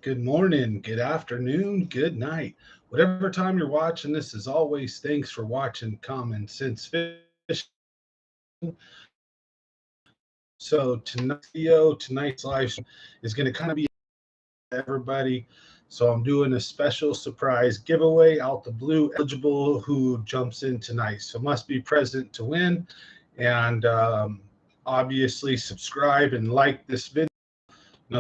good morning, good afternoon, good night. Whatever time you're watching this, as always, thanks for watching Common Sense Fishing. So tonight's video, tonight's live stream is going to kind of be everybody. So I'm doing a special surprise giveaway out the blue, eligible who jumps in tonight. So must be present to win. And obviously subscribe and like this video.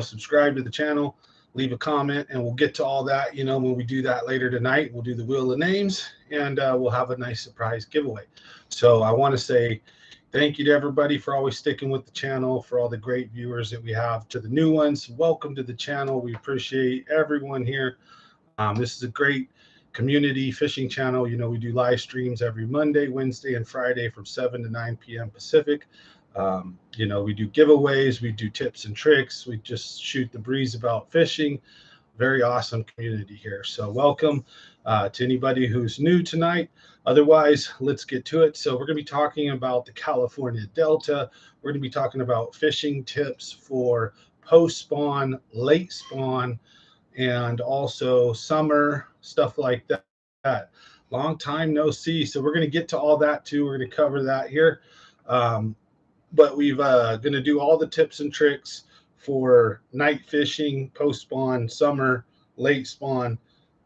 Subscribe to the channel, leave a comment, and we'll get to all that. When we do that later tonight, we'll do the wheel of names, and we'll have a nice surprise giveaway. So I want to say thank you to everybody for always sticking with the channel, for all the great viewers that we have. To the new ones, welcome to the channel. We appreciate everyone here. This is a great community fishing channel. We do live streams every Monday, Wednesday, and Friday from 7 to 9 p.m. Pacific. We do giveaways, we do tips and tricks, we just shoot the breeze about fishing. Very awesome community here. So welcome to anybody who's new tonight. Otherwise, let's get to it. So we're going to be talking about the California Delta. We're going to be talking about fishing tips for post-spawn, late spawn, and also summer, stuff like that. Long time no see. So we're going to get to all that too. We're going to cover that here. But we've going to do all the tips and tricks for night fishing, post spawn, summer, late spawn,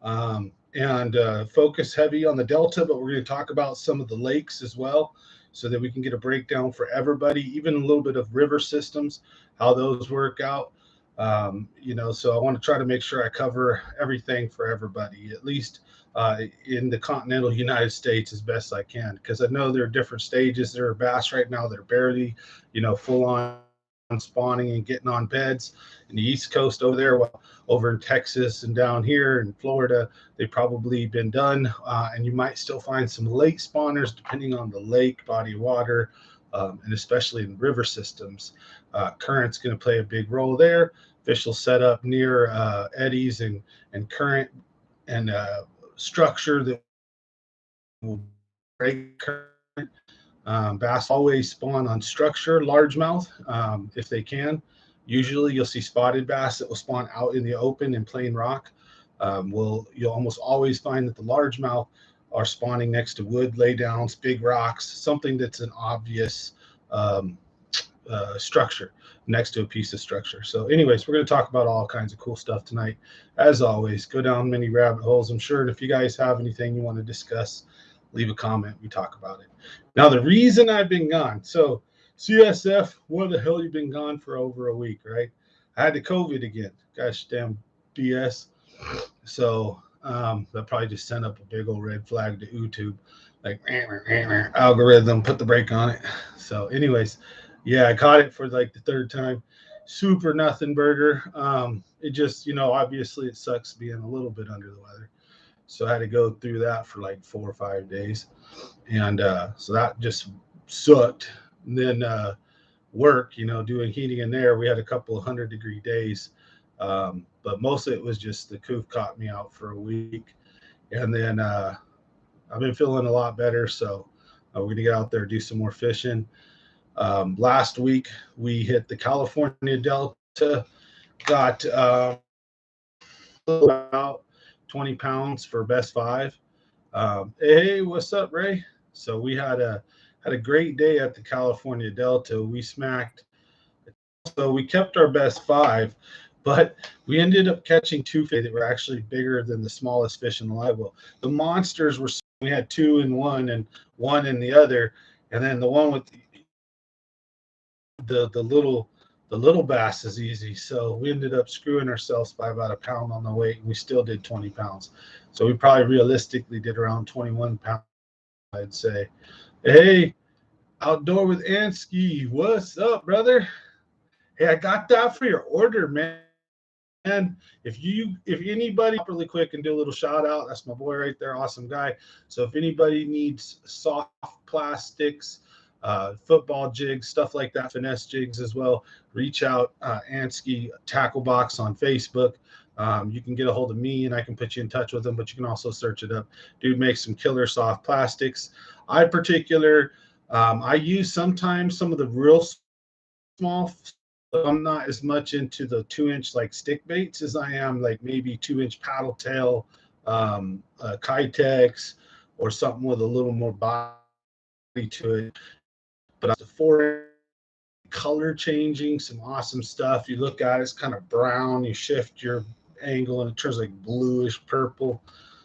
and focus heavy on the Delta. But we're going to talk about some of the lakes as well, so that we can get a breakdown for everybody, even a little bit of river systems, how those work out. So I want to try to make sure I cover everything for everybody, at least in the continental United States as best I can, because I know there are different stages. There are bass right now that are barely, full on spawning and getting on beds in the East Coast over there. Well, over in Texas and down here in Florida, they've probably been done, and you might still find some late spawners depending on the lake, body of water, and especially in river systems. Current's going to play a big role there. Fish will set up near eddies and current and structure that will break current. Bass always spawn on structure, largemouth, if they can. Usually you'll see spotted bass that will spawn out in the open in plain rock. You'll almost always find that the largemouth are spawning next to wood laydowns, big rocks, something that's an obvious structure next to a piece of structure. So anyways, we're going to talk about all kinds of cool stuff tonight. As always, go down many rabbit holes, I'm sure. And if you guys have anything you want to discuss, leave a comment. We talk about it. Now, the reason I've been gone. So CSF, what the hell, you've been gone for over a week, right? I had the COVID again. Gosh damn BS. So that probably just sent up a big old red flag to YouTube, like algorithm, put the brake on it. So anyways, yeah, I caught it for like the third time. Super nothing burger. It just, obviously it sucks being a little bit under the weather. So I had to go through that for like 4 or 5 days. And so that just sucked. And then work, doing heating in there, we had a couple of 100-degree days. But most of it was just the coof caught me out for a week. And then I've been feeling a lot better. So we're going to get out there, do some more fishing. Last week, we hit the California Delta, got about 20 pounds for best 5. Hey, what's up, Ray? So we had a great day at the California Delta. We smacked. So we kept our best 5, but we ended up catching 2 fish that were actually bigger than the smallest fish in the live well. The monsters were, we had 2 in one and 1 in the other, and then the one with the little bass is easy. So we ended up screwing ourselves by about a pound on the weight, and we still did 20 pounds. So we probably realistically did around 21 pounds, I'd say. Hey, Outdoor with Ansky, what's up, brother? Hey, I got that for your order, man. And if anybody, really quick, and do a little shout out, that's my boy right there, awesome guy. So if anybody needs soft plastics, football jigs, stuff like that, finesse jigs as well, reach out. Ansky Tackle Box on Facebook. You can get a hold of me and I can put you in touch with them, but you can also search it up. Dude makes some killer soft plastics. I use sometimes some of the real small I'm not as much into the 2-inch like stick baits as I am like maybe 2-inch paddle tail, Kitex, or something with a little more body to it. But the 4 color changing, some awesome stuff. You look at it, it's kind of brown. You shift your angle and it turns like bluish purple.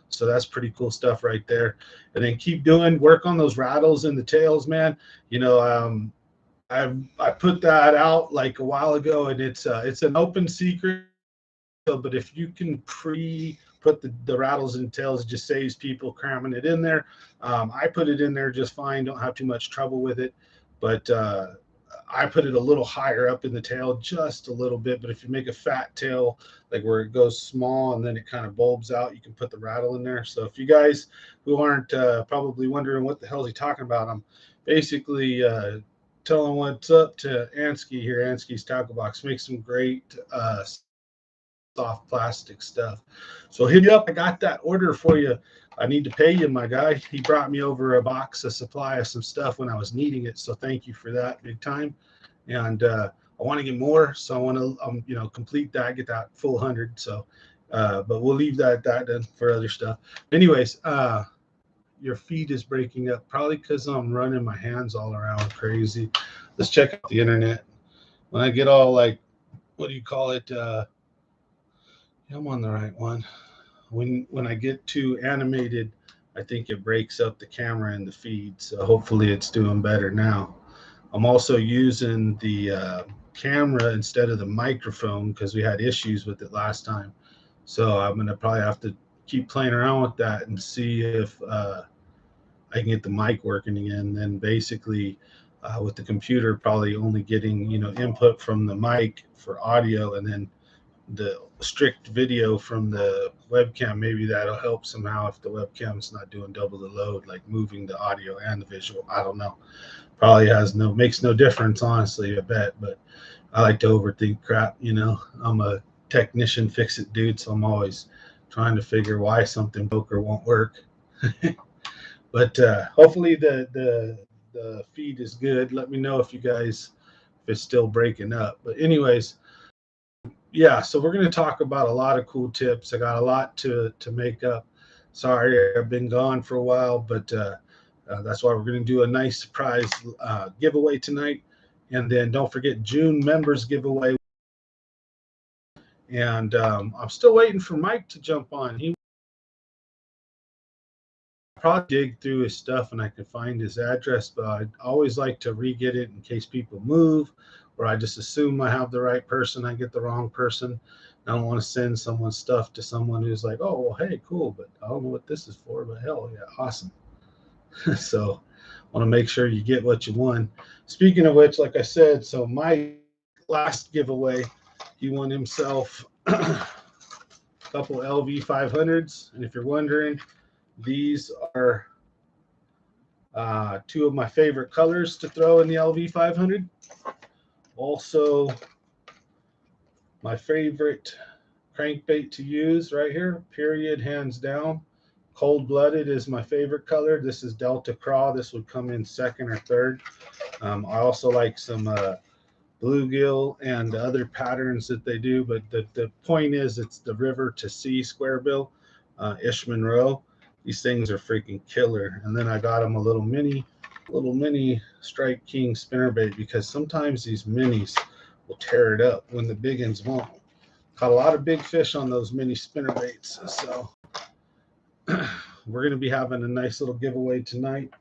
So that's pretty cool stuff right there. And then keep doing work on those rattles in the tails, man. You know, I put that out like a while ago, and it's an open secret. But if you can put the rattles and tails, it just saves people cramming it in there. I put it in there just fine. Don't have too much trouble with it. But I put it a little higher up in the tail, just a little bit. But if you make a fat tail, like where it goes small and then it kind of bulbs out, you can put the rattle in there. So if you guys who aren't probably wondering what the hell is he talking about, I'm basically telling what's up to Ansky here. Ansky's Tackle Box makes some great soft plastic stuff. So hit me up. I got that order for you. I need to pay you, my guy. He brought me over a box, a supply of some stuff when I was needing it. So thank you for that, big time. And I want to get more, so I want to complete that, get that full 100. So but we'll leave that then for other stuff. Anyways, your feed is breaking up, probably because I'm running my hands all around crazy. Let's check out the internet. When I get all like, what do you call it? I'm on the right one. When I get too animated, I think it breaks up the camera and the feed. So hopefully it's doing better now. I'm also using the camera instead of the microphone because we had issues with it last time. So I'm gonna probably have to keep playing around with that and see if I can get the mic working again. Then basically with the computer, probably only getting input from the mic for audio, and then the strict video from the webcam. Maybe that'll help somehow if the webcam's not doing double the load, like moving the audio and the visual. I don't know. Probably makes no difference, honestly, I bet. But I like to overthink crap. I'm a technician, fix it dude, so I'm always trying to figure why something broke or won't work. But hopefully the feed is good. Let me know if it's still breaking up. But anyways, yeah, so we're going to talk about a lot of cool tips. I got a lot to make up. Sorry, I've been gone for a while, but that's why we're going to do a nice surprise giveaway tonight. And then don't forget June members giveaway. And I'm still waiting for Mike to jump on. He probably dig through his stuff and I can find his address, but I'd always like to re-get it in case people move, or I just assume I have the right person, I get the wrong person. I don't want to send someone's stuff to someone who's like, oh, well, hey, cool, but I don't know what this is for, but hell yeah, awesome. So I want to make sure you get what you won. Speaking of which, like I said, so my last giveaway, he won himself a couple LV 500s. And if you're wondering, these are two of my favorite colors to throw in the LV 500. Also, my favorite crankbait to use right here, period, hands down. Cold-blooded is my favorite color. This is Delta Craw. This would come in second or third. I also like some bluegill and other patterns that they do, but the point is it's the river to sea square bill, Ishman Row. These things are freaking killer. And then I got them a little mini Strike King spinnerbait, because sometimes these minis will tear it up when the big ones won't. Caught a lot of big fish on those mini spinnerbaits. So we're going to be having a nice little giveaway tonight.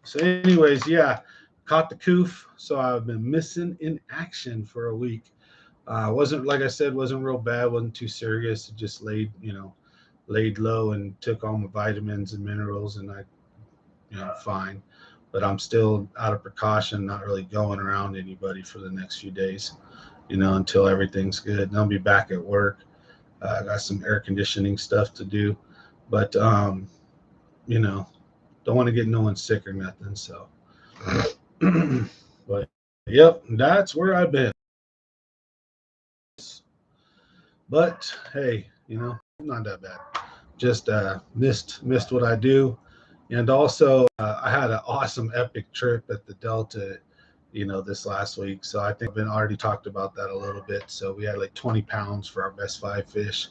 So anyways, yeah, caught the coof. So I've been missing in action for a week. Wasn't, like I said, wasn't real bad. Wasn't too serious. It just laid low and took all my vitamins and minerals, and fine. But I'm still out of precaution, not really going around anybody for the next few days, until everything's good. And I'll be back at work. I got some air conditioning stuff to do, but don't want to get no one sick or nothing. So, but yep, that's where I've been. But hey, not that bad. Just missed what I do. And also, I had an awesome epic trip at the Delta. this last week. So I think I've been already talked about that a little bit. So we had like 20 pounds for our best 5 fish.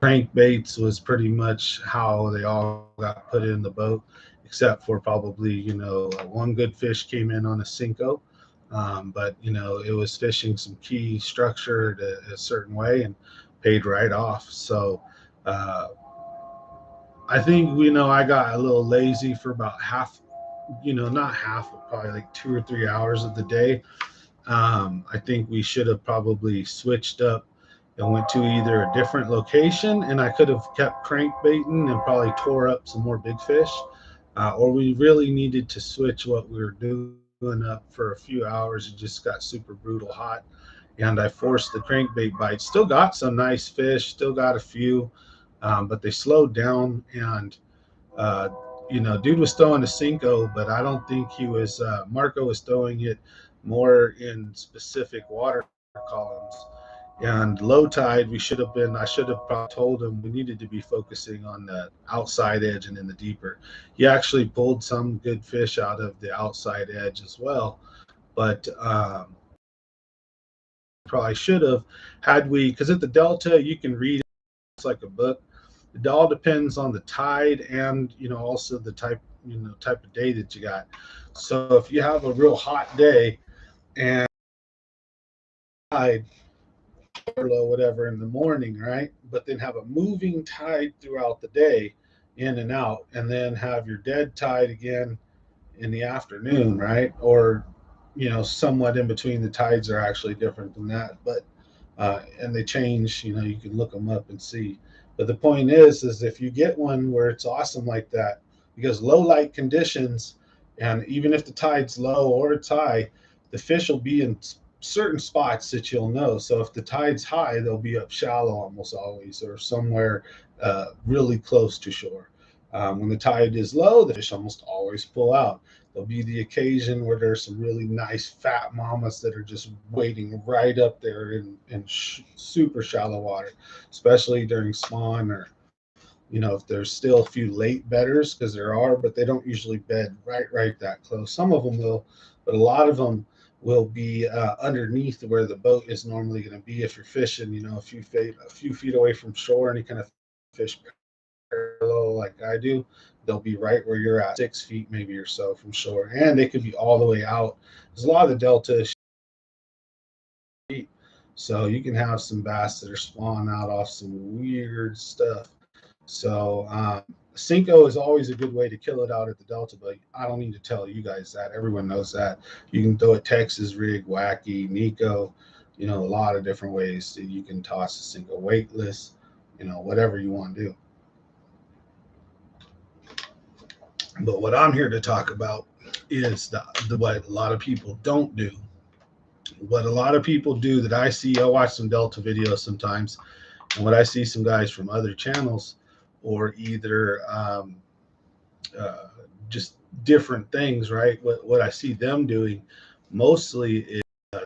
Crankbaits was pretty much how they all got put in the boat, except for probably, one good fish came in on a Cinco. But, it was fishing some key structure a certain way and paid right off. So I think, I got a little lazy for about half, not half, but probably like 2 or 3 hours of the day. I think we should have probably switched up and went to either a different location, and I could have kept crankbaiting and probably tore up some more big fish, or we really needed to switch what we were doing up for a few hours. It just got super brutal hot, and I forced the crankbait bite. Still got some nice fish, still got a few, but they slowed down. And uh, dude was throwing a Cinco, but I don't think he was. Marco was throwing it more in specific water columns. And low tide, we should have been. I should have probably told him we needed to be focusing on the outside edge and in the deeper. He actually pulled some good fish out of the outside edge as well, but probably should have had we, because at the Delta you can read it's like a book. It all depends on the tide and also the type of day that you got. So if you have a real hot day and tide low whatever in the morning, right, but then have a moving tide throughout the day in and out, and then have your dead tide again in the afternoon, right? Or somewhat in between. The tides are actually different than that, but and they change. You can look them up and see. But the point is if you get one where it's awesome like that, because low light conditions, and even if the tide's low or it's high, the fish will be in certain spots that you'll know. So if the tide's high, they'll be up shallow almost always, or somewhere really close to shore. When the tide is low, the fish almost always pull out. There'll be the occasion where there's some really nice fat mamas that are just waiting right up there in super shallow water, especially during spawn, or if there's still a few late bedders, because there are, but they don't usually bed right that close. Some of them will, but a lot of them will be underneath where the boat is normally going to be. If you're fishing, a few feet away from shore, any kind of fish parallel like I do, they'll be right where you're at, 6 feet maybe or so from shore, and they could be all the way out. There's a lot of the delta, so you can have some bass that are spawning out off some weird stuff. So Cinco is always a good way to kill it out at the Delta, but I don't need to tell you guys that. Everyone knows that. You can throw a Texas rig, wacky, Nico, a lot of different ways that you can toss a Cinco weightless, whatever you want to do. But what I'm here to talk about is what a lot of people don't do. What a lot of people do that I see, I watch some Delta videos sometimes, and what I see some guys from other channels, or either just different things, right? What I see them doing mostly is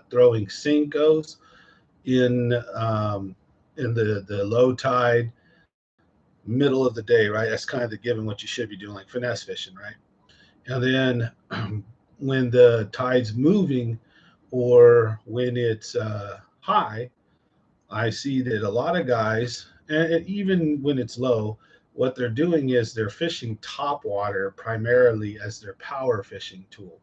throwing Cincos in the low tide, middle of the day, right? That's kind of the given what you should be doing, like finesse fishing, right? And then when the tide's moving, or when it's high, I see that a lot of guys, and even when it's low, what they're doing is they're fishing top water primarily as their power fishing tool.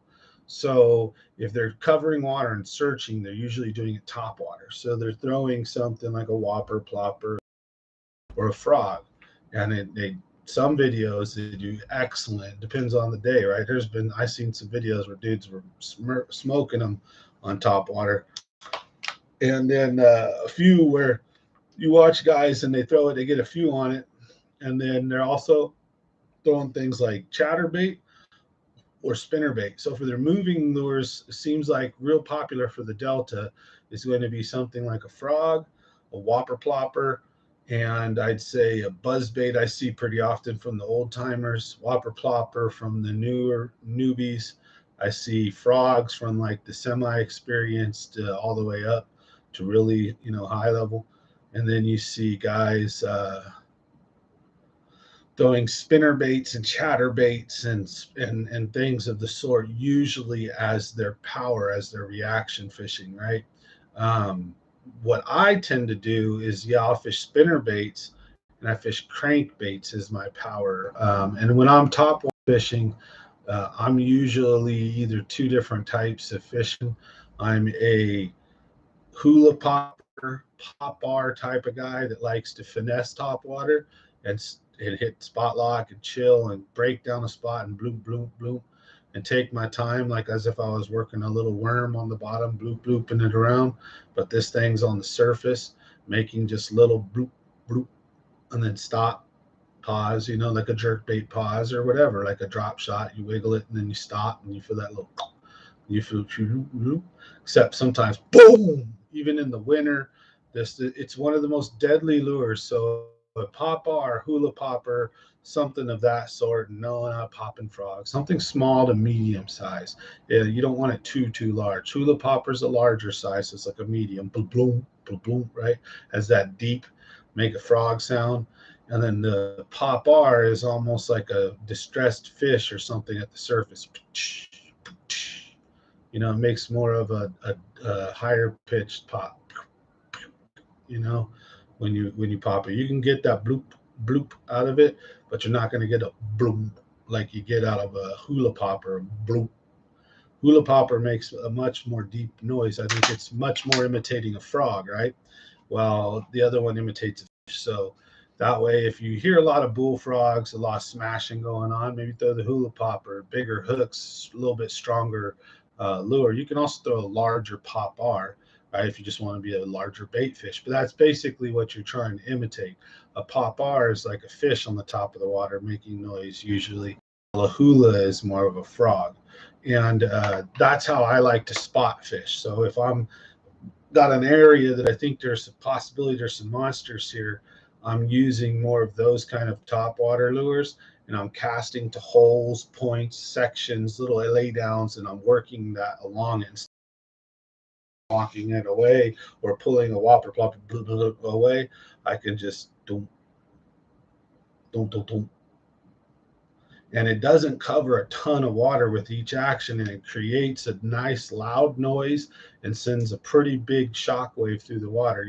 So if they're covering water and searching, they're usually doing it top water. So they're throwing something like a whopper, plopper, or a frog, and some videos they do excellent. Depends on the day, right? I've seen some videos where dudes were smoking them on top water, and then a few where you watch guys and they throw it, they get a few on it, and then they're also throwing things like chatterbait or spinnerbait. So for their moving lures, it seems like real popular for the Delta is going to be something like a frog, a whopper plopper, and I'd say a buzzbait I see pretty often from the old timers, whopper plopper from the newer newbies. I see frogs from like the semi-experienced all the way up to really, high level. And then you see guys throwing spinner baits and chatter baits and things of the sort, usually as their power, as their reaction fishing, right? What I tend to do is, yeah, I'll fish spinner baits and I fish crankbaits as my power. And when I'm top fishing, I'm usually either two different types of fishing. I'm a hula popper, pop bar type of guy that likes to finesse top water and hit spot lock and chill and break down a spot and bloop, bloop, bloop, and take my time like as if I was working a little worm on the bottom, bloop, blooping it around. But this thing's on the surface, making just little bloop, bloop, and then stop, pause, like a jerk bait pause or whatever, like a drop shot. You wiggle it and then you stop and you feel that little, you feel, except sometimes boom, even in the winter. It's one of the most deadly lures. So a pop bar, hula popper, something of that sort. No, not popping frog. Something small to medium size. Yeah, you don't want it too large. Hula popper's a larger size. So it's like a medium. Boom, boom, boom, boom, right? Has that deep, make a frog sound. And then the pop R is almost like a distressed fish or something at the surface. It makes more of a higher pitched pop. When you pop it, you can get that bloop bloop out of it, but you're not going to get a bloom like you get out of a hula popper. Bloop. Hula popper makes a much more deep noise. I think it's much more imitating a frog, right? While the other one imitates a fish. So that way, if you hear a lot of bullfrogs, a lot of smashing going on, maybe throw the hula popper, bigger hooks, a little bit stronger lure. You can also throw a larger pop R, right, if you just want to be a larger bait fish. But that's basically what you're trying to imitate. A pop R is like a fish on the top of the water making noise usually. A hula is more of a frog. And that's how I like to spot fish. So if I'm got an area that I think there's a possibility there's some monsters here, I'm using more of those kind of top water lures, and I'm casting to holes, points, sections, little lay downs, and I'm working that along it, walking it away or pulling a whopper plop away. I can just don't, and it doesn't cover a ton of water with each action, and it creates a nice loud noise and sends a pretty big shock wave through the water.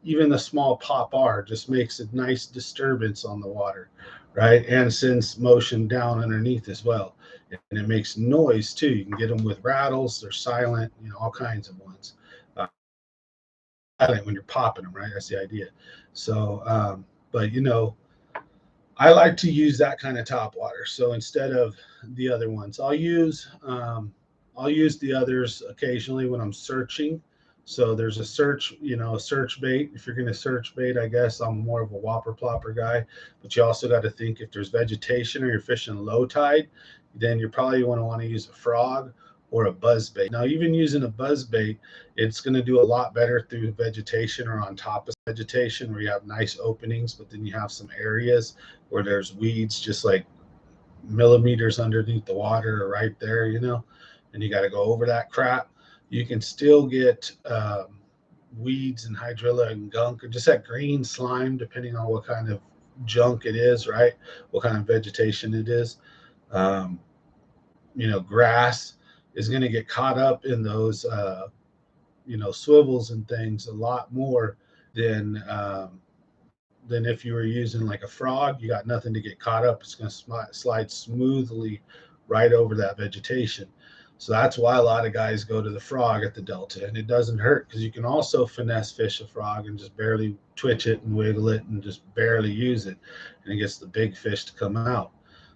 Even a small pop R just makes a nice disturbance on the water, right? And sends motion down underneath as well. And it makes noise too. You can get them with rattles, they're silent, all kinds of ones. Silent when you're popping them, right? That's the idea. So but I like to use that kind of top water. So instead of the other ones, I'll use the others occasionally when I'm searching. So there's a search bait. If you're going to search bait, I guess I'm more of a whopper plopper guy. But you also got to think if there's vegetation or you're fishing low tide, then you're probably going to want to use a frog or a buzz bait. Now, even using a buzz bait, it's going to do a lot better through vegetation or on top of vegetation where you have nice openings, but then you have some areas where there's weeds just like millimeters underneath the water or right there, and you got to go over that crap. You can still get weeds and hydrilla and gunk, or just that green slime, depending on what kind of junk it is, right? What kind of vegetation it is. Grass is going to get caught up in those, swivels and things a lot more than if you were using like a frog. You got nothing to get caught up. It's going to slide smoothly right over that vegetation. So that's why a lot of guys go to the frog at the Delta, and it doesn't hurt because you can also finesse fish a frog and just barely twitch it and wiggle it and just barely use it, and it gets the big fish to come out.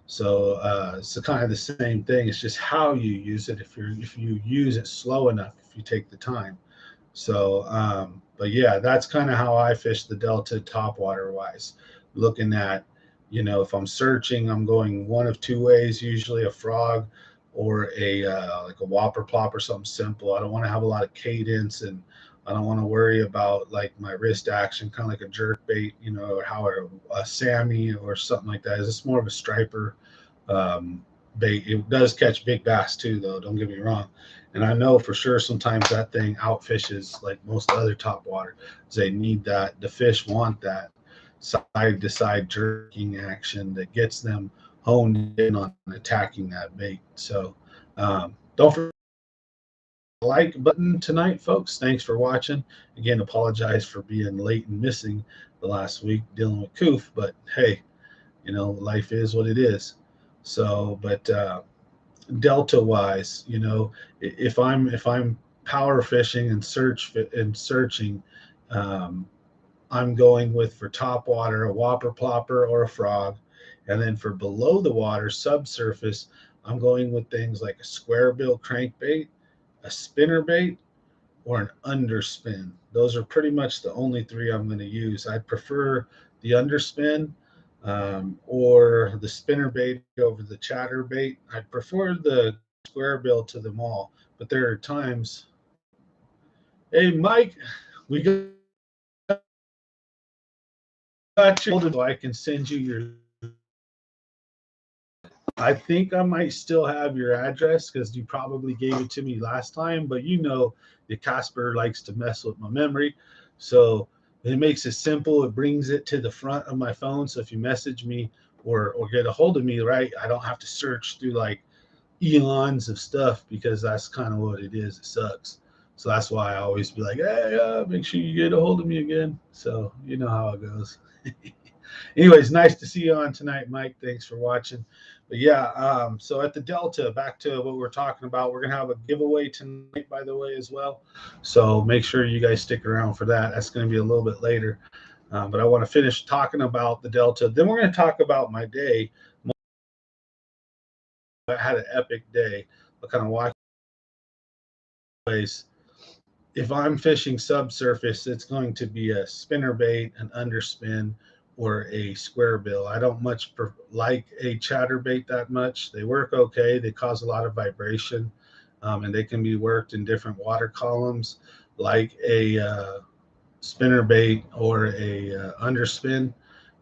So it's kind of the same thing. It's just how you use it. If you use it slow enough, if you take the time. So, but yeah, that's kind of how I fish the Delta topwater wise. Looking at, if I'm searching, I'm going one of two ways, usually a frog or like a whopper plop or something simple. I don't want to have a lot of cadence, and I don't want to worry about like my wrist action, kind of like a jerk bait, or how a Sammy or something like that. It's more of a striper bait. It does catch big bass too, though. Don't get me wrong. And I know for sure sometimes that thing outfishes like most other top water. They need that. The fish want that. side to side jerking action that gets them honed in on attacking that bait. So don't forget the like button tonight, folks. Thanks for watching. Again, apologize for being late and missing the last week dealing with Coof, but hey, life is what it is. So, but delta wise, if I'm power fishing and searching, um, I'm going with, for top water, a whopper plopper or a frog. And then for below the water, subsurface, I'm going with things like a square bill crankbait, a spinner bait, or an underspin. Those are pretty much the only three I'm going to use. I prefer the underspin or the spinner bait over the chatter bait. I prefer the square bill to them all, but there are times. Hey, Mike, we got you, so I can send you your. I think I might still have your address because you probably gave it to me last time, but the Casper likes to mess with my memory. So it makes it simple. It brings it to the front of my phone. So if you message me or get a hold of me, right, I don't have to search through like eons of stuff, because that's kind of what it is. It sucks. So that's why I always be like, hey, make sure you get a hold of me again. So you know how it goes. Anyways, nice to see you on tonight, Mike. Thanks for watching. But yeah, so at the Delta, back to what we're talking about, we're gonna have a giveaway tonight, by the way, as well. So make sure you guys stick around for that. That's gonna be a little bit later. But I want to finish talking about the Delta. Then we're gonna talk about my day. I had an epic day. I kind of watched place. If I'm fishing subsurface, it's going to be a spinner bait, an underspin, or a square bill. I don't much like a chatterbait that much. They work okay. They cause a lot of vibration, and they can be worked in different water columns, like a spinner bait or a underspin.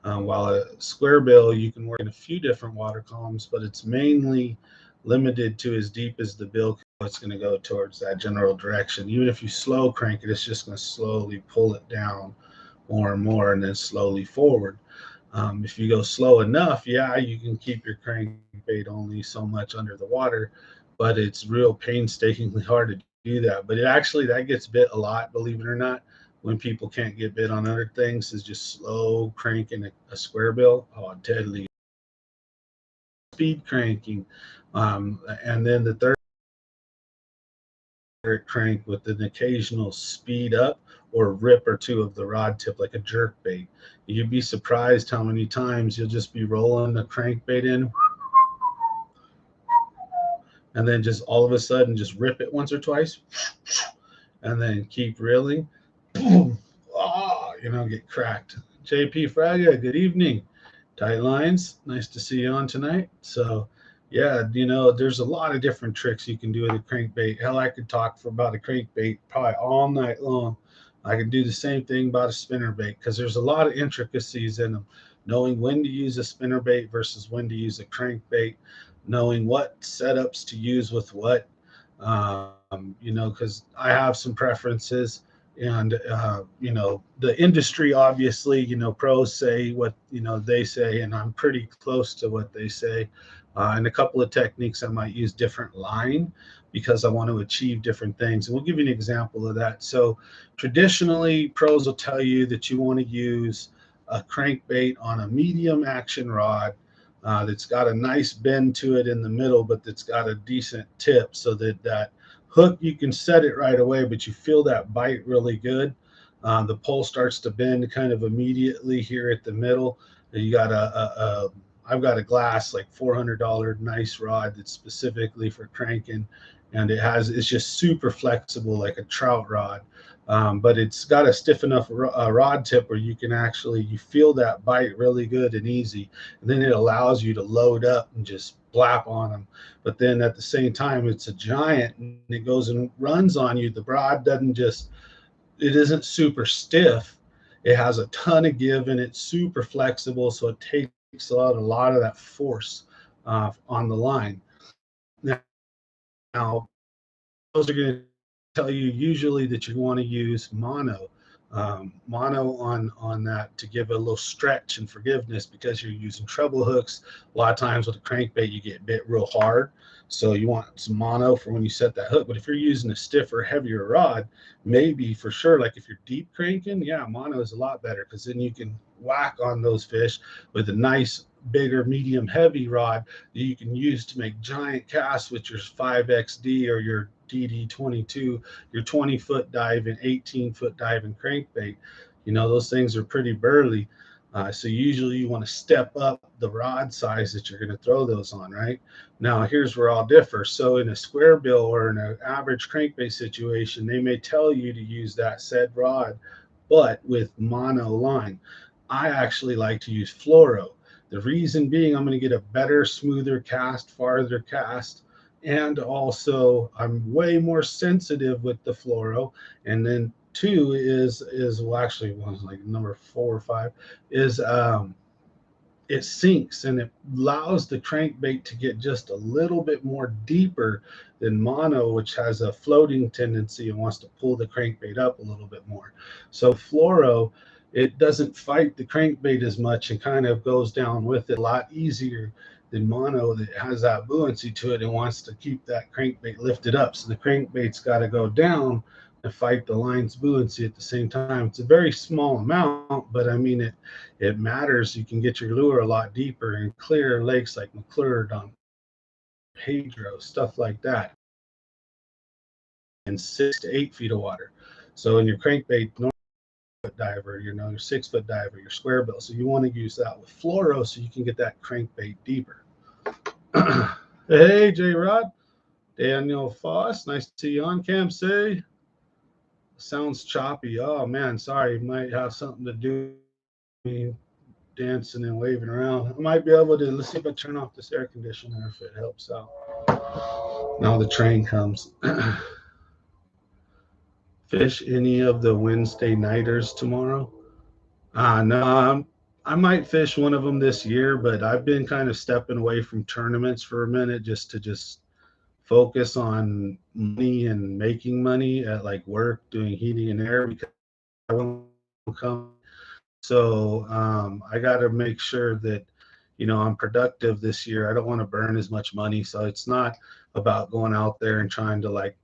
While a square bill, you can work in a few different water columns, but it's mainly limited to as deep as the bill. It's going to go towards that general direction. Even if you slow crank it, it's just going to slowly pull it down more and more, and then slowly forward. If you go slow enough, yeah, you can keep your crankbait only so much under the water, but it's real painstakingly hard to do that. But that gets bit a lot, believe it or not. When people can't get bit on other things, is just slow cranking a square bill. Oh, deadly. Speed cranking. And then the third crank with an occasional speed up or rip or two of the rod tip, like a jerk bait. You'd be surprised how many times you'll just be rolling the crankbait in, and then just all of a sudden just rip it once or twice, and then keep reeling. Boom! Get cracked. JP Fraga, good evening. Tight lines, nice to see you on tonight. So yeah, there's a lot of different tricks you can do with a crankbait. Hell, I could talk for about a crankbait probably all night long. I could do the same thing about a spinnerbait, because there's a lot of intricacies in them. Knowing when to use a spinnerbait versus when to use a crankbait, knowing what setups to use with what, because I have some preferences. And the industry, obviously, pros say what they say, and I'm pretty close to what they say. And a couple of techniques I might use different line, because I want to achieve different things, and we'll give you an example of that. So traditionally, pros will tell you that you want to use a crankbait on a medium action rod, that's got a nice bend to it in the middle, but that's got a decent tip, so that hook, you can set it right away, but you feel that bite really good. The pole starts to bend kind of immediately here at the middle. And you got I've got a glass, like $400 nice rod that's specifically for cranking, and it's just super flexible, like a trout rod. But it's got a stiff enough rod tip where you feel that bite really good and easy, and then it allows you to load up and just blap on them. But then at the same time, it's a giant, and it goes and runs on you. The rod it isn't super stiff. It has a ton of give, and it's super flexible, so it takes a lot of that force on the line. Now, those are going to tell you usually that you want to use mono. Mono on that to give a little stretch and forgiveness because you're using treble hooks. A lot of times with a crankbait, you get bit real hard. So you want some mono for when you set that hook. But if you're using a stiffer, heavier rod, maybe for sure, like if you're deep cranking, yeah, mono is a lot better because then you can whack on those fish with a nice, bigger, medium, heavy rod that you can use to make giant casts with your 5XD or your DD22, your 20-foot diving, 18-foot diving crankbait. You know, those things are pretty burly. So usually you want to step up the rod size that you're going to throw those on, right? Now, here's where I'll differ. So in a square bill or in an average crankbait situation, they may tell you to use that said rod, but with mono line. I actually like to use fluoro. The reason being, I'm going to get a better, smoother cast, farther cast, and also I'm way more sensitive with the fluoro. And then two is well, actually one's like number 4 or 5 is it sinks and it allows the crankbait to get just a little bit more deeper than mono, which has a floating tendency and wants to pull the crankbait up a little bit more. So fluoro, it doesn't fight the crankbait as much and kind of goes down with it a lot easier than mono that has that buoyancy to it and wants to keep that crankbait lifted up. So the crankbait's got to go down to fight the line's buoyancy at the same time. It's a very small amount, but I mean it matters. You can get your lure a lot deeper in clear lakes like McClure, Don Pedro, stuff like that, in 6 to 8 feet of water. So in your crankbait foot diver, you know, your 6 foot diver, your square bill. So you want to use that with fluoro so you can get that crankbait deeper. Hey, J Rod, Daniel Foss, nice to see you on Cam. Say, sounds choppy. Oh man, sorry, might have something to do with me dancing and waving around. I might be able to, let's see if I turn off this air conditioner if it helps out. Now the train comes. Fish any of the Wednesday nighters tomorrow? No, I might fish one of them this year, but I've been kind of stepping away from tournaments for a minute just focus on money and making money at like work, doing heating and air because I won't come. So I got to make sure that, you know, I'm productive this year. I don't want to burn as much money. So it's not about going out there and trying to like,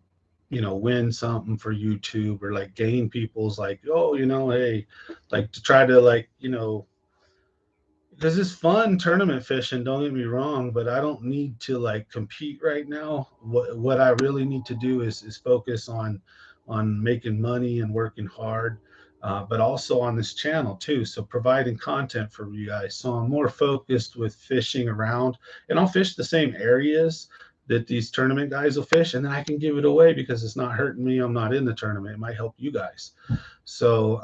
you know, win something for YouTube or like gain people's like, oh, you know, hey, like to try to like, you know, because it's fun tournament fishing, don't get me wrong, but I don't need to like compete right now. What I really need to do is focus on making money and working hard, but also on this channel too, so providing content for you guys. So I'm more focused with fishing around, and I'll fish the same areas that these tournament guys will fish, and then I can give it away because it's not hurting me. I'm not in the tournament. It might help you guys. So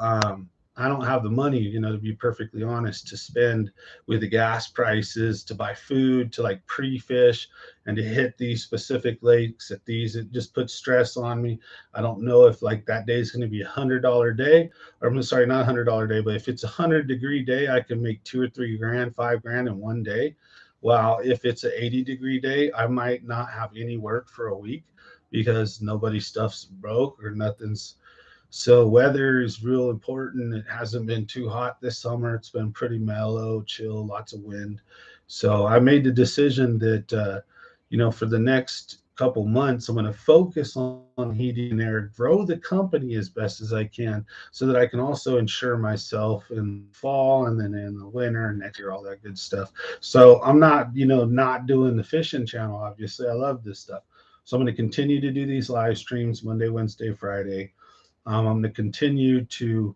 I don't have the money, you know, to be perfectly honest, to spend with the gas prices, to buy food, to like pre-fish and to hit these specific lakes at these. It just puts stress on me. I don't know if like that day is going to be $100 day, or I'm sorry, not $100 day, but if it's 100-degree day, I can make 2 or 3 grand, 5 grand in one day. Well, if it's an 80-degree day, I might not have any work for a week because nobody's stuff's broke or nothing's. So weather is real important. It hasn't been too hot this summer. It's been pretty mellow, chill, lots of wind. So I made the decision that, you know, for the next couple months, I'm going to focus on heating and air, grow the company as best as I can so that I can also insure myself in fall and then in the winter and next year, all that good stuff. So I'm not, you know, not doing the fishing channel. Obviously, I love this stuff. So I'm going to continue to do these live streams Monday, Wednesday, Friday. I'm going to continue to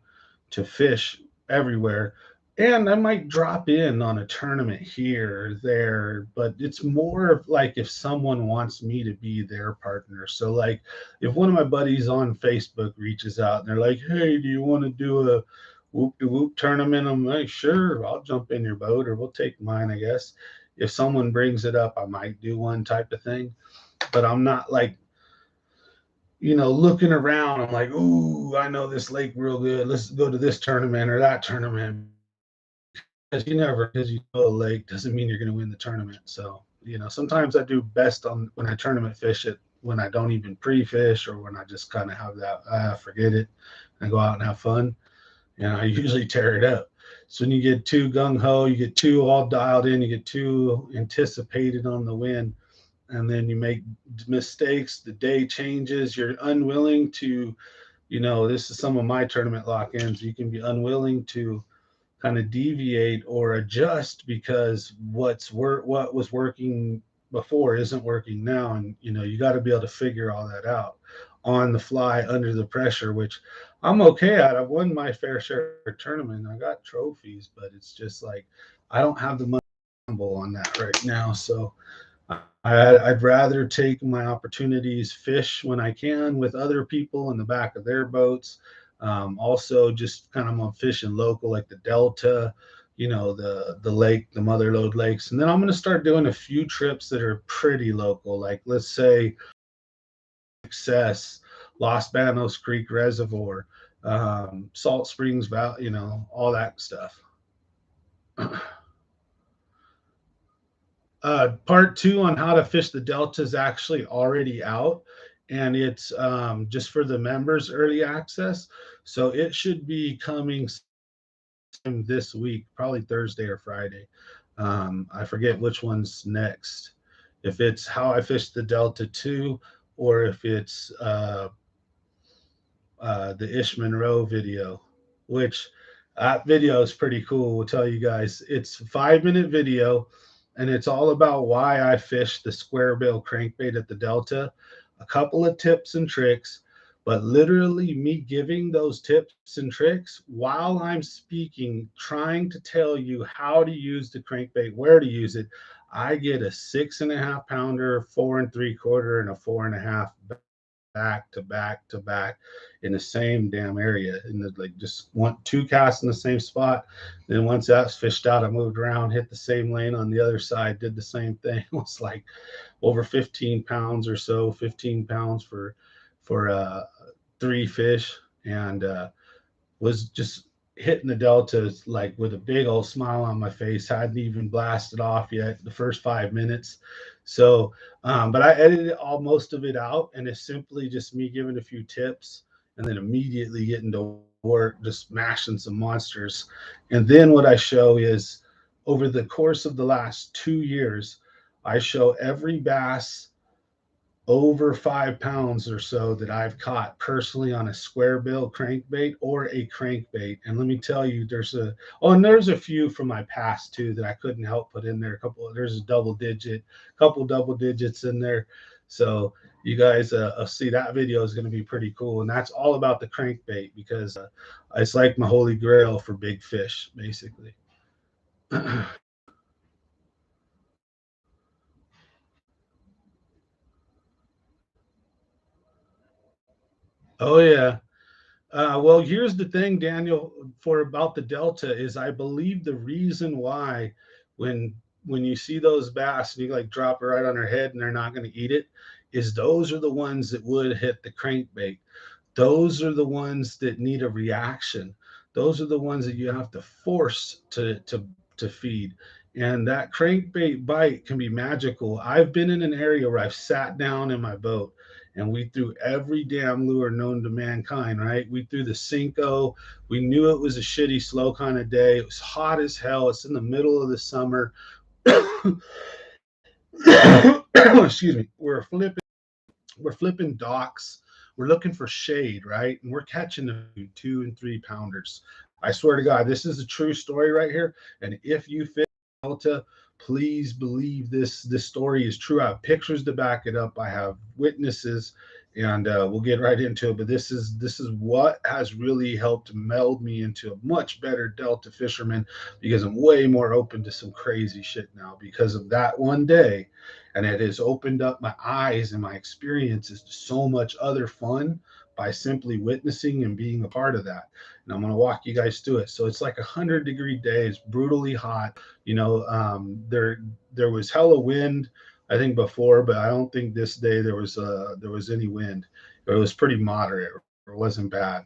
fish everywhere, and I might drop in on a tournament here or there. But it's more of like if someone wants me to be their partner. So like if one of my buddies on Facebook reaches out and they're like, "Hey, do you want to do a whoop de whoop tournament?" I'm like, "Sure, I'll jump in your boat, or we'll take mine, I guess." If someone brings it up, I might do one type of thing, but I'm not like, you know, looking around, I'm like, ooh, I know this lake real good. Let's go to this tournament or that tournament. Because you never, because you know a lake doesn't mean you're going to win the tournament. So, you know, sometimes I do best on when I tournament fish at when I don't even pre-fish, or when I just kind of have that, forget it, and go out and have fun, and I usually tear it up. So when you get too gung ho, you get too all dialed in, you get too anticipated on the win, and then you make mistakes. The day changes. You're unwilling to, this is some of my tournament lock-ins. You can be unwilling to kind of deviate or adjust because what was working before isn't working now, and you got to be able to figure all that out on the fly under the pressure, which I'm okay at. I've won my fair share of tournament. I got trophies, but it's just like I don't have the money on that right now. So I'd rather take my opportunities, fish when I can with other people in the back of their boats. Also, just kind of I'm fishing local, like the Delta, the lake, the Mother Lode lakes, and then I'm going to start doing a few trips that are pretty local, like let's say Success, Los Banos Creek Reservoir, Salt Springs Valley, all that stuff. Part two on how to fish the Delta is actually already out, and it's just for the members early access. So it should be coming this week, probably Thursday or Friday. I forget which one's next. If it's how I fished the Delta 2, or if it's the Ish Monroe video, which that video is pretty cool. We'll tell you guys. It's a 5-minute video, and it's all about why I fished the square bill crankbait at the Delta, a couple of tips and tricks, but literally me giving those tips and tricks while I'm speaking, trying to tell you how to use the crankbait, where to use it. I get a 6.5 pounder, 4 3/4, and a 4.5 back to back to back in the same damn area, and like just want 2 casts in the same spot. Then once that's fished out, I moved around, hit the same lane on the other side, did the same thing. It was like over 15 pounds or so, 15 pounds for 3 fish, and was just hitting the deltas like with a big old smile on my face. Hadn't even blasted off yet the first 5 minutes. So, but I edited all most of it out, and it's simply just me giving a few tips and then immediately getting to work, just mashing some monsters. And then what I show is over the course of the last 2 years, I show every bass over 5 pounds or so that I've caught personally on a square bill crankbait or a crankbait. And let me tell you, there's a few from my past too that I couldn't help put in there. There's a couple double digits in there. So you guys see that video is going to be pretty cool. And that's all about the crankbait, because it's like my holy grail for big fish, basically. Oh yeah. Well, here's the thing, Daniel, for about the Delta is I believe the reason why when you see those bass and you like drop it right on their head and they're not going to eat it, is those are the ones that would hit the crankbait. Those are the ones that need a reaction. Those are the ones that you have to force to feed. And that crankbait bite can be magical. I've been in an area where I've sat down in my boat and we threw every damn lure known to mankind, right? We threw the Cinco. We knew it was a shitty, slow kind of day. It was hot as hell. It's in the middle of the summer. Excuse me. We're flipping docks. We're looking for shade, right? And we're catching the 2 and 3 pounders. I swear to God, this is a true story right here. And if you fit Delta, please believe this story is true. I have pictures to back it up. I have witnesses, and we'll get right into it. But this is what has really helped meld me into a much better Delta fisherman, because I'm way more open to some crazy shit now because of that one day. And it has opened up my eyes and my experiences to so much other fun by simply witnessing and being a part of that. And I'm going to walk you guys through it. So it's like 100-degree days, brutally hot. There was hella wind, I think, before, but I don't think this day there was any wind. It was pretty moderate. It wasn't bad.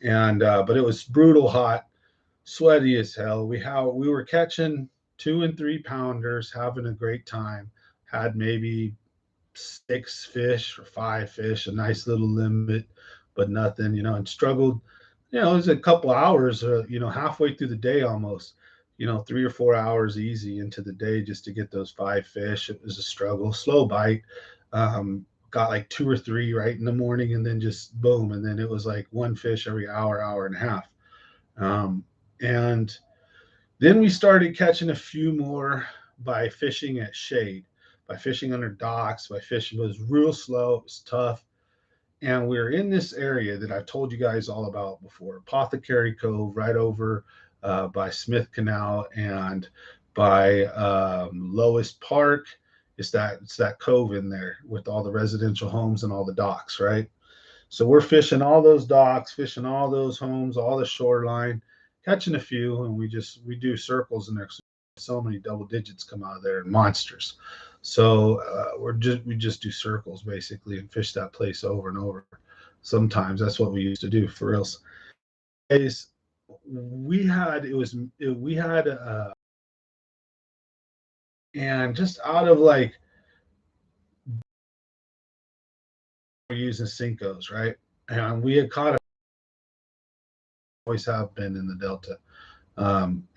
And but it was brutal hot, sweaty as hell. We were catching 2 and 3 pounders, having a great time. Had maybe 6 fish or 5 fish, a nice little limit, but nothing, and struggled. It was a couple hours, halfway through the day almost, 3 or 4 hours easy into the day just to get those 5 fish. It was a struggle, slow bite. Got like 2 or 3 right in the morning, and then just boom. And then it was like one fish every hour, hour and a half. And then we started catching a few more by fishing at shade, by fishing under docks, by fishing. It was real slow, it was tough. And we're in this area that I've told you guys all about before, Apothecary Cove, right over by Smith Canal and by Lois Park. It's that cove in there with all the residential homes and all the docks, right? So we're fishing all those docks, fishing all those homes, all the shoreline, catching a few, and we do circles in there. So many double digits come out of there and monsters. So we just do circles basically and fish that place over and over. Sometimes that's what we used to do for reals. Is we had it was it, we had and just out of like using Cincos, right? And we had caught always have been in the Delta.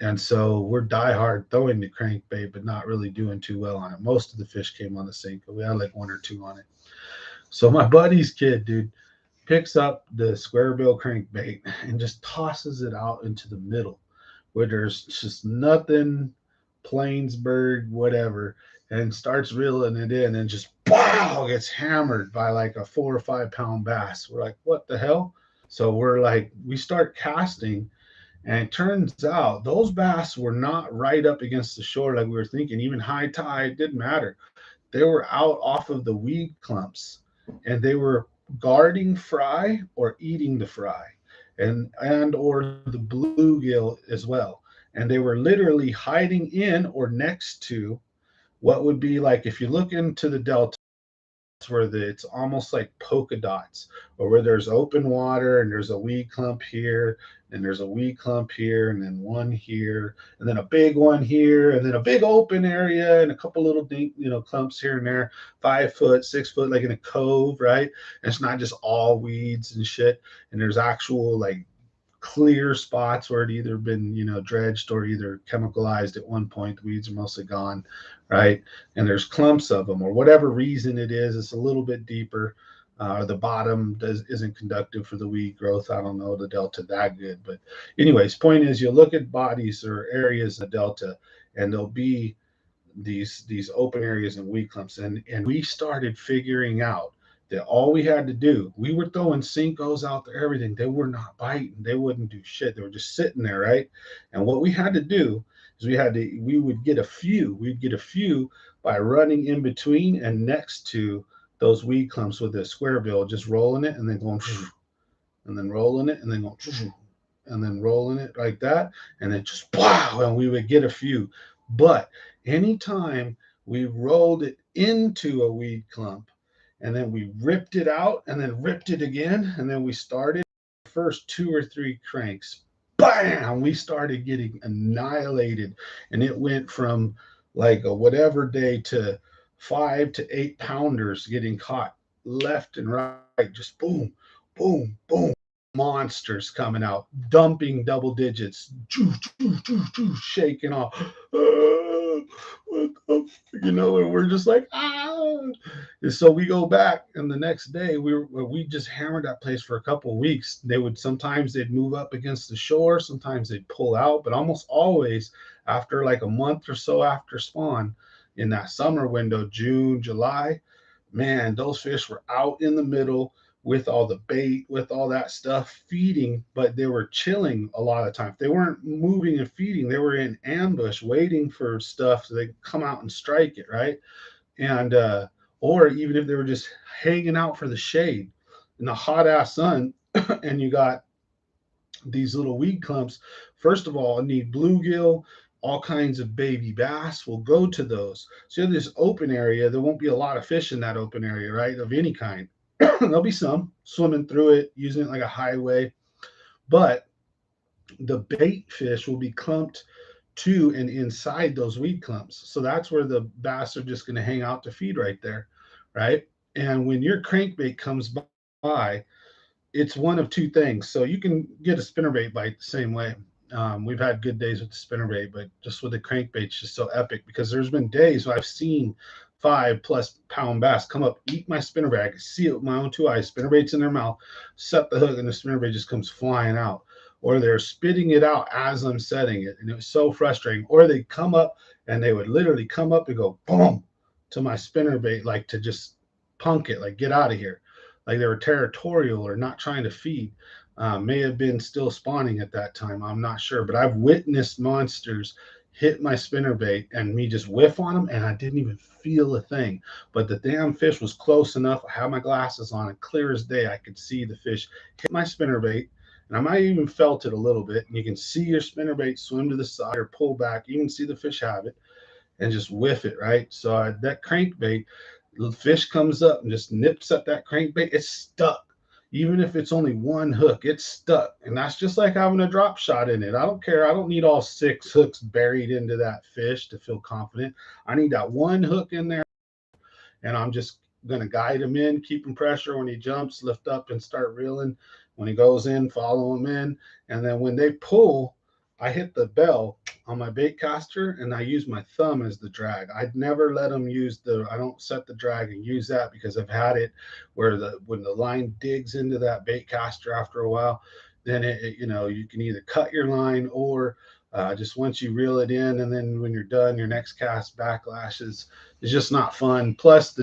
And so we're diehard throwing the crankbait, but not really doing too well on it. Most of the fish came on the Cinco. We had like 1 or 2 on it. So my buddy's kid, dude, picks up the square bill crankbait and just tosses it out into the middle where there's just nothing, Plainsburg, whatever, and starts reeling it in and just wow, gets hammered by like a 4 or 5 pound bass. We're like, what the hell? So we're like, we start casting, and it turns out those bass were not right up against the shore like we were thinking. Even high tide didn't matter. They were out off of the weed clumps, and they were guarding fry or eating the fry, and or the bluegill as well. And they were literally hiding in or next to what would be like if you look into the delta where it's almost like polka dots, or where there's open water and there's a weed clump here and there's a weed clump here and then one here and then a big one here and then a big open area and a couple little clumps here and there, 5 foot, 6 foot, like in a cove, right? And it's not just all weeds and shit. And there's actual like clear spots where it either been dredged or either chemicalized at one point. The weeds are mostly gone, right? And there's clumps of them, or whatever reason it is, it's a little bit deeper. The bottom isn't conductive for the weed growth. I don't know the delta that good, but anyways, point is, you look at bodies or areas in the delta, and there'll be these open areas and weed clumps, and we started figuring out that all we had to do, we were throwing Cincos out there, everything, they were not biting, they wouldn't do shit, they were just sitting there, right? And what we had to do is we'd get a few by running in between and next to those weed clumps with a square bill, just rolling it and then going and then rolling it and then going and then rolling it like that, and then just wow, and we would get a few. But anytime we rolled it into a weed clump and then we ripped it out and then ripped it again, and then we started the first 2 or 3 cranks, bam, we started getting annihilated. And it went from like a whatever day to 5 to 8 pounders getting caught left and right, just boom, boom, boom, monsters coming out, dumping double digits, shaking off. And we're just like, ah. And so we go back, and the next day we just hammered that place for a couple of weeks. They'd move up against the shore, sometimes they'd pull out, but almost always after like a month or so after spawn, in that summer window, June, July, man, those fish were out in the middle with all the bait, with all that stuff, feeding, but they were chilling a lot of times. They weren't moving and feeding. They were in ambush, waiting for stuff so they could come out and strike it, right? And or even if they were just hanging out for the shade in the hot ass sun, and you got these little weed clumps. First of all, I need bluegill, all kinds of baby bass will go to those. So you have this open area. There won't be a lot of fish in that open area, right? Of any kind. There'll be some swimming through it, using it like a highway, but the bait fish will be clumped to and inside those weed clumps. So that's where the bass are just going to hang out to feed right there, right? And when your crankbait comes by, it's one of two things. So you can get a spinnerbait bite the same way. We've had good days with the spinnerbait, but just with the crankbait, it's just so epic because there's been days where I've seen 5+ pound bass come up, eat my spinnerbait. I can see it with my own two eyes. Spinnerbait's in their mouth, set the hook, and the spinnerbait just comes flying out. Or they're spitting it out as I'm setting it, and it was so frustrating. Or they come up and they would literally come up and go boom to my spinnerbait, like to just punk it, like get out of here, like they were territorial or not trying to feed. May have been still spawning at that time. I'm not sure, but I've witnessed monsters hit my spinnerbait and me just whiff on them, and I didn't even feel a thing. But the damn fish was close enough. I had my glasses on, and clear as day, I could see the fish hit my spinnerbait. And I might even felt it a little bit. And you can see your spinnerbait swim to the side or pull back. You can see the fish have it and just whiff it, right? So that crankbait, the fish comes up and just nips at that crankbait. It's stuck. Even if it's only one hook, it's stuck. And that's just like having a drop shot in it. I don't care. I don't need all 6 hooks buried into that fish to feel confident. I need that one hook in there, and I'm just going to guide him in, keep him pressure. When he jumps, lift up and start reeling. When he goes in, follow him in. And then when they pull, I hit the bell on my bait caster and I use my thumb as the drag. I'd never let them use I don't set the drag and use that because I've had it where when the line digs into that bait caster after a while, then you can either cut your line or just once you reel it in, and then when you're done, your next cast backlash is just not fun. Plus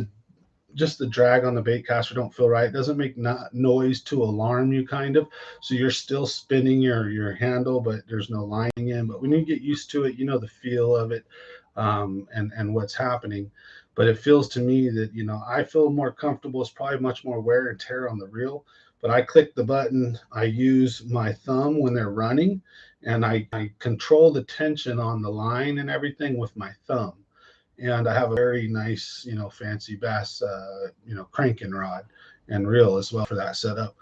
just the drag on the bait caster don't feel right. It doesn't make noise to alarm you, kind of. So you're still spinning your handle, but there's no lining in. But when you get used to it, you know the feel of it, and what's happening. But it feels to me that I feel more comfortable. It's probably much more wear and tear on the reel. But I click the button. I use my thumb when they're running, and I control the tension on the line and everything with my thumb. And I have a very nice, fancy bass, cranking rod and reel as well for that setup,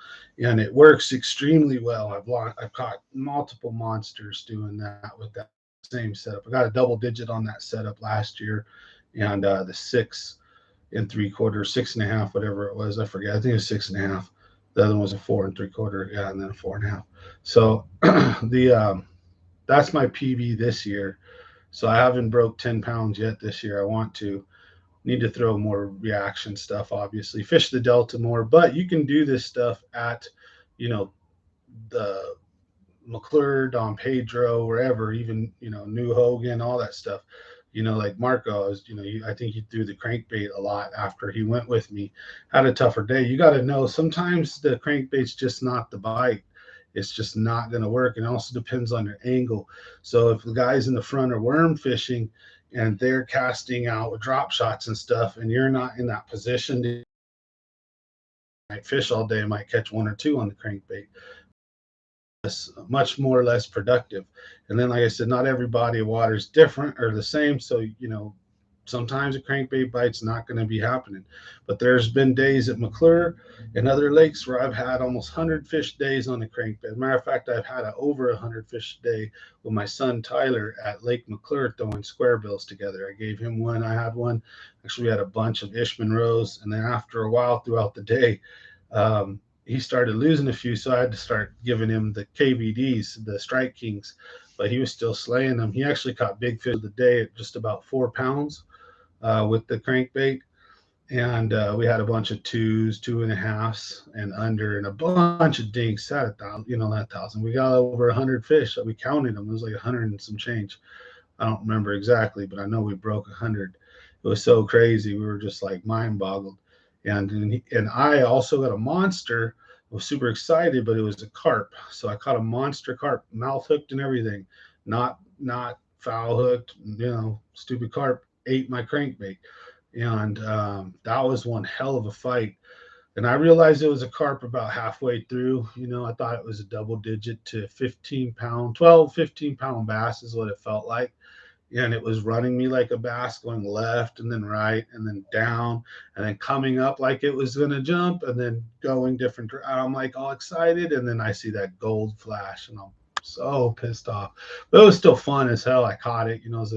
and it works extremely well. I've caught multiple monsters doing that with that same setup. I got a double digit on that setup last year, and the 6 3/4, 6.5, whatever it was, I forget. I think it was 6.5. The other one was a 4 3/4, yeah, and then a 4.5. So the that's my PB this year. So I haven't broke 10 pounds yet this year. I want to. Need to throw more reaction stuff, obviously. Fish the Delta more, but you can do this stuff at, the McClure, Don Pedro, wherever, even, New Hogan, all that stuff. Like Marco, I think he threw the crankbait a lot after he went with me. Had a tougher day. You got to know sometimes the crankbait's just not the bite. It's just not going to work. And it also depends on your angle. So if the guys in the front are worm fishing and they're casting out with drop shots and stuff, and you're not in that position to fish all day, might catch 1 or 2 on the crankbait. Much more or less productive. And then, like I said, not every body of water is different or the same. So, sometimes a crankbait bite's not going to be happening. But there's been days at McClure and other lakes where I've had almost 100 fish days on the crankbait. As a matter of fact, I've had over 100 fish a day with my son Tyler at Lake McClure throwing square bills together. I gave him one. I had one. Actually, we had a bunch of Ishman rows. And then after a while throughout the day, he started losing a few, so I had to start giving him the KVDs, the Strike Kings, but he was still slaying them. He actually caught big fish of the day at just about 4 pounds with the crankbait, and we had a bunch of 2s, 2.5s, and under, and a bunch of dinks. At 1,000. We got over 100 fish. We counted them. It was like 100 and some change. I don't remember exactly, but I know we broke 100. It was so crazy. We were just like mind boggled. And I also got a monster. I was super excited, but it was a carp. So I caught a monster carp, mouth hooked and everything, not foul hooked. Stupid carp ate my crankbait, and that was one hell of a fight. And I realized it was a carp about halfway through. I thought it was a double digit to 15 pound, 12, 15 pound bass is what it felt like. And it was running me like a bass, going left and then right and then down and then coming up like it was going to jump and then going different. I'm like all excited. And then I see that gold flash and I'm so pissed off. But it was still fun as hell. I caught it. It was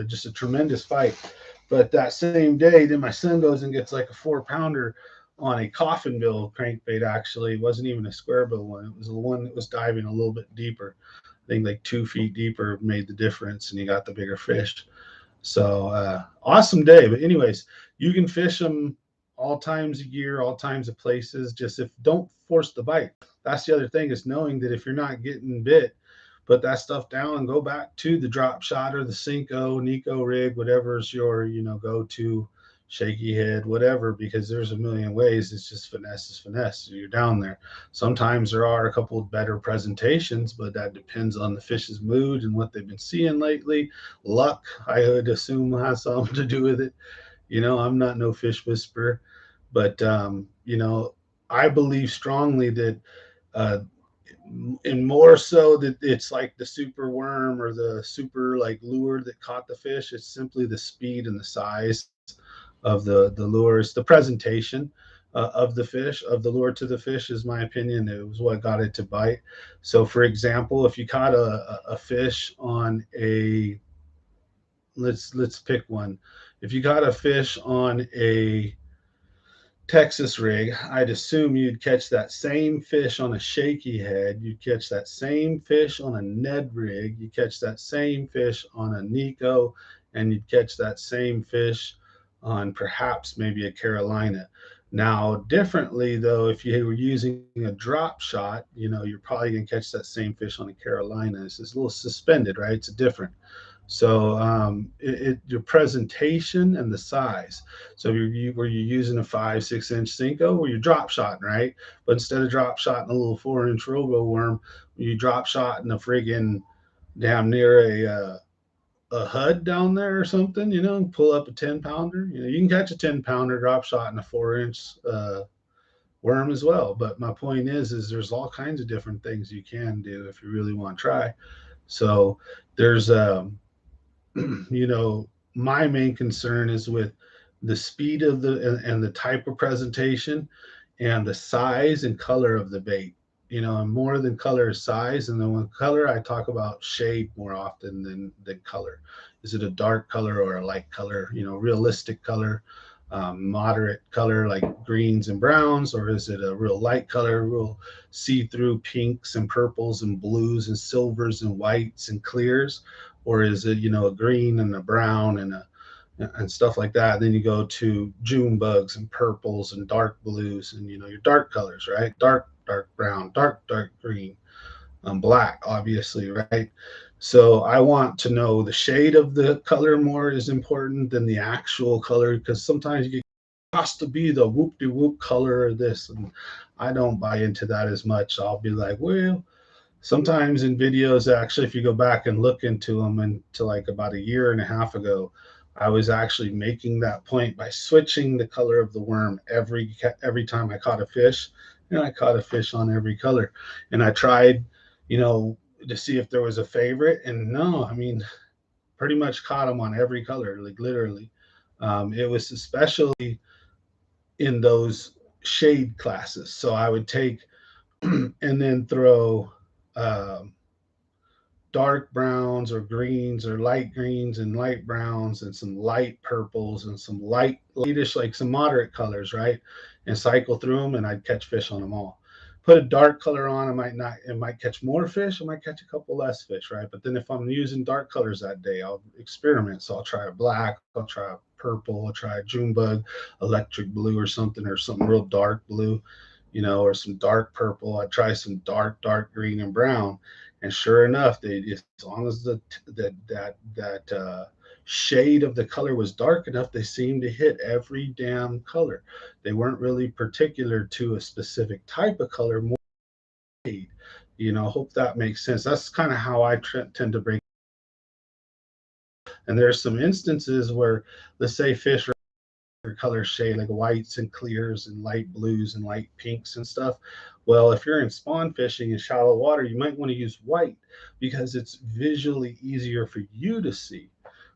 just a tremendous fight. But that same day, then my son goes and gets like a 4 pounder on a coffin bill crankbait. Actually, it wasn't even a square bill one. It was the one that was diving a little bit deeper. I think like 2 feet deeper made the difference, and you got the bigger fish. So awesome day. But anyways, you can fish them all times of year, all times of places. Just if don't force the bite. That's the other thing, is knowing that if you're not getting bit, put that stuff down and go back to the drop shot or the Cinco, Nico rig, whatever's your, go to, shaky head, whatever, because there's a million ways. It's just finesse is finesse. You're down there. Sometimes there are a couple of better presentations, but that depends on the fish's mood and what they've been seeing lately. Luck, I would assume, has something to do with it. I'm not no fish whisperer, but I believe strongly that uh, and more so that it's like the super worm or the super like lure that caught the fish. It's simply the speed and the size of the lure. It's the presentation of the fish, of the lure to the fish, is my opinion. It was what got it to bite. So for example, if you caught a fish on a, let's pick one. If you got a fish on a Texas rig, I'd assume you'd catch that same fish on a shaky head. You'd catch that same fish on a Ned rig. You catch that same fish on a Nico, and you'd catch that same fish on perhaps maybe a Carolina. Now, differently though, if you were using a drop shot, you're probably gonna catch that same fish on a Carolina. It's just a little suspended, right? It's different. So your presentation and the size. So were you using a 5-6 inch Cinco, or you drop shotting, right? But instead of drop shotting a little 4 inch robo worm, you drop shot in a friggin' damn near a HUD down there or something, and pull up a 10 pounder. You can catch a 10 pounder drop shot in a 4 inch worm as well. But my point is there's all kinds of different things you can do if you really want to try. So there's my main concern is with the speed of and the type of presentation and the size and color of the bait. And more than color is size. And then when color, I talk about shade more often than color. Is it a dark color or a light color? Realistic color, moderate color like greens and browns, or is it a real light color, real see-through pinks and purples and blues and silvers and whites and clears? Or is it, a green and a brown and stuff like that? And then you go to June bugs and purples and dark blues and your dark colors, right? Dark brown, dark green, black, obviously, right? So I want to know the shade of the color more is important than the actual color, because sometimes you get has to be the whoop de whoop color of this, and I don't buy into that as much. I'll be like, well, sometimes in videos, actually, if you go back and look into them, and to like about a year and a half ago, I was actually making that point by switching the color of the worm every time I caught a fish. And I caught a fish on every color, and I tried, to see if there was a favorite. And no, I mean, pretty much caught them on every color, like literally. It was especially in those shade classes. So I would take and then throw um, dark browns or greens or light greens and light browns and some light purples and some lightish, like some moderate colors, right? And cycle through them, and I'd catch fish on them all. Put a dark color on, I might not, it might catch more fish, I might catch a couple less fish, right? But then if I'm using dark colors that day, I'll experiment. So I'll try a black, I'll try a purple, I'll try a June bug, electric blue or something real dark blue, or some dark purple. I'd try some dark green and brown. And sure enough, as long as that shade of the color was dark enough, they seemed to hit every damn color. They weren't really particular to a specific type of color, more shade. Hope that makes sense. That's kind of how I tend to break. And there's some instances where, let's say, fish color shade like whites and clears and light blues and light pinks and stuff. Well, if you're in spawn fishing in shallow water, you might want to use white because it's visually easier for you to see,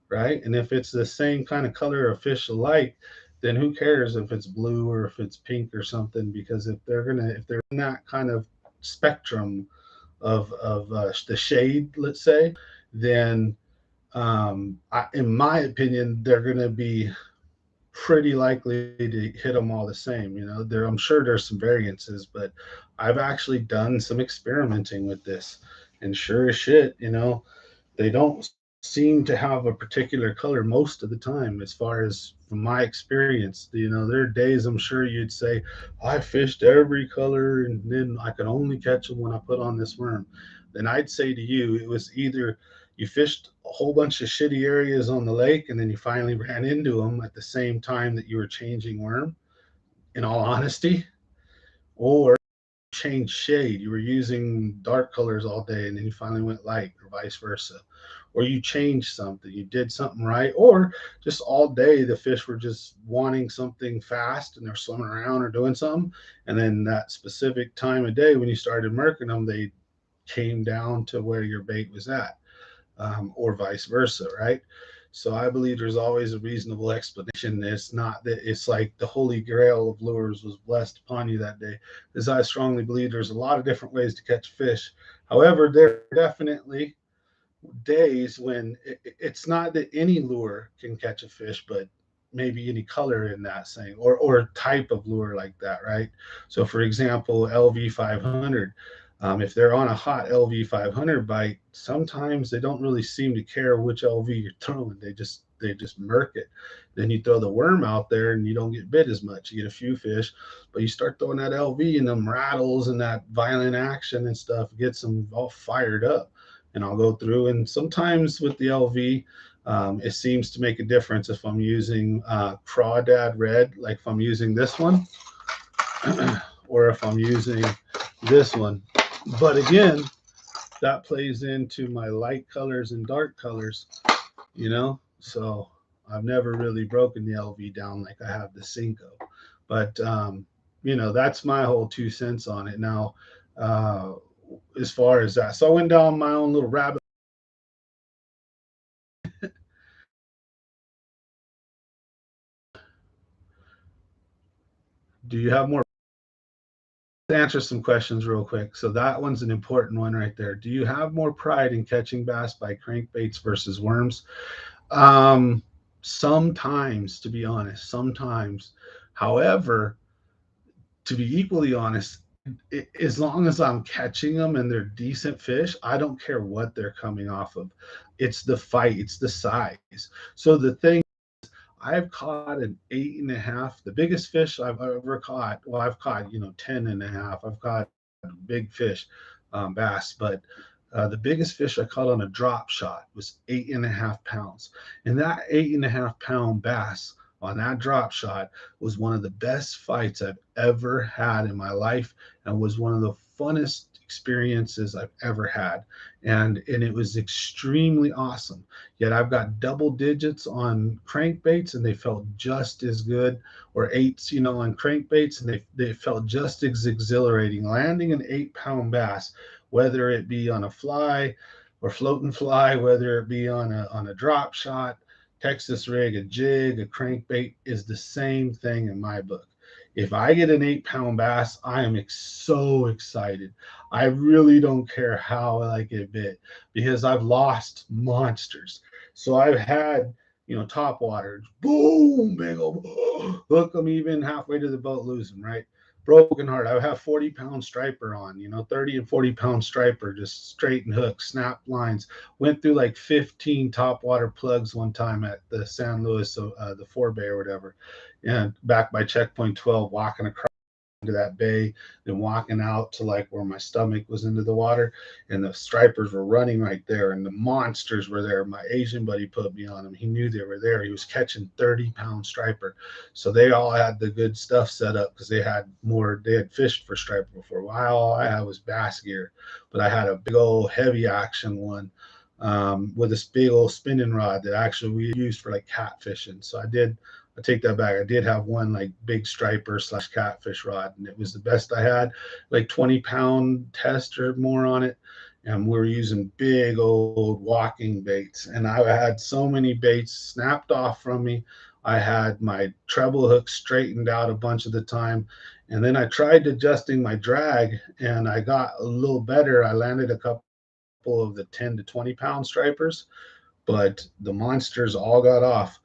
right? And if it's the same kind of color of fish alike, then who cares if it's blue or if it's pink or something? Because if they're in that kind of spectrum of the shade, let's say, then In my opinion, they're going to be pretty likely to hit them all the same. I'm sure there's some variances, but I've actually done some experimenting with this, and sure as shit, they don't seem to have a particular color most of the time. As far as from my experience, there are days I'm sure you'd say I fished every color and then I could only catch them when I put on this worm. Then I'd say to you it was either you fished a whole bunch of shitty areas on the lake and then you finally ran into them at the same time that you were changing worm, in all honesty, or change shade. You were using dark colors all day and then you finally went light, or vice versa. Or you changed something, you did something right, or just all day the fish were just wanting something fast and they're swimming around or doing something. And then that specific time of day when you started murking them, they came down to where your bait was at, or vice versa, right? So I believe there's always a reasonable explanation. It's not that it's like the holy grail of lures was blessed upon you that day, because I strongly believe there's a lot of different ways to catch fish. However, there are definitely days when it's not that any lure can catch a fish, but maybe any color in that saying, or type of lure like that, right? So, for example, LV 500. If they're on a hot LV 500 bite, sometimes they don't really seem to care which LV you're throwing. They just murk it. Then you throw the worm out there and you don't get bit as much. You get a few fish, but you start throwing that LV and them rattles and that violent action and stuff gets them all fired up. And I'll go through. And sometimes with the LV, it seems to make a difference if I'm using Crawdad Red, like if I'm using this one, or if I'm using this one. But again, that plays into my light colors and dark colors. So I've never really broken the LV down like I have the Cinco. But, that's my whole 2 cents on it. Now, as far as that. So I went down my own little rabbit. Do you have more? Answer some questions real quick. So that one's an important one right there. Do you have more pride in catching bass by crankbaits versus worms? Sometimes, to be honest, sometimes. However, to be equally honest, as long as I'm catching them and they're decent fish, I don't care what they're coming off of. It's the fight, it's the size. So the thing, I've caught an 8.5. The biggest fish I've ever caught. Well, I've caught 10.5. I've caught big fish, bass, but the biggest fish I caught on a drop shot was 8.5 pounds, and that 8.5 pound bass on that drop shot was one of the best fights I've ever had in my life, and was one of the funnest experiences I've ever had, and it was extremely awesome. Yet I've got double digits on crankbaits and they felt just as good, or eights, on crankbaits, and they felt just as exhilarating. Landing an 8 pound bass, whether it be on a fly or floating fly, whether it be on a drop shot, Texas rig, a jig, a crankbait, is the same thing in my book. If I get an 8 pound bass, I am so excited. I really don't care how I get bit, because I've lost monsters. So I've had, top water, boom, big old hook them even halfway to the boat, lose them, right? Broken heart. I have 40 pound striper on, 30 and 40 pound striper, just straight and hook, snap lines. Went through like 15 top water plugs one time at the San Luis, the forebay or whatever, and back by checkpoint 12, walking across into that bay, then walking out to like where my stomach was into the water, and the stripers were running right there, and the monsters were there. My Asian buddy put me on them. He knew they were there. He was catching 30 pound striper, so they all had the good stuff set up because they had fished for striper before. Well, all I had was bass gear, but I had a big old heavy action one, with this big old spinning rod that actually we used for like catfishing. So I take that back. I did have one like big striper / catfish rod, and it was the best I had, like 20 pound test or more on it. And we were using big old walking baits. And I had so many baits snapped off from me. I had my treble hook straightened out a bunch of the time. And then I tried adjusting my drag and I got a little better. I landed a couple of the 10 to 20 pound stripers. but the monsters all got off,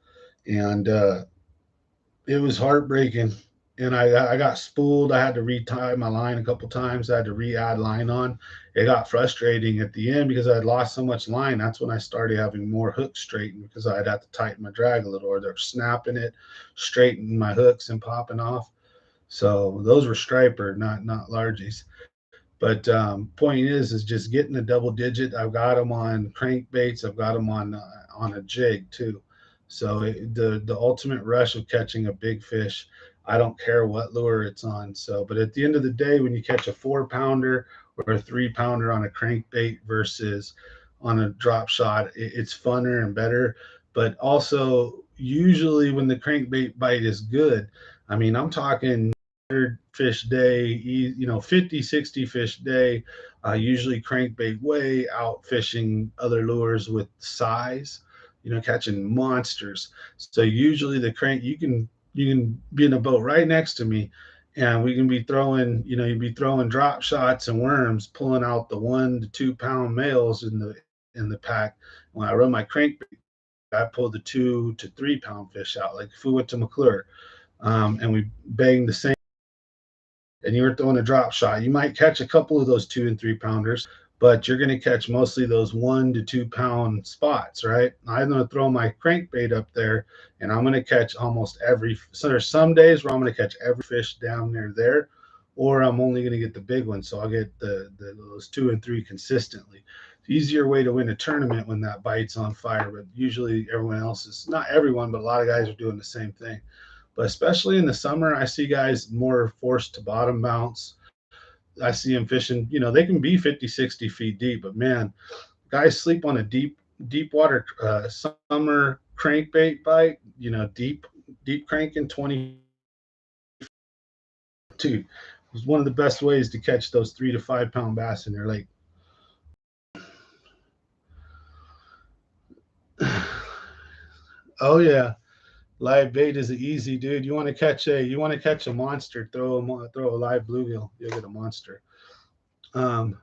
and it was heartbreaking. And I got spooled. I had to retie my line a couple times. I had to re-add line on. It got frustrating at the end because I had lost so much line. That's when I started having more hooks straightened because I'd have to tighten my drag a little, or they're snapping it, straightening my hooks and popping off. So those were striper, not largies. But point is just getting a double digit. I've got them on crankbaits. I've got them on a jig too. So the ultimate rush of catching a big fish. I don't care what lure it's on. So, but at the end of the day, when you catch a 4 pounder or a 3 pounder on a crankbait versus on a drop shot, it's funner and better. But also, usually when the crankbait bite is good, I mean, I'm talking fish day, 50, 60 fish day. Usually crankbait way out fishing other lures with size, catching monsters. So usually the crank, you can be in a boat right next to me, and we can be throwing, you'd be throwing drop shots and worms, pulling out the 1 to 2 pound males in the pack. When I run my crankbait, I pull the 2 to 3 pound fish out. Like if we went to McClure, and we banged the same, and you were throwing a drop shot, you might catch a couple of those 2 and 3 pounders, but you're going to catch mostly those 1 to 2 pound spots, right? I'm going to throw my crankbait up there, and I'm going to catch almost every. So there's some days where I'm going to catch every fish down near there, or I'm only going to get the big ones. So I'll get those 2 and 3 consistently. Easier way to win a tournament when that bite's on fire, but usually everyone else is, not everyone, but a lot of guys are doing the same thing. But especially in the summer, I see guys more forced to bottom bounce. I see them fishing, they can be 50, 60 feet deep, but man, guys sleep on a deep water summer crankbait bite, deep cranking 20. Dude, it was one of the best ways to catch those 3 to 5 pound bass in their lake. Oh yeah. Live bait is easy, dude. You want to catch a monster, throw a live bluegill, you'll get a monster. Um,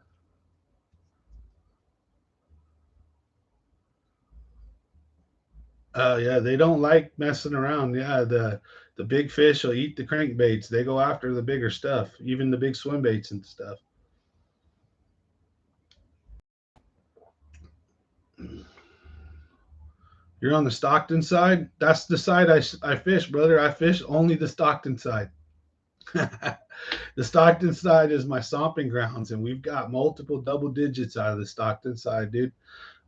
yeah, they don't like messing around. Yeah, the big fish will eat the crankbaits. They go after the bigger stuff, even the big swim baits and stuff. You're on the Stockton side. That's the side I fish, brother. I fish only the Stockton side. The Stockton side is my stomping grounds, and we've got multiple double digits out of the Stockton side, dude.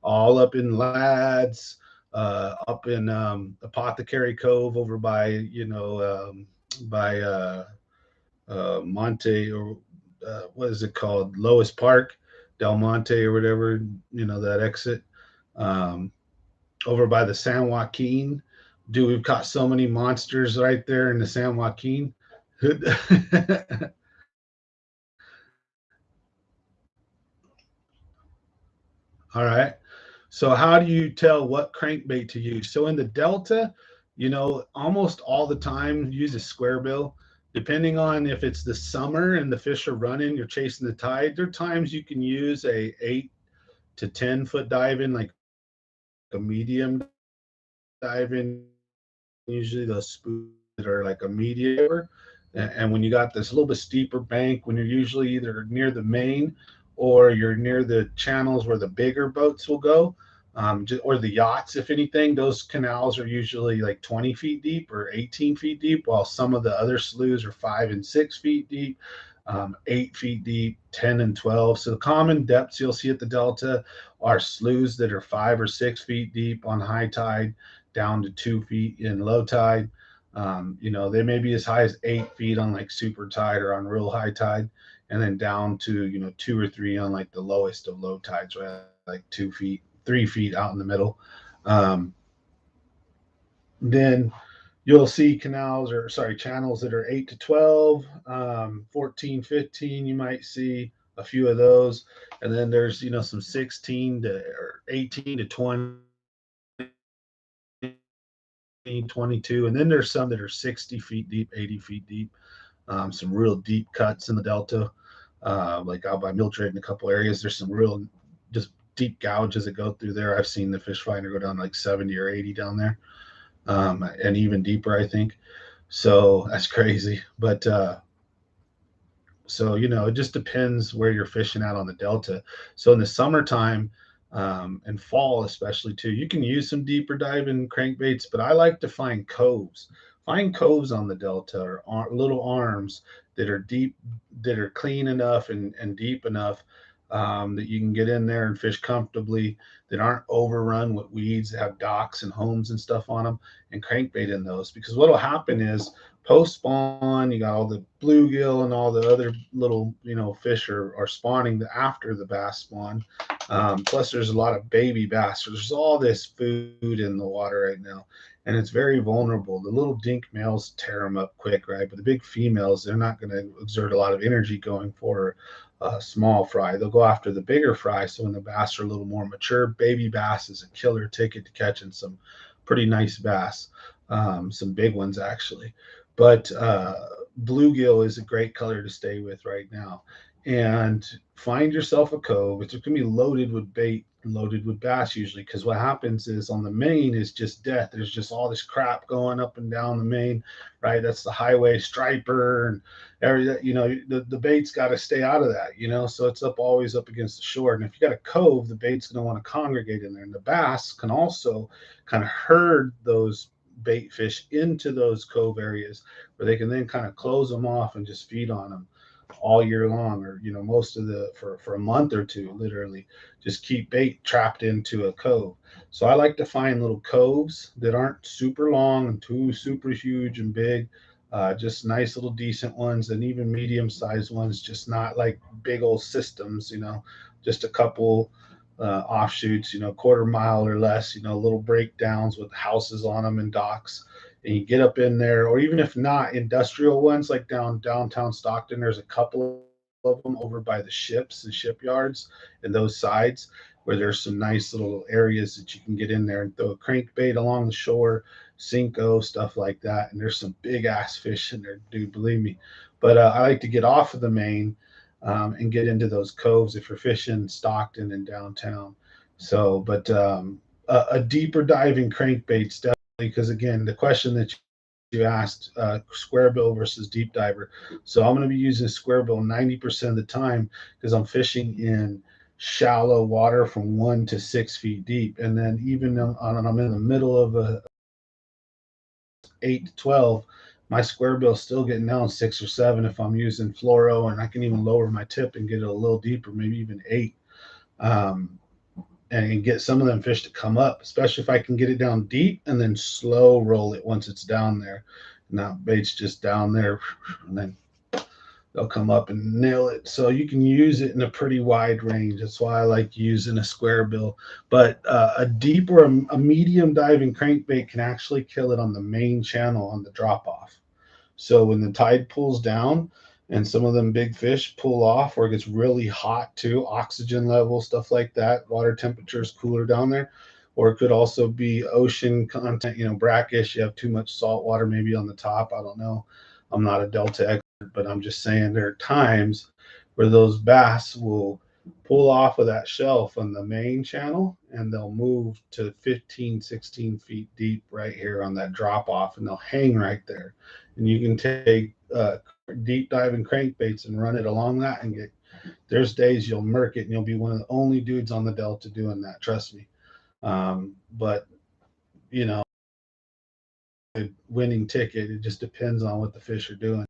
All up in Lads, up in Apothecary Cove over by by Monte, or what is it called, Lois Park, Del Monte or whatever, that exit, um, over by the San Joaquin. Dude, we've caught so many monsters right there in the San Joaquin. All right. So how do you tell what crankbait to use? So in the Delta, almost all the time use a square bill. Depending on if it's the summer and the fish are running, you're chasing the tide. There are times you can use a 8 to 10 foot dive in, like a medium dive in. Usually those spoons that are like a medium. And when you got this little bit steeper bank, when you're usually either near the main or you're near the channels where the bigger boats will go, or the yachts, if anything, those canals are usually like 20 feet deep or 18 feet deep, while some of the other sloughs are 5 and 6 feet deep, 8 feet deep, 10 and 12. So the common depths you'll see at the Delta are sloughs that are 5 or 6 feet deep on high tide, down to 2 feet in low tide. They may be as high as 8 feet on like super tide or on real high tide, and then down to 2 or 3 on like the lowest of low tides, right? Like 2 feet, 3 feet out in the middle. Then you'll see channels that are 8 to 12, 14, 15. You might see a few of those, and then there's some 16 to or 18 to 20, 22, and then there's some that are 60 feet deep, 80 feet deep. Some real deep cuts in the Delta, like out by Mildred in a couple areas. There's some real just deep gouges that go through there. I've seen the fish finder go down like 70 or 80 down there, and even deeper, I think. So that's crazy. But so, it just depends where you're fishing at on the Delta. So in the summertime, and fall especially too, you can use some deeper diving crankbaits, but I like to find coves. Find coves on the Delta, or little arms that are deep, that are clean enough and deep enough, that you can get in there and fish comfortably, that aren't overrun with weeds, that have docks and homes and stuff on them, and crankbait in those. Because what'll happen is, post spawn, you got all the bluegill and all the other little, fish are spawning after the bass spawn. Plus, there's a lot of baby bass. So there's all this food in the water right now, and it's very vulnerable. The little dink males tear them up quick, right? But the big females, they're not going to exert a lot of energy going for a small fry. They'll go after the bigger fry. So when the bass are a little more mature, baby bass is a killer ticket to catching some pretty nice bass, some big ones actually. But bluegill is a great color to stay with right now. And find yourself a cove. It's going to be loaded with bait, loaded with bass usually, because what happens is on the main is just death. There's just all this crap going up and down the main, right? That's the highway striper and every, the bait's got to stay out of that, so it's always up against the shore. And if you got a cove, the bait's going to want to congregate in there. And the bass can also kind of herd those bait fish into those cove areas where they can then kind of close them off and just feed on them all year long, or most of for a month or two, literally just keep bait trapped into a cove. So I like to find little coves that aren't super long and too super huge and big, just nice little decent ones, and even medium sized ones, just not like big old systems, just a couple offshoots, quarter mile or less, little breakdowns with houses on them and docks. And you get up in there, or even if not, industrial ones like downtown Stockton, there's a couple of them over by the ships and shipyards and those sides, where there's some nice little areas that you can get in there and throw a crankbait along the shore, Cinco, stuff like that. And there's some big ass fish in there, dude, believe me. But I like to get off of the main, and get into those coves if you're fishing Stockton and downtown. So, but a deeper diving crankbait's definitely, because again, the question that you asked, square bill versus deep diver. So I'm going to be using square bill 90% of the time, because I'm fishing in shallow water from 1 to 6 feet deep. And then even I'm in the middle of a 8 to 12, my square bill is still getting down 6 or 7 if I'm using fluoro, and I can even lower my tip and get it a little deeper, maybe even 8. And get some of them fish to come up, especially if I can get it down deep and then slow roll it once it's down there. Now bait's just down there, and then they'll come up and nail it. So you can use it in a pretty wide range. That's why I like using a square bill. But a deep or a medium diving crankbait can actually kill it on the main channel on the drop off. So when the tide pulls down and some of them big fish pull off, or it gets really hot too, oxygen level, stuff like that, water temperature is cooler down there. Or it could also be ocean content, brackish. You have too much salt water maybe on the top. I don't know. I'm not a Delta expert, but I'm just saying there are times where those bass will pull off of that shelf on the main channel, and they'll move to 15, 16 feet deep right here on that drop off, and they'll hang right there. And you can take deep diving crankbaits and run it along that, and there's days you'll murk it and you'll be one of the only dudes on the Delta doing that, trust me. But winning ticket, it just depends on what the fish are doing.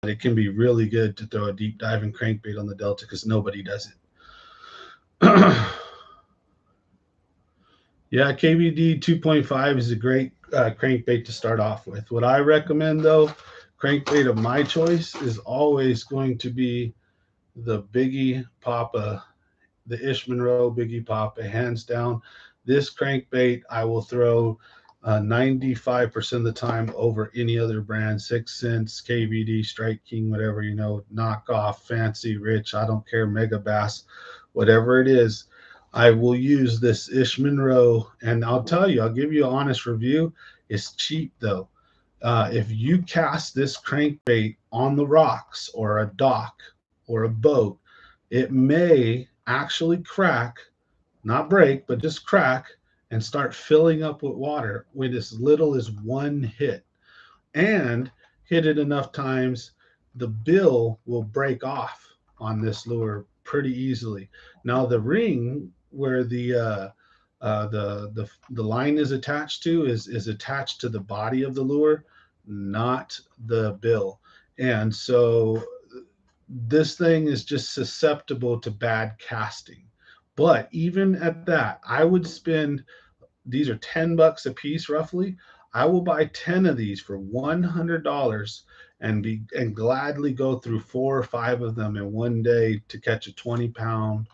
But it can be really good to throw a deep diving crankbait on the Delta, because nobody does it. Yeah, KVD 2.5 is a great crankbait to start off with. What I recommend, though, crankbait of my choice is always going to be the Biggie Papa, the Ish Monroe Biggie Papa, hands down. This crankbait I will throw 95% of the time over any other brand, 6 Cents, KVD, Strike King, whatever, knockoff, fancy, rich, I don't care, Mega Bass, whatever it is. I will use this Ish Monroe, and I'll tell you, I'll give you an honest review. It's cheap though. If you cast this crankbait on the rocks or a dock or a boat, it may actually crack not break, but just crack and start filling up with water with as little as one hit. And hit it enough times, the bill will break off on this lure pretty easily. Now the ring where the line is attached to is attached to the body of the lure, not the bill. And so this thing is just susceptible to bad casting. But even at that, I would spend, these are $10 a piece roughly. I will buy 10 of these for $100 and gladly go through 4 or 5 of them in one day to catch a 20 pound,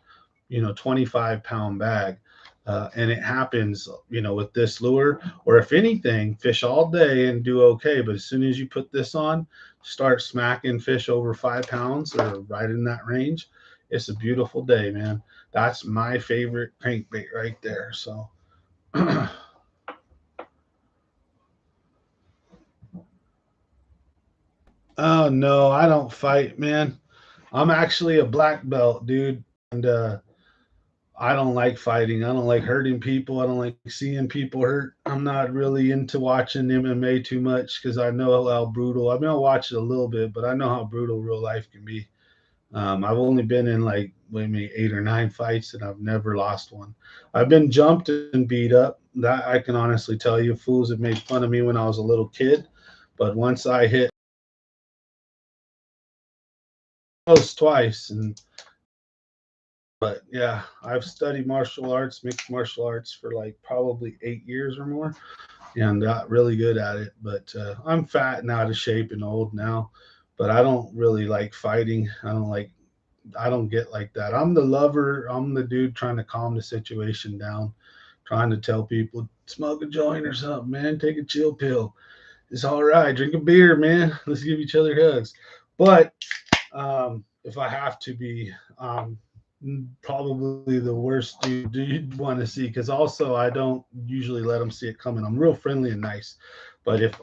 25 pound bag. And it happens, with this lure, or if anything, fish all day and do okay. But as soon as you put this on, start smacking fish over 5 pounds or right in that range. It's a beautiful day, man. That's my favorite crankbait right there. So, oh no, I don't fight, man. I'm actually a black belt, dude, and I don't like fighting. I don't like hurting people. I don't like seeing people hurt. I'm not really into watching MMA too much because I know how brutal. I mean, I'll watch it a little bit, but I know how brutal real life can be. I've only been in like maybe 8 or 9 fights, and I've never lost one. I've been jumped and beat up. That I can honestly tell you. Fools have made fun of me when I was a little kid, but once I hit close twice, and but yeah, I've studied martial arts, mixed martial arts for like probably 8 years or more, and got really good at it. But I'm fat and out of shape and old now. But I don't really like fighting. I don't get like that. I'm the lover. I'm the dude trying to calm the situation down, trying to tell people smoke a joint or something, man. Take a chill pill. It's all right. Drink a beer, man. Let's give each other hugs. But if I have to be, probably the worst dude you'd want to see. Because also, I don't usually let them see it coming. I'm real friendly and nice, but if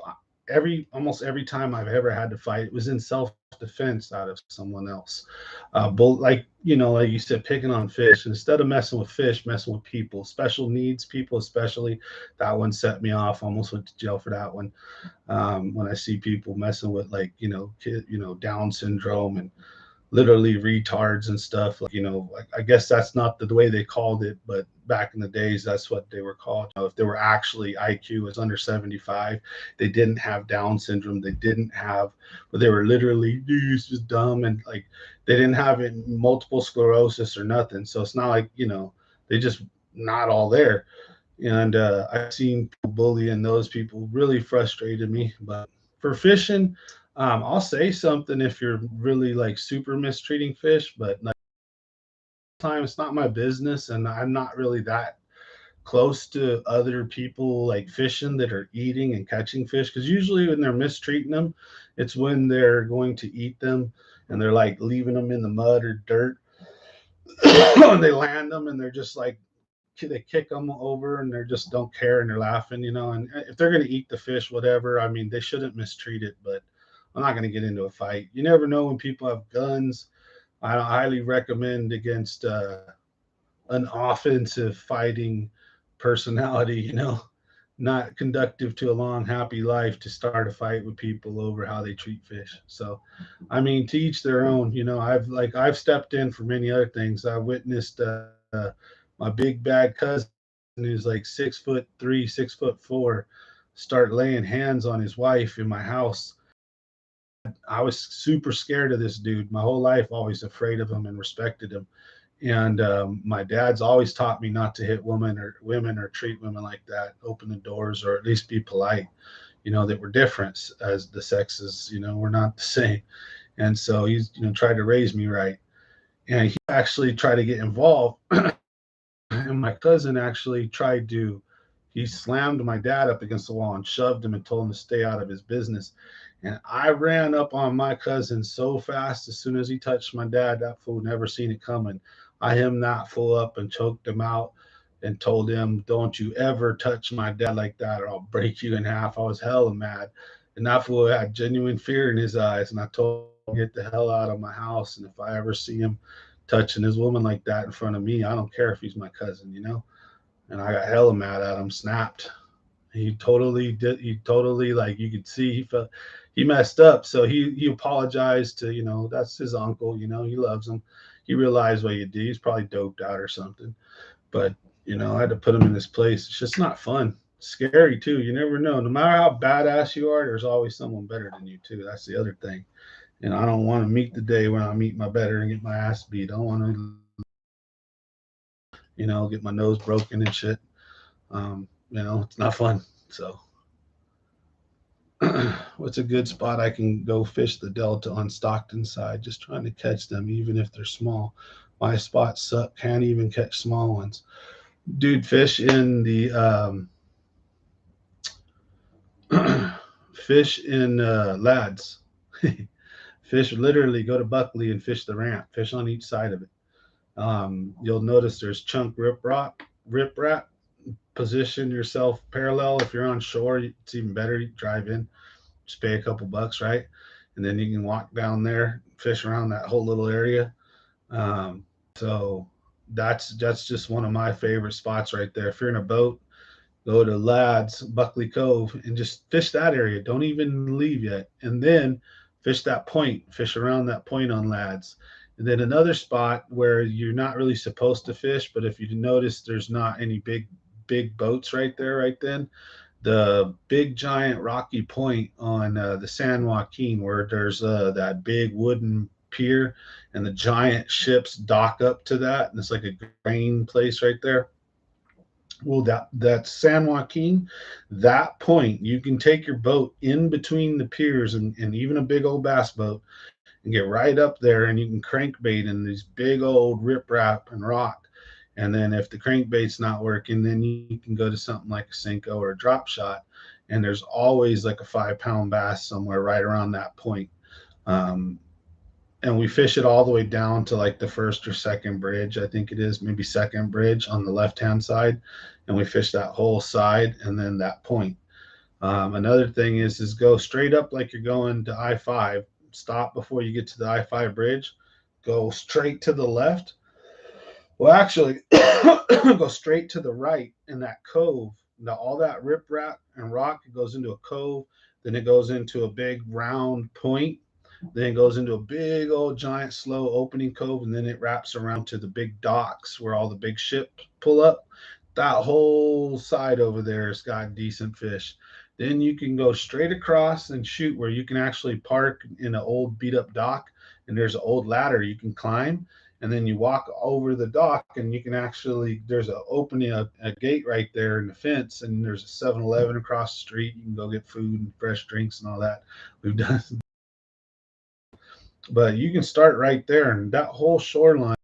almost every time I've ever had to fight, it was in self defense out of someone else. Like like you said, picking on fish instead of messing with fish, messing with people, special needs people, especially. That one set me off. Almost went to jail for that one. When I see people messing with like Down syndrome and literally retards and stuff. Like, like, I guess that's not the way they called it, but back in the days, that's what they were called. If they were actually IQ was under 75, they didn't have Down syndrome. They didn't have, but they were literally just dumb and like they didn't have it, multiple sclerosis or nothing. So it's not like they just not all there. And I've seen people bullying those people, really frustrated me. But for fishing, I'll say something if you're really like super mistreating fish, but like time it's not my business, and I'm not really that close to other people like fishing that are eating and catching fish. Because usually when they're mistreating them, it's when they're going to eat them and they're like leaving them in the mud or dirt, and they land them and they're just like they kick them over and they just don't care and they're laughing, and if they're going to eat the fish, whatever, I mean, they shouldn't mistreat it. But I'm not going to get into a fight. You never know when people have guns. I highly recommend against an offensive fighting personality, not conductive to a long, happy life to start a fight with people over how they treat fish. So, I mean, to each their own. I've stepped in for many other things. I witnessed my big bad cousin who's like 6'3", 6'4", start laying hands on his wife in my house. I was super scared of this dude my whole life, always afraid of him and respected him. And my dad's always taught me not to hit women or treat women like that. Open the doors or at least be polite. That we're different as the sexes. We're not the same. And so he's tried to raise me right. And he actually tried to get involved. And my cousin actually tried to. He slammed my dad up against the wall and shoved him and told him to stay out of his business. And I ran up on my cousin so fast. As soon as he touched my dad, that fool never seen it coming. I hemmed that fool up and choked him out and told him, "Don't you ever touch my dad like that, or I'll break you in half." I was hella mad. And that fool had genuine fear in his eyes. And I told him, "Get the hell out of my house. And if I ever see him touching his woman like that in front of me. I don't care if he's my cousin, And I got hella mad at him, snapped. He totally did. He totally, like, you could see he messed up. So he apologized to, that's his uncle, he loves him. He realized what he did. He's probably doped out or something. But, I had to put him in his place. It's just not fun. Scary too. You never know. No matter how badass you are, there's always someone better than you too. That's the other thing. And I don't want to meet the day when I meet my better and get my ass beat. I don't want to, get my nose broken and shit. It's not fun. So what's a good spot I can go fish the Delta on Stockton side? Just trying to catch them, even if they're small. My spots suck. Can't even catch small ones. Dude, fish in the fish in Lads. Fish, literally go to Buckley and fish the ramp. Fish on each side of it. You'll notice there's chunk riprap. Position yourself parallel. If you're on shore, it's even better. You drive in, just pay a couple bucks, right? And then you can walk down there, fish around that whole little area. So that's just one of my favorite spots right there. If you're in a boat, go to Lads, Buckley Cove, and just fish that area. Don't even leave yet. And then fish that point, fish around that point on Lads. And then another spot where you're not really supposed to fish, but if you notice there's not any big boats right there, right then, the big giant rocky point on the San Joaquin, where there's that big wooden pier and the giant ships dock up to that, and it's like a grain place right there. Well, that San Joaquin, that point, you can take your boat in between the piers and even a big old bass boat and get right up there, and you can crankbait in these big old riprap and rock. And then if the crankbait's not working, then you can go to something like a Senko or a drop shot, and there's always like a 5-pound bass somewhere right around that point. And we fish it all the way down to like the first or second bridge, I think it is, maybe second bridge on the left-hand side, and we fish that whole side and then that point. Another thing is go straight up like you're going to I-5. Stop before you get to the I-5 bridge. Go straight to the left. Well, actually, go straight to the right in that cove. Now, all that riprap and rock, it goes into a cove. Then it goes into a big round point. Then it goes into a big old giant slow opening cove, and then it wraps around to the big docks where all the big ships pull up. That whole side over there has got decent fish. Then you can go straight across and shoot where you can actually park in an old beat up dock, and there's an old ladder you can climb, and then you walk over the dock, and you can actually, there's an opening, a gate right there in the fence, and there's a 7-Eleven across the street. You can go get food and fresh drinks and all that. We've done. But you can start right there, and that whole shoreline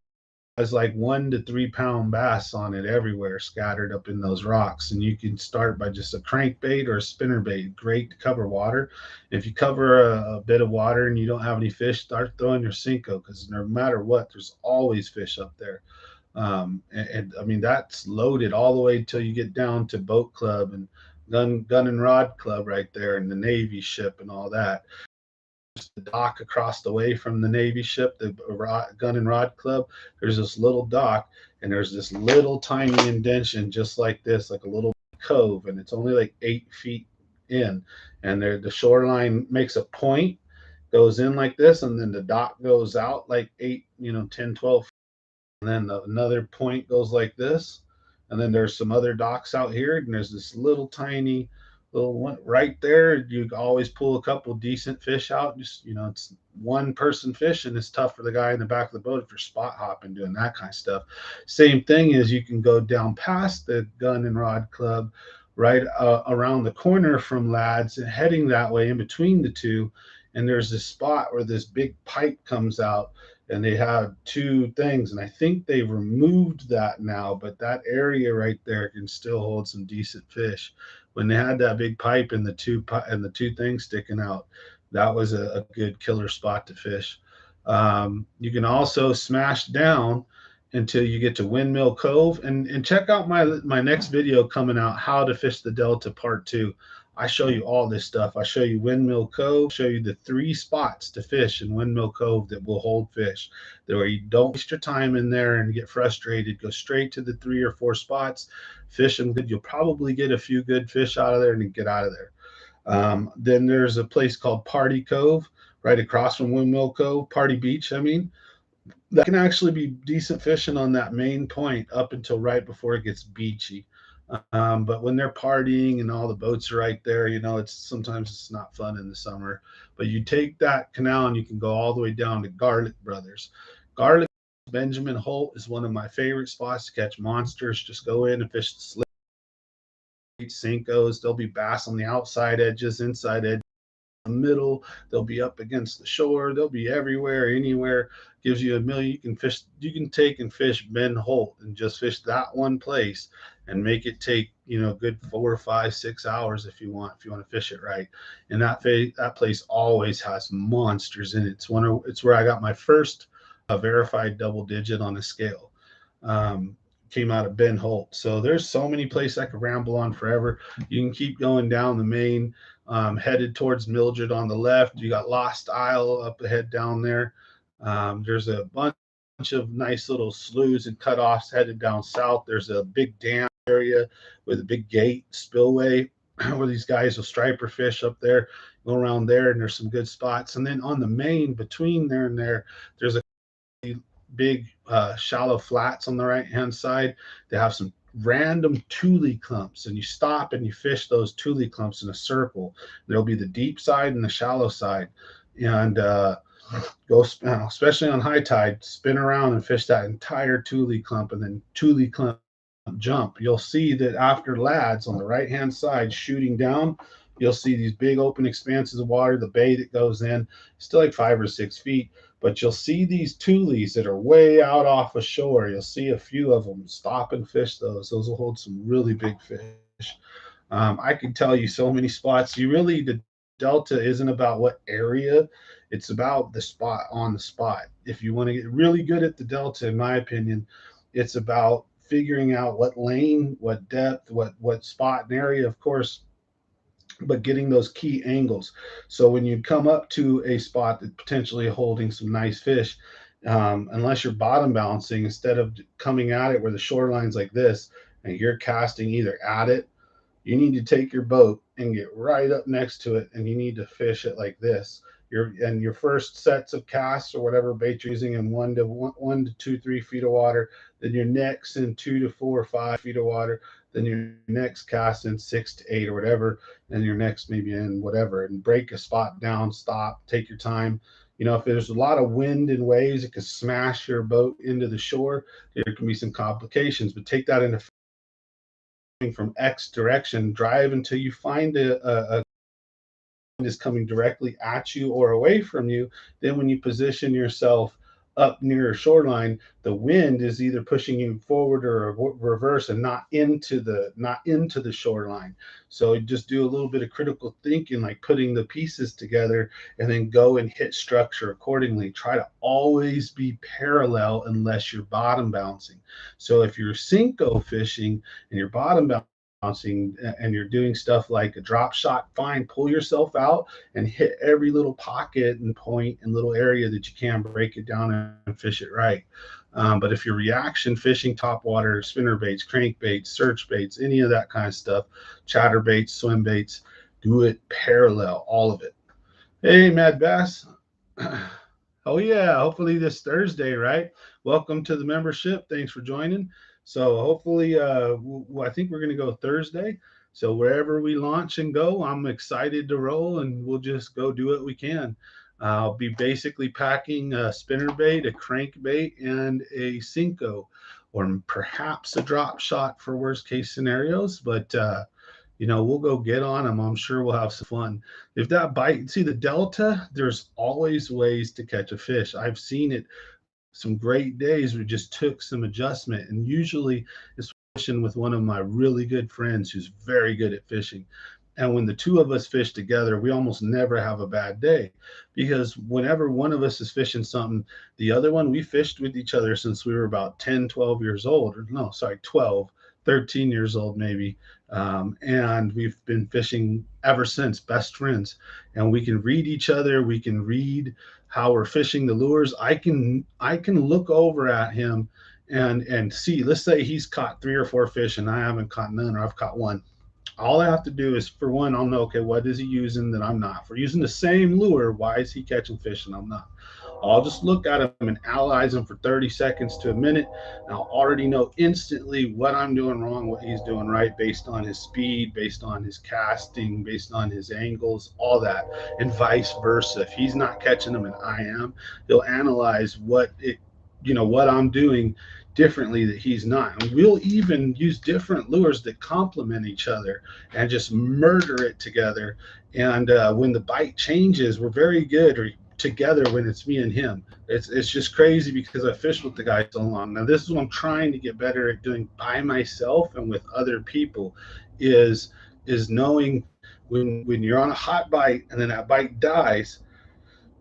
has like 1 to 3 pound bass on it everywhere, scattered up in those rocks. And you can start by just a crankbait or a spinnerbait. Great to cover water. If you cover a bit of water and you don't have any fish, start throwing your Senko, because no matter what, there's always fish up there. And I mean, that's loaded all the way till you get down to Boat Club and Gun and Rod Club right there, and the Navy ship and all that. The dock across the way from the Navy ship, the Gun and Rod Club, there's this little dock, and there's this little tiny indention just like this, like a little cove, and it's only like 8 feet in, and there the shoreline makes a point, goes in like this, and then the dock goes out like 8, 10, 12, and then another point goes like this, and then there's some other docks out here, and there's this little tiny little one right there. You always pull a couple decent fish out. Just, it's one person fishing. It's tough for the guy in the back of the boat if you're spot hopping, doing that kind of stuff. Same thing is you can go down past the Gun and Rod Club, right around the corner from Lads, and heading that way in between the two. And there's this spot where this big pipe comes out, and they have 2 things, and I think they've removed that now, but that area right there can still hold some decent fish. When they had that big pipe and the two things sticking out, that was a good killer spot to fish. You can also smash down until you get to Windmill Cove, and check out my next video coming out, how to fish the Delta Part 2. I show you all this stuff. I show you Windmill Cove, show you the 3 spots to fish in Windmill Cove that will hold fish. That way you don't waste your time in there and get frustrated. Go straight to the 3 or 4 spots, fish them good. You'll probably get a few good fish out of there and then get out of there. Then there's a place called Party Cove right across from Windmill Cove, Party Beach, I mean. That can actually be decent fishing on that main point up until right before it gets beachy. But when they're partying and all the boats are right there, it's sometimes it's not fun in the summer. But you take that canal and you can go all the way down to Garlic Brothers. Garlic Benjamin Holt is one of my favorite spots to catch monsters. Just go in and fish the slip, Cinco's. There'll be bass on the outside edges, inside edges, the middle. They'll be up against the shore. They'll be everywhere, anywhere. Gives you a million. You can fish. You can take and fish Ben Holt and just fish that one place and make it take good 4, 5, 6 hours if you want to fish it right. And that place always has monsters in it. It's where I got my first verified double digit on a scale. Came out of Ben Holt. So there's so many places I could ramble on forever. You can keep going down the main. Headed towards Mildred on the left. You got Lost Isle up ahead down there. There's a bunch of nice little sloughs and cutoffs headed down south. There's a big dam area with a big gate spillway where these guys will striper fish up there. Go around there, and there's some good spots. And then on the main, between there and there, there's a big shallow flats on the right hand side. They have some random tule clumps, and you stop and you fish those tule clumps in a circle. There'll be the deep side and the shallow side, and go especially on high tide, spin around and fish that entire tule clump, and then tule clump jump. You'll see that after lads on the right hand side shooting down, you'll see these big open expanses of water, the bay that goes in, still like 5 or 6 feet. But you'll see these tules that are way out off of shore. You'll see a few of them. Stop and fish those. Those will hold some really big fish. I can tell you so many spots. The Delta isn't about what area. It's about the spot on the spot. If you want to get really good at the Delta, in my opinion, it's about figuring out what lane, what depth, what spot and area, of course, but getting those key angles. So when you come up to a spot that's potentially holding some nice fish, unless you're bottom balancing, instead of coming at it where the shoreline's like this and you're casting either at it, you need to take your boat and get right up next to it, and you need to fish it like this. Your first sets of casts or whatever bait you're using in 1 to 2, 3 feet of water, then your next in 2 to 4 or 5 feet of water, then your next cast in 6 to 8 or whatever, and your next maybe in whatever, and break a spot down, stop, take your time. If there's a lot of wind and waves, it could smash your boat into the shore. There can be some complications, but take that into from X direction, drive until you find a is coming directly at you or away from you. Then when you position yourself up near a shoreline, the wind is either pushing you forward or reverse, and not into the shoreline. So just do a little bit of critical thinking, like putting the pieces together, and then go and hit structure accordingly. Try to always be parallel unless you're bottom bouncing. So if you're Cinco fishing and you're bottom bouncing and you're doing stuff like a drop shot, fine, pull yourself out and hit every little pocket and point and little area that you can, break it down and fish it right. But if you're reaction fishing, top water, spinner baits, crank baits, search baits, any of that kind of stuff, chatter baits, swim baits, do it parallel, all of it. Hey, Mad Bass. Oh yeah, hopefully this Thursday, right? Welcome to the membership. Thanks for joining. So hopefully, I think we're going to go Thursday. So wherever we launch and go, I'm excited to roll, and we'll just go do what we can. I'll be basically packing a spinner bait, a crank bait, and a Cinco, or perhaps a drop shot for worst case scenarios. But we'll go get on them. I'm sure we'll have some fun. If that bite, see the Delta, there's always ways to catch a fish. I've seen it. Some great days we just took some adjustment, and usually it's fishing with one of my really good friends who's very good at fishing. And when the two of us fish together, we almost never have a bad day, because whenever one of us is fishing something, the other one, we fished with each other since we were about 10, 12 years old, or no, sorry, 12. 13 years old maybe, and we've been fishing ever since, best friends. And we can read each other, we can read how we're fishing the lures. I can look over at him and see, let's say he's caught 3 or 4 fish and I haven't caught none, or I've caught one. All I have to do is, for one, I'll know, okay, what is he using that I'm not? If we're using the same lure, why is he catching fish and I'm not? I'll just look at him and analyze him for 30 seconds to a minute, and I'll already know instantly what I'm doing wrong, what he's doing right, based on his speed, based on his casting, based on his angles, all that, and vice versa. If he's not catching them and I am, he'll analyze what I'm doing differently that he's not. And we'll even use different lures that complement each other and just murder it together. And when the bite changes, we're very good together when it's me and him. It's just crazy because I fished with the guy so long. Now this is what I'm trying to get better at doing by myself and with other people, is knowing when you're on a hot bite and then that bite dies,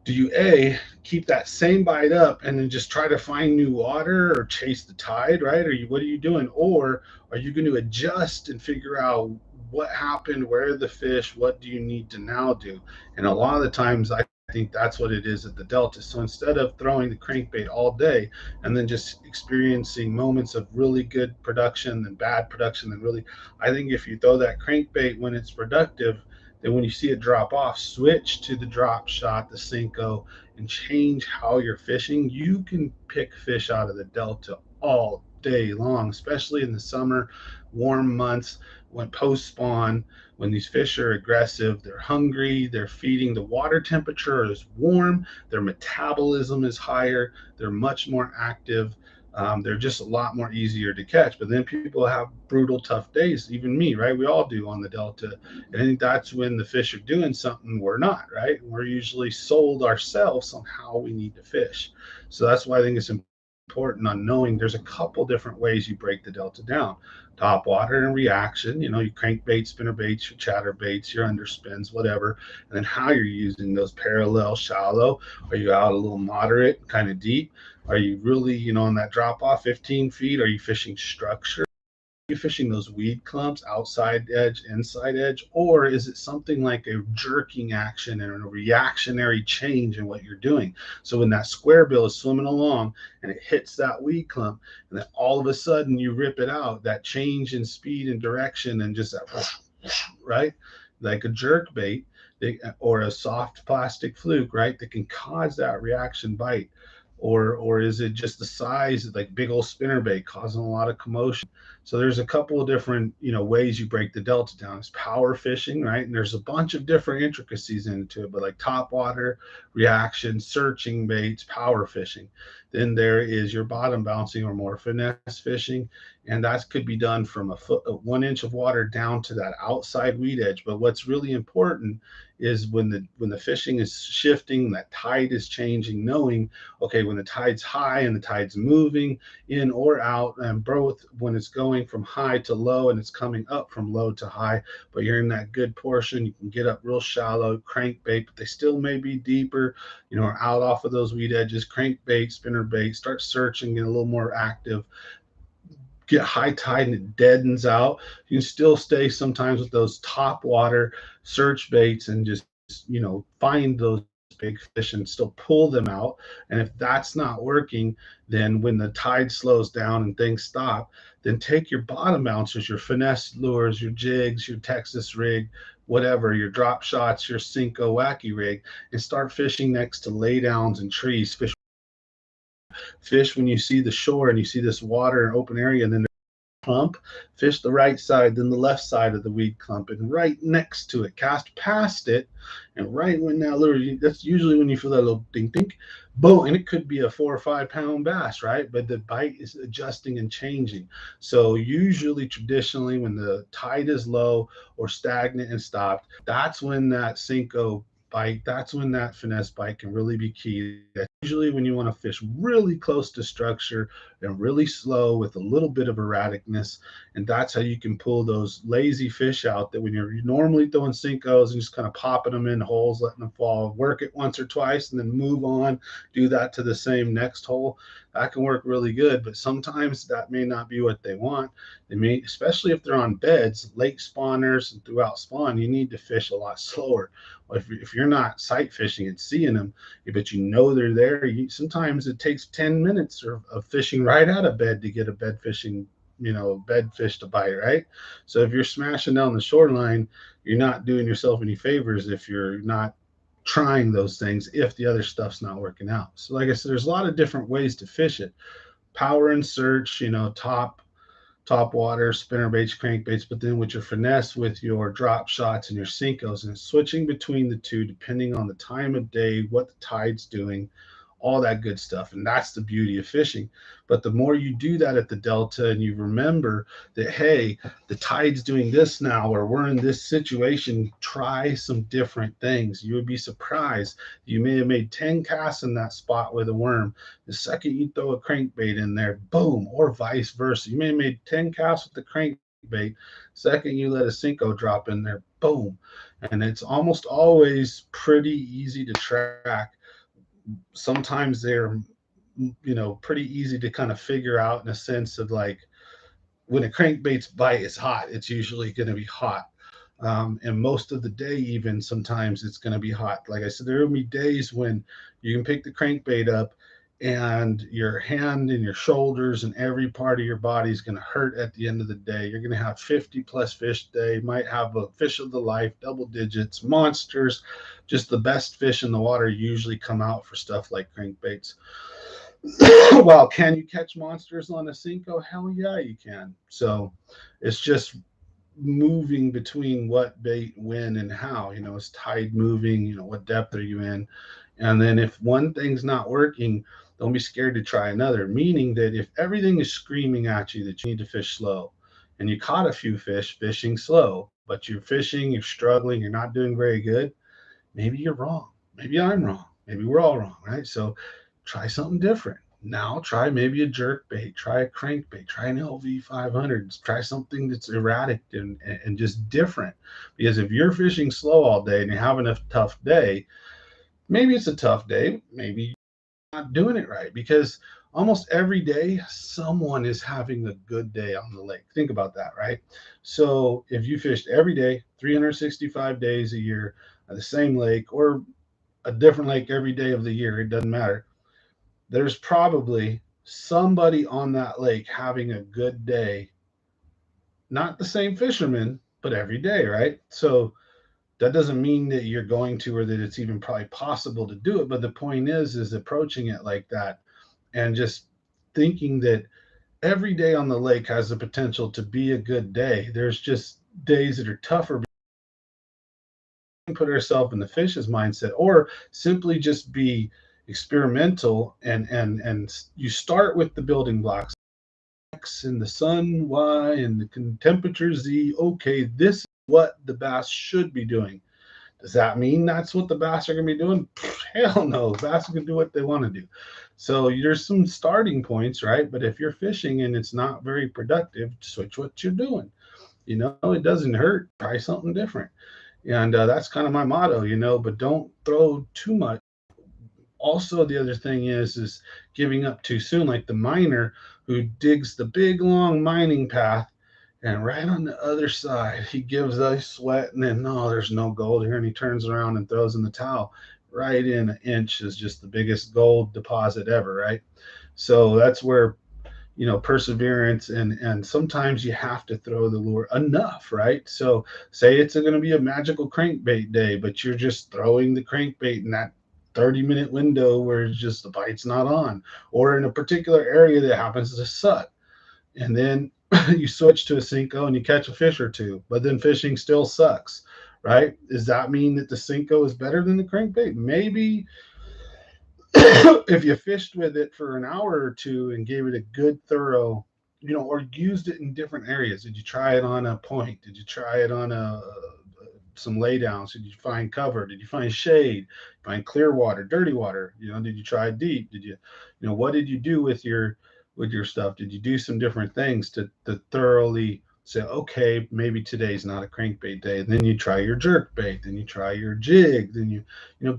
do you keep that same bite up and then just try to find new water or chase the tide, right? What are you doing? Or are you going to adjust and figure out what happened, where are the fish, what do you need to now do? And a lot of the times I think that's what it is at the Delta. So instead of throwing the crankbait all day and then just experiencing moments of really good production and bad production, and really, I think if you throw that crankbait when it's productive, then when you see it drop off, switch to the drop shot, the Cinco, and change how you're fishing. You can pick fish out of the Delta all day long, especially in the summer, warm months, when post spawn, when these fish are aggressive, they're hungry, they're feeding, the water temperature is warm, their metabolism is higher, they're much more active. They're just a lot more easier to catch. But then people have brutal, tough days, even me, right? We all do on the Delta. And I think that's when the fish are doing something we're not, right? We're usually sold ourselves on how we need to fish. So that's why I think it's important on knowing there's a couple different ways you break the Delta down. Top water and reaction, your crankbait, spinner baits, your chatter baits, your underspins, whatever. And then how you're using those parallel, shallow. Are you out a little moderate, kind of deep? Are you really, on that drop off 15 feet? Are you fishing structure? You fishing those weed clumps, outside edge, inside edge, or is it something like a jerking action and a reactionary change in what you're doing? So when that square bill is swimming along and it hits that weed clump, and then all of a sudden you rip it out, that change in speed and direction, and just that, right? Like a jerk bait, or a soft plastic fluke, right? That can cause that reaction bite. Or is it just the size, like big old spinner bait causing a lot of commotion? So there's a couple of different, ways you break the Delta down. It's power fishing, right? And there's a bunch of different intricacies into it, but like top water, reaction, searching baits, power fishing. Then there is your bottom bouncing or more finesse fishing, and that could be done from 1 inch of water down to that outside weed edge. But what's really important is when the fishing is shifting, that tide is changing, knowing, okay, when the tide's high and the tide's moving in or out, and both when it's going from high to low and it's coming up from low to high, but you're in that good portion, you can get up real shallow, crankbait, but they still may be deeper, or out off of those weed edges, crankbait, spinner bait, start searching, get a little more active, get high tide and it deadens out. You can still stay sometimes with those top water search baits and just, find those big fish and still pull them out. And if that's not working, then when the tide slows down and things stop, then take your bottom bouncers, your finesse lures, your jigs, your Texas rig, whatever, your drop shots, your Cinco wacky rig, and start fishing next to laydowns and trees. Fish when you see the shore and you see this water and open area, and then clump, fish the right side, then the left side of the weed clump, and right next to it, cast past it, and right when that lure, that's usually when you feel that little ding ding, boom, and it could be a 4 or 5 pound bass, right? But the bite is adjusting and changing. So usually, traditionally, when the tide is low or stagnant and stopped, that's when that Cinco bite, that's when that finesse bite can really be key. That usually when you want to fish really close to structure and really slow with a little bit of erraticness. And that's how you can pull those lazy fish out that when you're normally throwing Cincos and just kind of popping them in holes, letting them fall, work it once or twice and then move on, do that to the same next hole. That can work really good, but sometimes that may not be what they want. They may, especially if they're on beds, lake spawners and throughout spawn, you need to fish a lot slower. Well, if you're not sight fishing and seeing them, but you know they're there. Sometimes it takes 10 minutes of fishing right out of bed to get a bed fishing, bed fish to bite, right? So if you're smashing down the shoreline, you're not doing yourself any favors if you're not trying those things, if the other stuff's not working out. So like I said, there's a lot of different ways to fish it. Power and search, top water, spinner baits, crankbaits, but then with your finesse, with your drop shots and your Cincos, and switching between the two depending on the time of day, what the tide's doing, all that good stuff. And that's the beauty of fishing. But the more you do that at the Delta and you remember that, hey, the tide's doing this now, or we're in this situation, try some different things. You would be surprised. You may have made 10 casts in that spot with a worm. The second you throw a crankbait in there, boom, or vice versa. You may have made 10 casts with the crankbait. Second you let a Cinco drop in there, boom. And it's almost always pretty easy to track. Sometimes they're pretty easy to kind of figure out in a sense of like when a crankbait's bite is hot, it's usually going to be hot. And most of the day, even sometimes it's going to be hot. Like I said, there will be days when you can pick the crankbait up and your hand and your shoulders and every part of your body is going to hurt at the end of the day. You're going to have 50 plus fish a day, might have a fish of the life, double digits, monsters. Just the best fish in the water usually come out for stuff like crankbaits. Well, can you catch monsters on a Cinco? Hell yeah, you can. So it's just moving between what bait, when, and how. Is tide moving? What depth are you in? And then if one thing's not working, don't be scared to try another. Meaning that if everything is screaming at you that you need to fish slow, and you caught a few fish fishing slow, but you're fishing, you're struggling, you're not doing very good, maybe you're wrong. Maybe I'm wrong. Maybe we're all wrong, right? So try something different. Now try maybe a jerk bait, try a crankbait, try an LV 500, try something that's erratic and just different. Because if you're fishing slow all day and you're having a tough day, maybe it's a tough day, maybe you're not doing it right. Because almost every day someone is having a good day on the lake. Think about that, right? So if you fished every day, 365 days a year at the same lake or a different lake every day of the year, it doesn't matter. There's probably somebody on that lake having a good day, not the same fisherman, but every day, right? So that doesn't mean that you're going to or that it's even probably possible to do it. But the point is approaching it like that and just thinking that every day on the lake has the potential to be a good day. There's just days that are tougher. Put ourselves in the fish's mindset or simply just be experimental and you start with the building blocks X and the sun Y and the temperature Z. Okay, this is what the bass should be doing. Does that mean that's what the bass are going to be doing? Hell no. Bass can do what they want to do. So there's some starting points, right? But if you're fishing and it's not very productive, switch what you're doing. It doesn't hurt. Try something different. And that's kind of my motto, but don't throw too much. Also, the other thing is giving up too soon, like the miner who digs the big long mining path, and right on the other side he gives a sweat, and then no, there's no gold here, and he turns around and throws in the towel. Right in an inch is just the biggest gold deposit ever, right? So that's where perseverance and sometimes you have to throw the lure enough, right? So say it's going to be a magical crankbait day, but you're just throwing the crankbait in that 30-minute window where it's just the bite's not on, or in a particular area that happens to suck, and then you switch to a Cinco and you catch a fish or two, but then fishing still sucks, right? Does that mean that the Cinco is better than the crankbait? Maybe. If you fished with it for an hour or two and gave it a good thorough, or used it in different areas. Did you try it on a point? Did you try it on a some laydowns? Did you find cover? Did you find shade? Find clear water, dirty water? Did you try deep? What did you do with your stuff? Did you do some different things to thoroughly say, okay, maybe today's not a crankbait day? And then you try your jerk bait, then you try your jig, then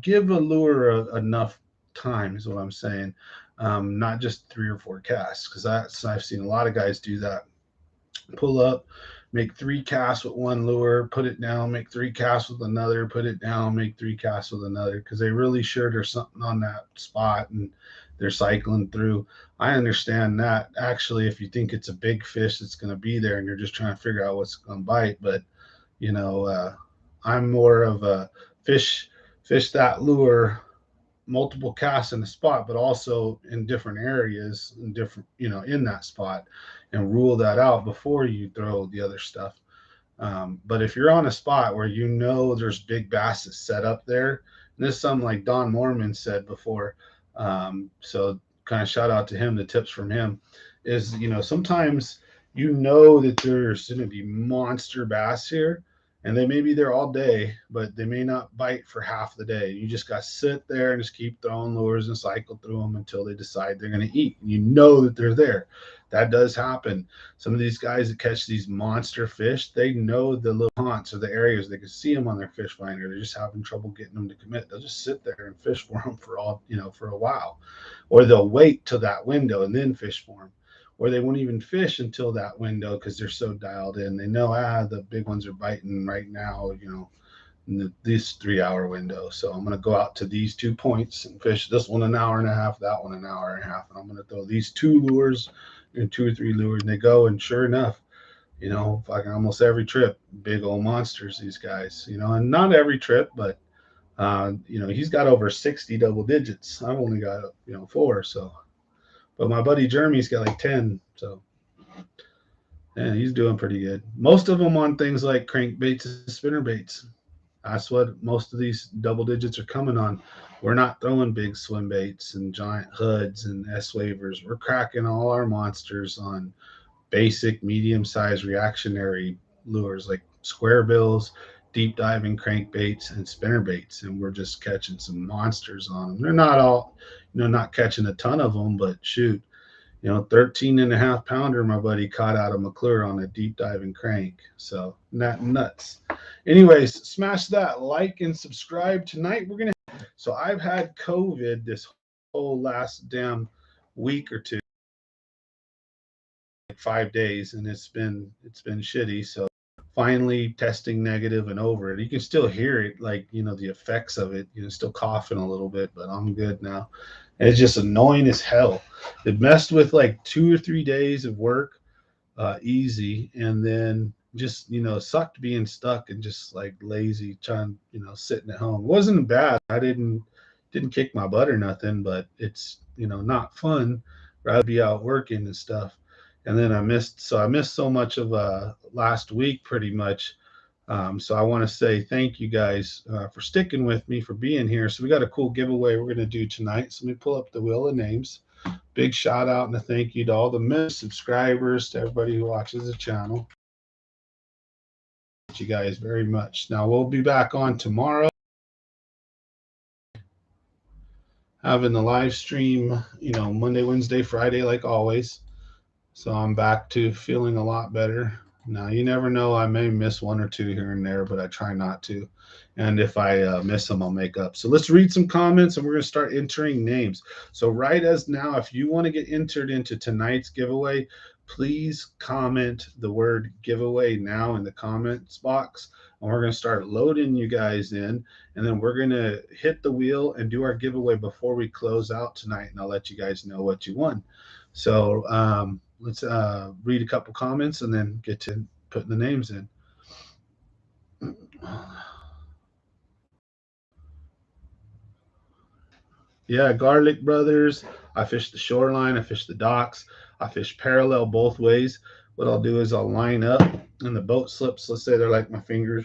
give a lure enough time is what I'm saying. Not just 3 or 4 casts, because I've seen a lot of guys do that. Pull up, make 3 casts with one lure, put it down, make 3 casts with another, put it down, make 3 casts with another, because they really sure there's something on that spot and they're cycling through. I understand that actually, if you think it's a big fish that's going to be there and you're just trying to figure out what's going to bite, but I'm more of a fish that lure multiple casts in the spot, but also in different areas and different, in that spot, and rule that out before you throw the other stuff. But if you're on a spot where there's big bass set up there, and this is something like Don Mormon said before, so kind of shout out to him, the tips from him is, sometimes that there's going to be monster bass here, and they may be there all day, but they may not bite for half the day. You just got to sit there and just keep throwing lures and cycle through them until they decide they're going to eat. And that they're there. That does happen. Some of these guys that catch these monster fish, they know the little haunts or the areas. They can see them on their fish finder. They're just having trouble getting them to commit. They'll just sit there and fish for them for a while. Or they'll wait till that window and then fish for them. Or they won't even fish until that window because they're so dialed in. They know, the big ones are biting right now, in this 3-hour window. So I'm going to go out to these 2 points and fish this one an hour and a half, that one an hour and a half. And I'm going to throw these 2 lures and 2 or 3 lures. And they go, and sure enough, fucking almost every trip, big old monsters, these guys, and not every trip, but, he's got over 60 double digits. I've only got, 4. So, but my buddy Jeremy's got like 10. So, yeah, he's doing pretty good. Most of them on things like crankbaits and spinner baits. That's what most of these double digits are coming on. We're not throwing big swim baits and giant hoods and S-wavers. We're cracking all our monsters on basic, medium-sized reactionary lures like square bills, deep diving crankbaits, and spinner baits. And we're just catching some monsters on them. They're not all, not catching a ton of them, but shoot, 13 and a half pounder my buddy caught out of McClure on a deep diving crank. So not nuts. Anyways, smash that like and subscribe. Tonight so I've had COVID this whole last damn week or two, like 5 days, and it's been shitty. So finally testing negative and over it. You can still hear it, like, the effects of it, still coughing a little bit, but I'm good now. And it's just annoying as hell. It messed with like 2 or 3 days of work, easy, and then just sucked being stuck and just like lazy, trying, sitting at home. It wasn't bad. I didn't kick my butt or nothing, but it's not fun. Rather be out working and stuff. And then I missed so much of last week, pretty much. So I want to say thank you guys for sticking with me, for being here. So we got a cool giveaway we're going to do tonight. So let me pull up the wheel of names. Big shout out and a thank you to all the subscribers, to everybody who watches the channel. Thank you guys very much. Now we'll be back on tomorrow, having the live stream, Monday, Wednesday, Friday, like always. So I'm back to feeling a lot better. Now, you never know. I may miss 1 or 2 here and there, but I try not to. And if I miss them, I'll make up. So let's read some comments, and we're going to start entering names. So right as now, if you want to get entered into tonight's giveaway, please comment the word giveaway now in the comments box. And we're going to start loading you guys in. And then we're going to hit the wheel and do our giveaway before we close out tonight. And I'll let you guys know what you won. So let's read a couple comments and then get to putting the names in. Yeah, Garlic Brothers. I fish the shoreline. I fish the docks. I fish parallel both ways. What I'll do is I'll line up, and the boat slips. Let's say they're like my fingers,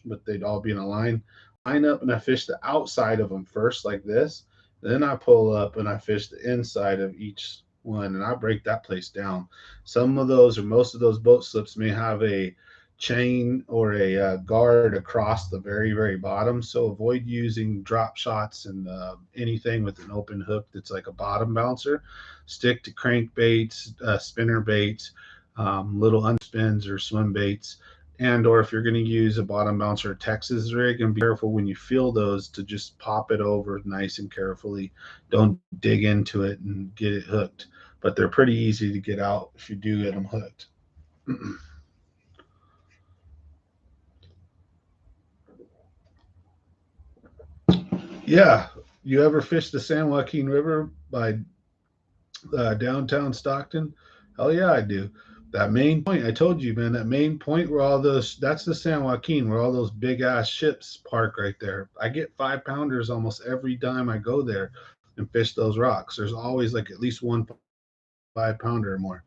but they'd all be in a line. Line up, and I fish the outside of them first, like this. Then I pull up, and I fish the inside of each one, and I break that place down. Some of those, or most of those boat slips may have a chain or a guard across the very bottom. So avoid using drop shots and anything with an open hook that's like a bottom bouncer. Stick to crankbaits, spinner baits, little unspins or swim baits. And or if you're going to use a bottom bouncer Texas rig, and be careful when you feel those to just pop it over nice and carefully. Don't dig into it and get it hooked. But they're pretty easy to get out if you do get them hooked. Yeah, you ever fish the San Joaquin River by downtown Stockton? Hell yeah, I do. That main point, I told you, man, that main point where all those, that's the San Joaquin, where all those big ass ships park right there. I get 5-pounders almost every time I go there and fish those rocks. There's always like at least one 5-pounder or more.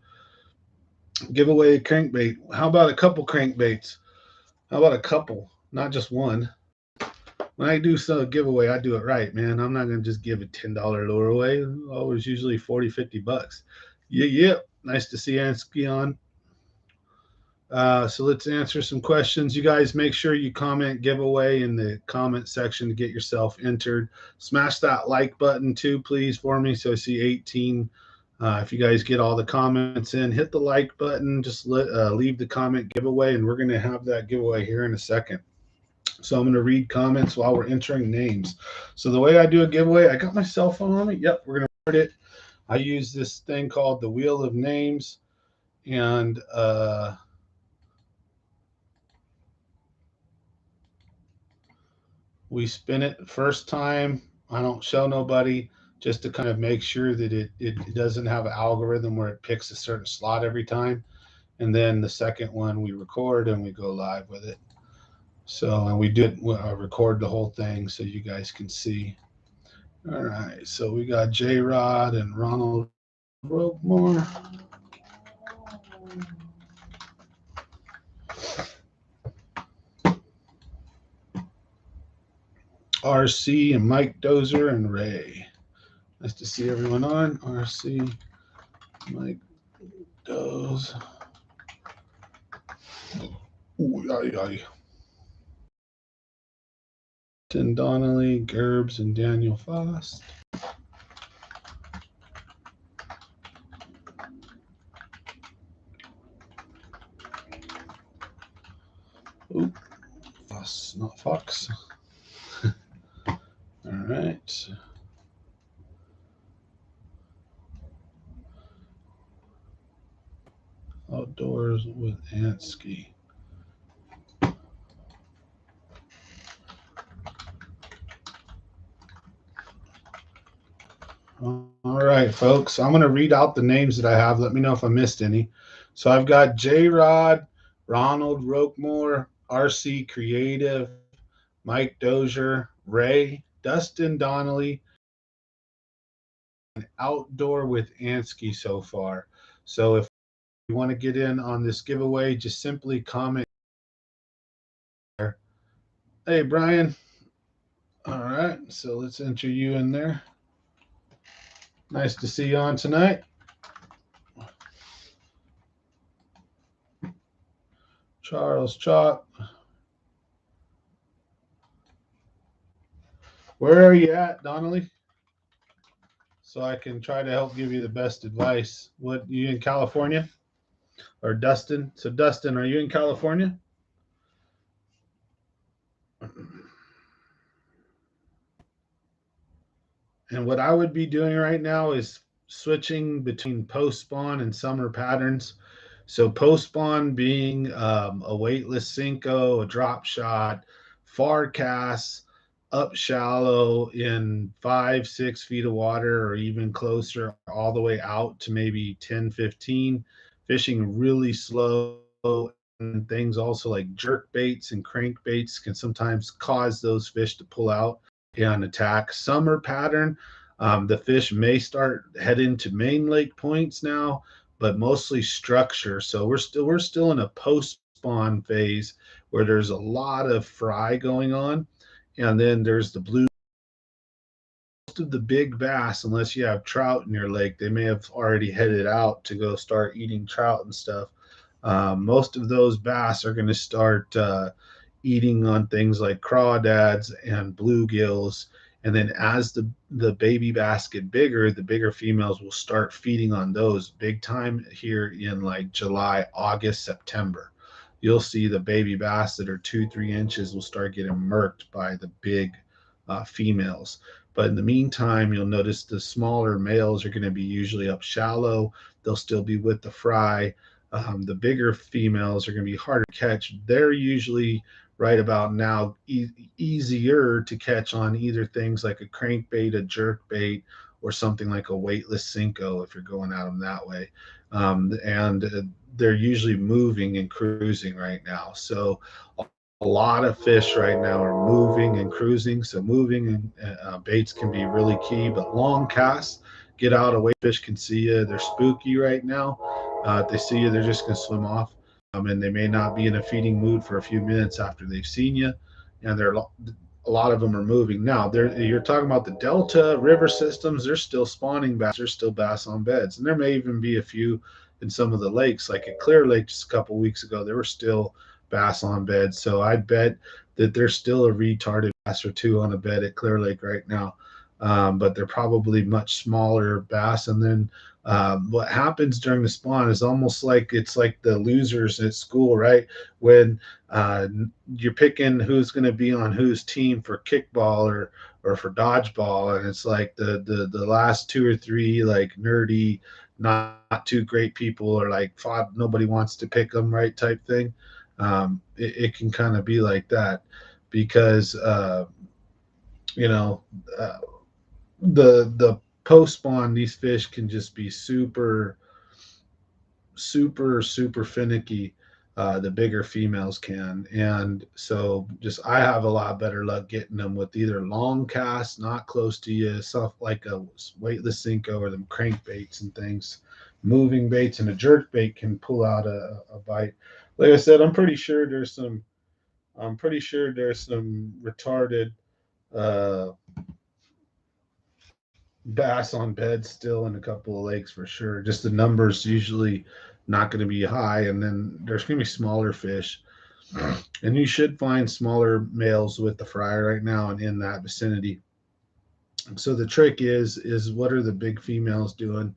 Give away a crankbait. How about a couple crankbaits? How about a couple, not just one? When I do some giveaway, I do it right, man. I'm not gonna just give a $10 lure away. Always usually 40, $50. Yeah. Nice to see Ansky on. So let's answer some questions. You guys make sure you comment giveaway in the comment section to get yourself entered. Smash that like button too, please, for me. So I see 18. If you guys get all the comments in, hit the like button. Just leave the comment giveaway, and we're going to have that giveaway here in a second. So I'm going to read comments while we're entering names. So the way I do a giveaway, I got my cell phone on me. Yep, we're going to record it. I use this thing called the Wheel of Names, and we spin it first time. I don't show nobody, just to kind of make sure that it doesn't have an algorithm where it picks a certain slot every time. And then the second one we record and we go live with it. So, and we did record the whole thing so you guys can see. All right, so we got J-Rod and Ronald Roquemore. RC and Mike Dozer and Ray. Nice to see everyone on. RC, Mike Doze. Tim Donnelly, Gerbs, and Daniel Fost. Oop, Foss, not Fox. All right. Outdoors with Ansky. All right, folks. I'm going to read out the names that I have. Let me know if I missed any. So I've got J-Rod, Ronald Roquemore, RC Creative, Mike Dozier, Ray, Dustin Donnelly, and Outdoor with Ansky so far. So if you want to get in on this giveaway, just simply comment there. Hey, Brian. All right, so let's enter you in there. Nice to see you on tonight. Charles Chop. Where are you at, Donnelly? So I can try to help give you the best advice. What, you in California? Or Dustin? So Dustin, are you in California? And what I would be doing right now is switching between post spawn and summer patterns. So post spawn being a weightless Cinco, a drop shot, far casts, up shallow in 5-6 feet of water, or even closer, all the way out to maybe 10, 15, fishing really slow. And things also like jerk baits and crank baits can sometimes cause those fish to pull out and attack. Summer pattern, the fish may start heading to main lake points now, but mostly structure. So we're still in a post spawn phase where there's a lot of fry going on, and then there's the blue. Most of the big bass, unless you have trout in your lake, they may have already headed out to go start eating trout and stuff. Most of those bass are going to start eating on things like crawdads and bluegills. And then as the baby bass get bigger, the bigger females will start feeding on those big time here in like July, August, September. You'll see the baby bass that are 2, 3 inches will start getting murked by the big females. But in the meantime, you'll notice the smaller males are going to be usually up shallow. They'll still be with the fry. The bigger females are going to be harder to catch. They're usually right about now easier to catch on either things like a crankbait, a jerkbait, or something like a weightless Cinco if you're going at them that way. And they're usually moving and cruising right now. So a lot of fish right now are moving and cruising. So moving and baits can be really key, but long casts, get out away. Fish can see you. They're spooky right now. If they see you, they're just going to swim off. And they may not be in a feeding mood for a few minutes after they've seen you. And a lot of them are moving. Now, you're talking about the Delta river systems. They're still spawning bass. There's still bass on beds. And there may even be a few in some of the lakes, like at Clear Lake just a couple weeks ago. There were still bass on beds. So I bet that there's still a retarded bass or two on a bed at Clear Lake right now. But they're probably much smaller bass. And then what happens during the spawn is almost like it's like the losers at school, right? When you're picking who's going to be on whose team for kickball or for dodgeball, and it's like the last 2 or 3 like nerdy, not too great people are like fought, nobody wants to pick them, right? Type thing. It can kind of be like that because you know. The post spawn, these fish can just be super finicky. The bigger females can, and so just I have a lot better luck getting them with either long casts not close to you, stuff like a weightless Cinco or them crankbaits and things. Moving baits and a jerk bait can pull out a bite. Like I said, I'm pretty sure there's some retarded uh bass on beds still in a couple of lakes for sure. Just the numbers usually not going to be high, and then there's going to be smaller fish, and you should find smaller males with the fry right now and in that vicinity. So the trick is what are the big females doing?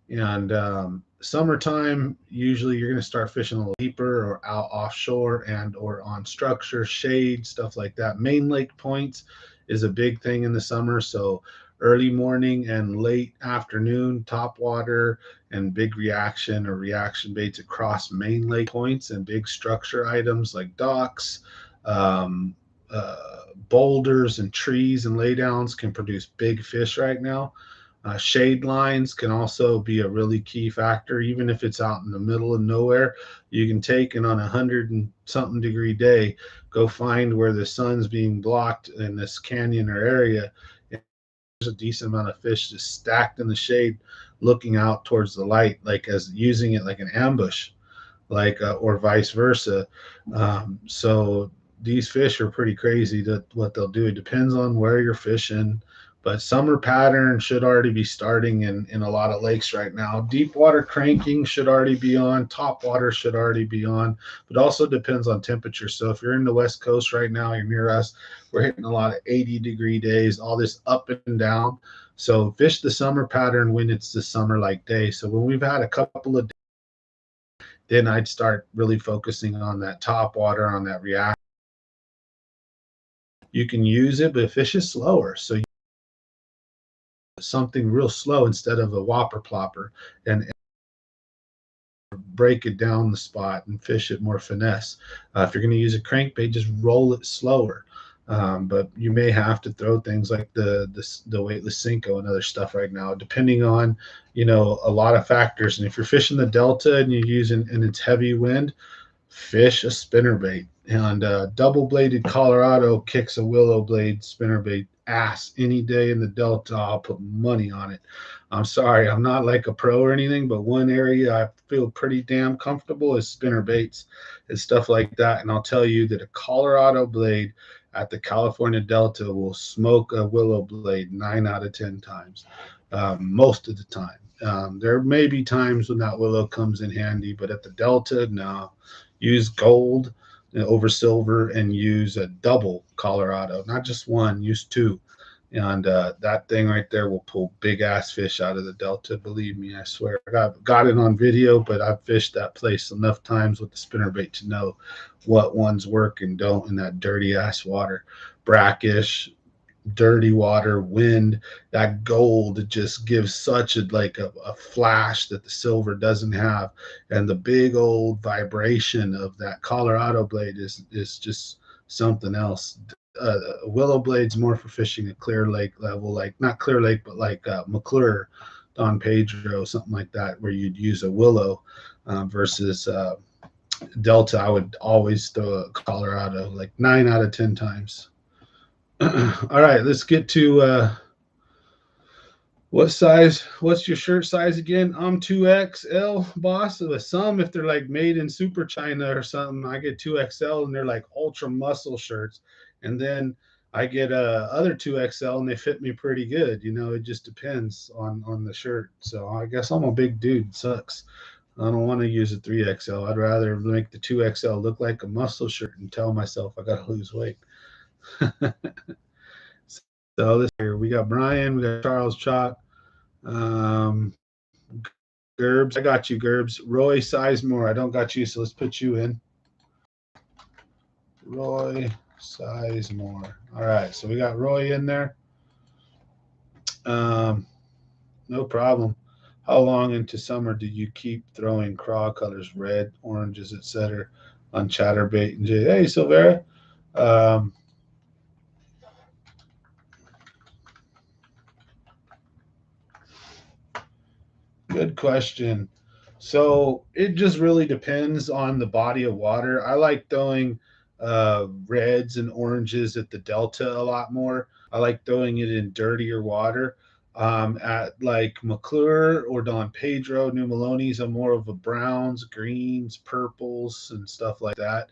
And summertime, usually you're going to start fishing a little deeper or out offshore and or on structure, shade, stuff like that. Main lake points is a big thing in the summer. So early morning and late afternoon, top water and big reaction or reaction baits across main lake points and big structure items like docks, um, boulders and trees and laydowns can produce big fish right now. Shade lines can also be a really key factor, even if it's out in the middle of nowhere. You can take and on 100 and something degree day, go find where the sun's being blocked in this canyon or area. And there's a decent amount of fish just stacked in the shade, looking out towards the light, like as using it like an ambush, like or vice versa. So these fish are pretty crazy to what they'll do. It depends on where you're fishing, but summer pattern should already be starting in a lot of lakes right now. Deep water cranking should already be on. Top water should already be on, but also depends on temperature. So if you're in the West Coast right now, you're near us, we're hitting a lot of 80-degree days, all this up and down. So fish the summer pattern when it's the summer like day. So when we've had a couple of, then I'd start really focusing on that top water, on that reaction. You can use it, but fish is slower. So something real slow instead of a whopper plopper and break it down the spot and fish it more finesse. If you're going to use a crankbait, just roll it slower. But you may have to throw things like the weightless Cinco and other stuff right now, depending on a lot of factors. And if you're fishing the Delta and you're using and it's heavy wind, fish a spinnerbait. And double-bladed Colorado kicks a willow blade spinnerbait ass any day in the Delta. I'll put money on it. I'm sorry, I'm not like a pro or anything, but one area I feel pretty damn comfortable is spinnerbaits and stuff like that. And I'll tell you that a Colorado blade at the California Delta will smoke a willow blade 9 out of 10 times, most of the time. There may be times when that willow comes in handy, but at the Delta, no. Use gold over silver and use a double Colorado, not just one, use two. And that thing right there will pull big ass fish out of the Delta. Believe me, I swear. I got it on video, but I've fished that place enough times with the spinnerbait to know what ones work and don't in that dirty ass water. Brackish, dirty water, wind, that gold, it just gives such a flash that the silver doesn't have. And the big old vibration of that Colorado blade is just something else. Willow blade's more for fishing a Clear Lake level, like not Clear Lake, but like McClure, Don Pedro, something like that, where you'd use a willow versus Delta. I would always throw a Colorado like 9 out of 10 times. All right, let's get to what size? What's your shirt size again? I'm 2XL, boss. With some, if they're like made in Super China or something, I get 2XL and they're like ultra muscle shirts. And then I get other 2XL and they fit me pretty good. You know, it just depends on the shirt. So I guess I'm a big dude. Sucks. I don't want to use a 3XL. I'd rather make the 2XL look like a muscle shirt and tell myself I got to lose weight. So this here we got Brian, we got Charles Chalk, Gerbs. I got you, Gerbs. Roy Sizemore, I don't got you, so let's put you in. Roy Sizemore. All right, so we got Roy in there. No problem. How long into summer do you keep throwing craw colors, red, oranges, etc., on chatterbait and jig? Hey, Silvera. Um, Good question. So it just really depends on the body of water. I like throwing reds and oranges at the Delta a lot more. I like throwing it in dirtier water. At like McClure or Don Pedro, New Maloney's, I'm more of a browns, greens, purples, and stuff like that.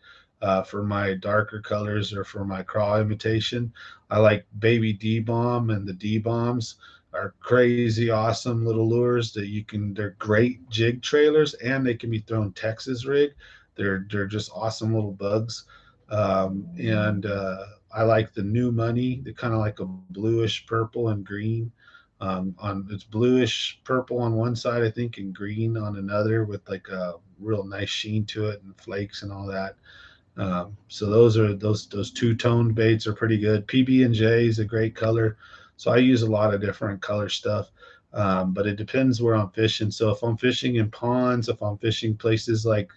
For my darker colors or for my craw imitation, I like Baby D Bomb and the D Bombs are crazy awesome little lures that you can, they're great jig trailers and they can be thrown Texas rig. They're just awesome little bugs. And I like the New Money. They're kind of like a bluish purple and green. On It's bluish purple on one side, I think, and green on another with like a real nice sheen to it and flakes and all that. So those two-toned baits are pretty good. PB and J is a great color. So I use a lot of different color stuff. But it depends where I'm fishing. So if I'm fishing in ponds, if I'm fishing places like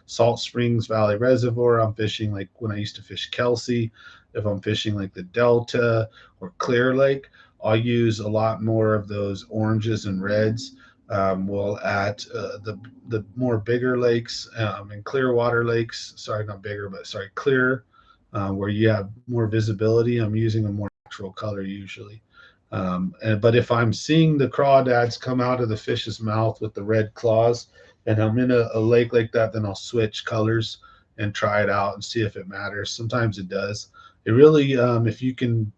Salt Springs Valley Reservoir, I'm fishing like when I used to fish Kelsey. If I'm fishing like the Delta or Clear Lake, I'll use a lot more of those oranges and reds. Well, at the more bigger lakes and clear water lakes, sorry, not bigger, but sorry, clear, where you have more visibility, I'm using a more natural color usually. But if I'm seeing the crawdads come out of the fish's mouth with the red claws, and I'm in a lake like that, then I'll switch colors and try it out and see if it matters. Sometimes it does. It really, if you can,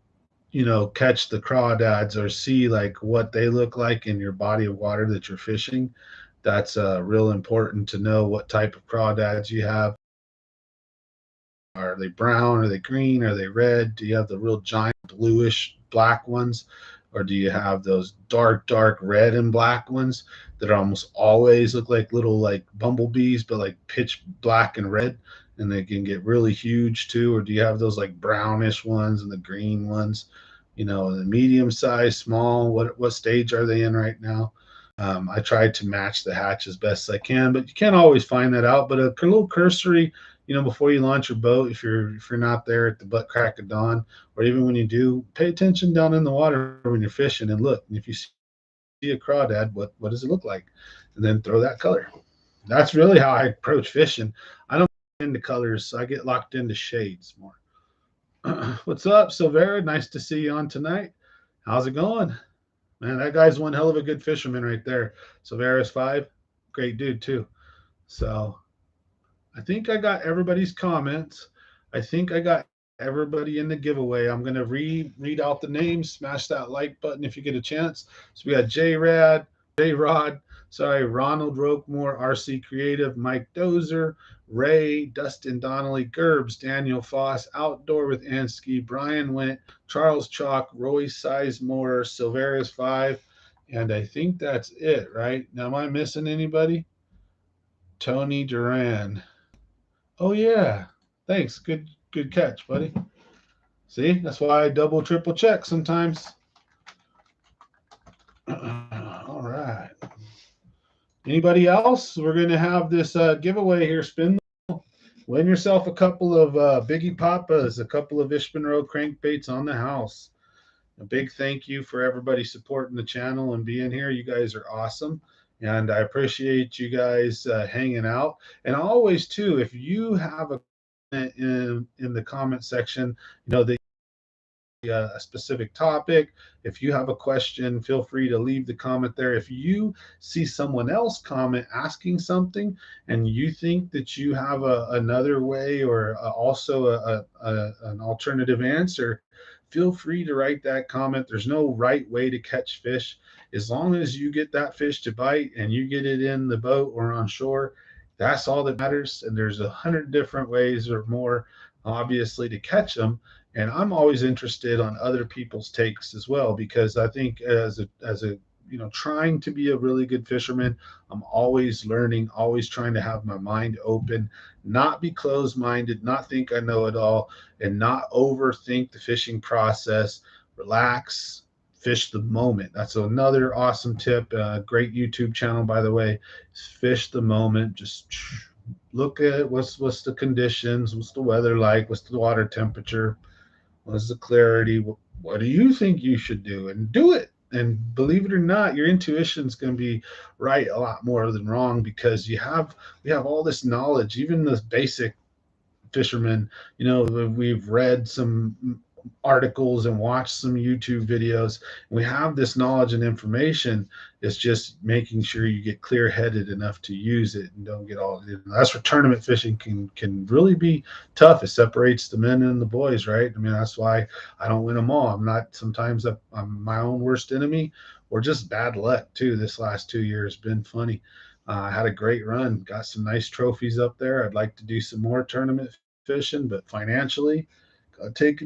catch the crawdads or see like what they look like in your body of water that you're fishing, that's real important to know what type of crawdads you have. Are they brown? Are they green? Are they red? Do you have the real giant bluish black ones? Or do you have those dark red and black ones that almost always look like little like bumblebees, but like pitch black and red? And they can get really huge too. Or do you have those like brownish ones and the green ones? The medium size, small, what stage are they in right now? I tried to match the hatch as best as I can, but you can't always find that out. But a little cursory, before you launch your boat, if you're not there at the butt crack of dawn, or even when you do, pay attention down in the water when you're fishing and look. And if you see a crawdad, what does it look like? And then throw that color. That's really how I approach fishing. I don't get into colors. I get locked into shades more. What's up, Silvera? Nice to see you on tonight. How's it going? Man, that guy's one hell of a good fisherman right there. Silvera's 5, great dude too. So I think I got everybody's comments. I think I got everybody in the giveaway. I'm gonna read out the names. Smash that like button if you get a chance. So we got J Rad, J-Rod, sorry, Ronald Roquemore, RC Creative, Mike Dozer, Ray, Dustin Donnelly, Gerbs, Daniel Foss, Outdoor with Ansky, Brian Went, Charles Chalk, Roy Sizemore, Silveris 5, and I think that's it, right? Now, am I missing anybody? Tony Duran. Oh yeah. Thanks. Good catch, buddy. See, that's why I double triple check sometimes. All right. Anybody else? We're gonna have this giveaway here. Spin. Win yourself a couple of Biggie Papas, a couple of Ish Monroe crankbaits on the house. A big thank you for everybody supporting the channel and being here. You guys are awesome. And I appreciate you guys hanging out. And always, too, if you have a in the comment section, you know, that a specific topic. If you have a question, feel free to leave the comment there. If you see someone else comment asking something and you think that you have another way or also an alternative answer, feel free to write that comment. There's no right way to catch fish. As long as you get that fish to bite and you get it in the boat or on shore, that's all that matters. And there's 100 different ways or more, obviously, to catch them. And I'm always interested on other people's takes as well, because I think as a trying to be a really good fisherman, I'm always learning, always trying to have my mind open, not be closed-minded, not think I know it all, and not overthink the fishing process. Relax, fish the moment. That's another awesome tip. Great YouTube channel, by the way. Fish the moment. Just look at what's the conditions, what's the weather like, what's the water temperature, what's the clarity, what do you think you should do, and do it. And believe it or not, your intuition is going to be right a lot more than wrong, because we have all this knowledge. Even the basic fishermen, we've read some articles and watched some YouTube videos, and we have this knowledge and information. It's just making sure you get clear headed enough to use it and don't get all. That's where tournament fishing can really be tough. It separates the men and the boys, right? I mean, that's why I don't win them all. Sometimes I'm my own worst enemy, or just bad luck too. This last 2 years been funny. I had a great run, got some nice trophies up there. I'd like to do some more tournament fishing, but financially, gotta take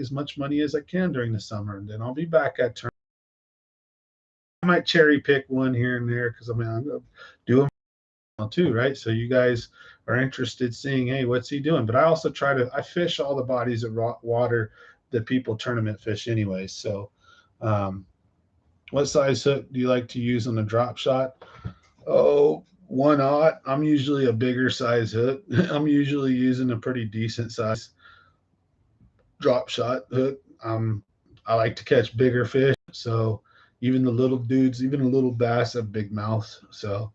as much money as I can during the summer, and then I'll be back at tournament. I might cherry pick one here and there, because I'm gonna do them too, right? So you guys are interested seeing, hey, what's he doing? But I also I fish all the bodies of water that people tournament fish anyways. So what size hook do you like to use on a drop shot? Oh, 1/0. I'm usually a bigger size hook. I'm usually using a pretty decent size drop shot hook. I like to catch bigger fish, so even the little dudes, even a little bass, have big mouths. So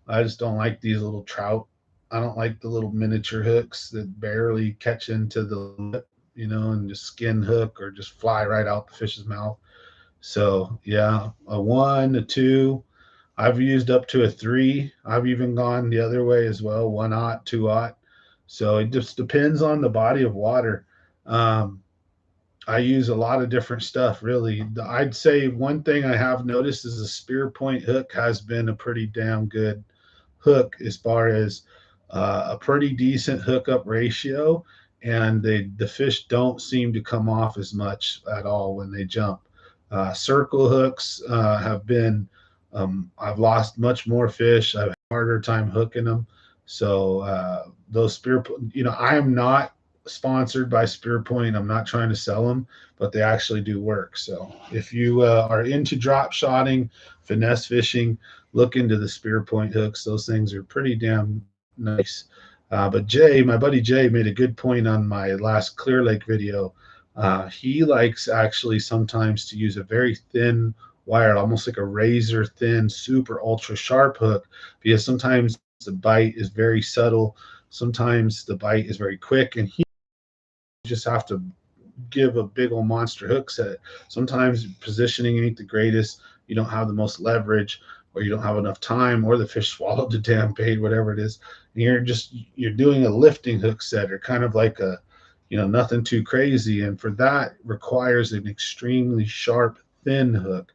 I just don't like these little trout. I don't like the little miniature hooks that barely catch into the lip, and just skin hook or just fly right out the fish's mouth. So yeah, a 1, a 2. I've used up to a 3. I've even gone the other way as well, 1/0, 2/0. So it just depends on the body of water. I use a lot of different stuff, really. I'd say one thing I have noticed is the spear point hook has been a pretty damn good hook, as far as a pretty decent hookup ratio, and the fish don't seem to come off as much at all when they jump. Circle hooks have been, I've lost much more fish. I've had a harder time hooking them. So those I am not sponsored by Spear Point. I'm not trying to sell them, but they actually do work. So if you are into drop shotting, finesse fishing, look into the Spear Point hooks. Those things are pretty damn nice. But Jay, my buddy Jay, made a good point on my last Clear Lake video. He likes actually sometimes to use a very thin wire, almost like a razor thin, super ultra sharp hook, because sometimes the bite is very subtle. Sometimes the bite is very quick, and he just have to give a big old monster hook set. Sometimes positioning ain't the greatest. You don't have the most leverage, or you don't have enough time, or the fish swallowed the damn bait, whatever it is. And you're doing a lifting hook set, or kind of like a, nothing too crazy. And for that requires an extremely sharp, thin hook.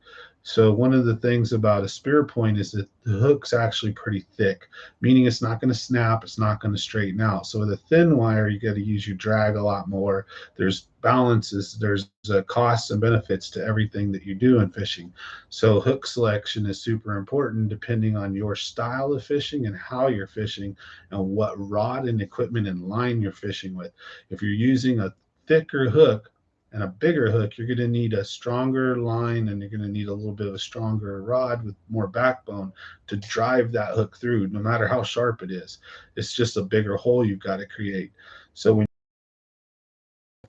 So one of the things about a spear point is that the hook's actually pretty thick, meaning it's not going to snap, it's not going to straighten out. So with a thin wire, you got to use your drag a lot more. There's balances, there's costs and benefits to everything that you do in fishing. So hook selection is super important depending on your style of fishing and how you're fishing and what rod and equipment and line you're fishing with. If you're using a thicker hook and a bigger hook, you're going to need a stronger line and you're going to need a little bit of a stronger rod with more backbone to drive that hook through, no matter how sharp it is. It's just a bigger hole you've got to create. So when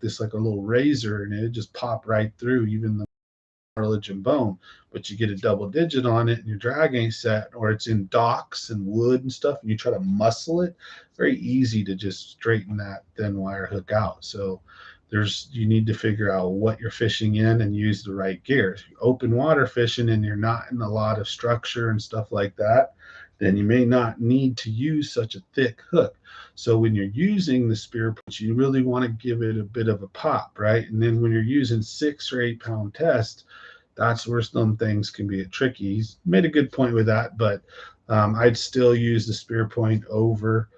this like a little razor and it just pop right through even the cartilage and bone, but you get a double digit on it and your drag ain't set, or it's in docks and wood and stuff, and you try to muscle it, very easy to just straighten that thin wire hook out. So you need to figure out what you're fishing in and use the right gear. If you're open water fishing and you're not in a lot of structure and stuff like that, then you may not need to use such a thick hook. So when you're using the spear punch, you really want to give it a bit of a pop, right? And then when you're using 6 or 8 pound test, that's where some things can be tricky. He's made a good point with that, but I'd still use the spear point over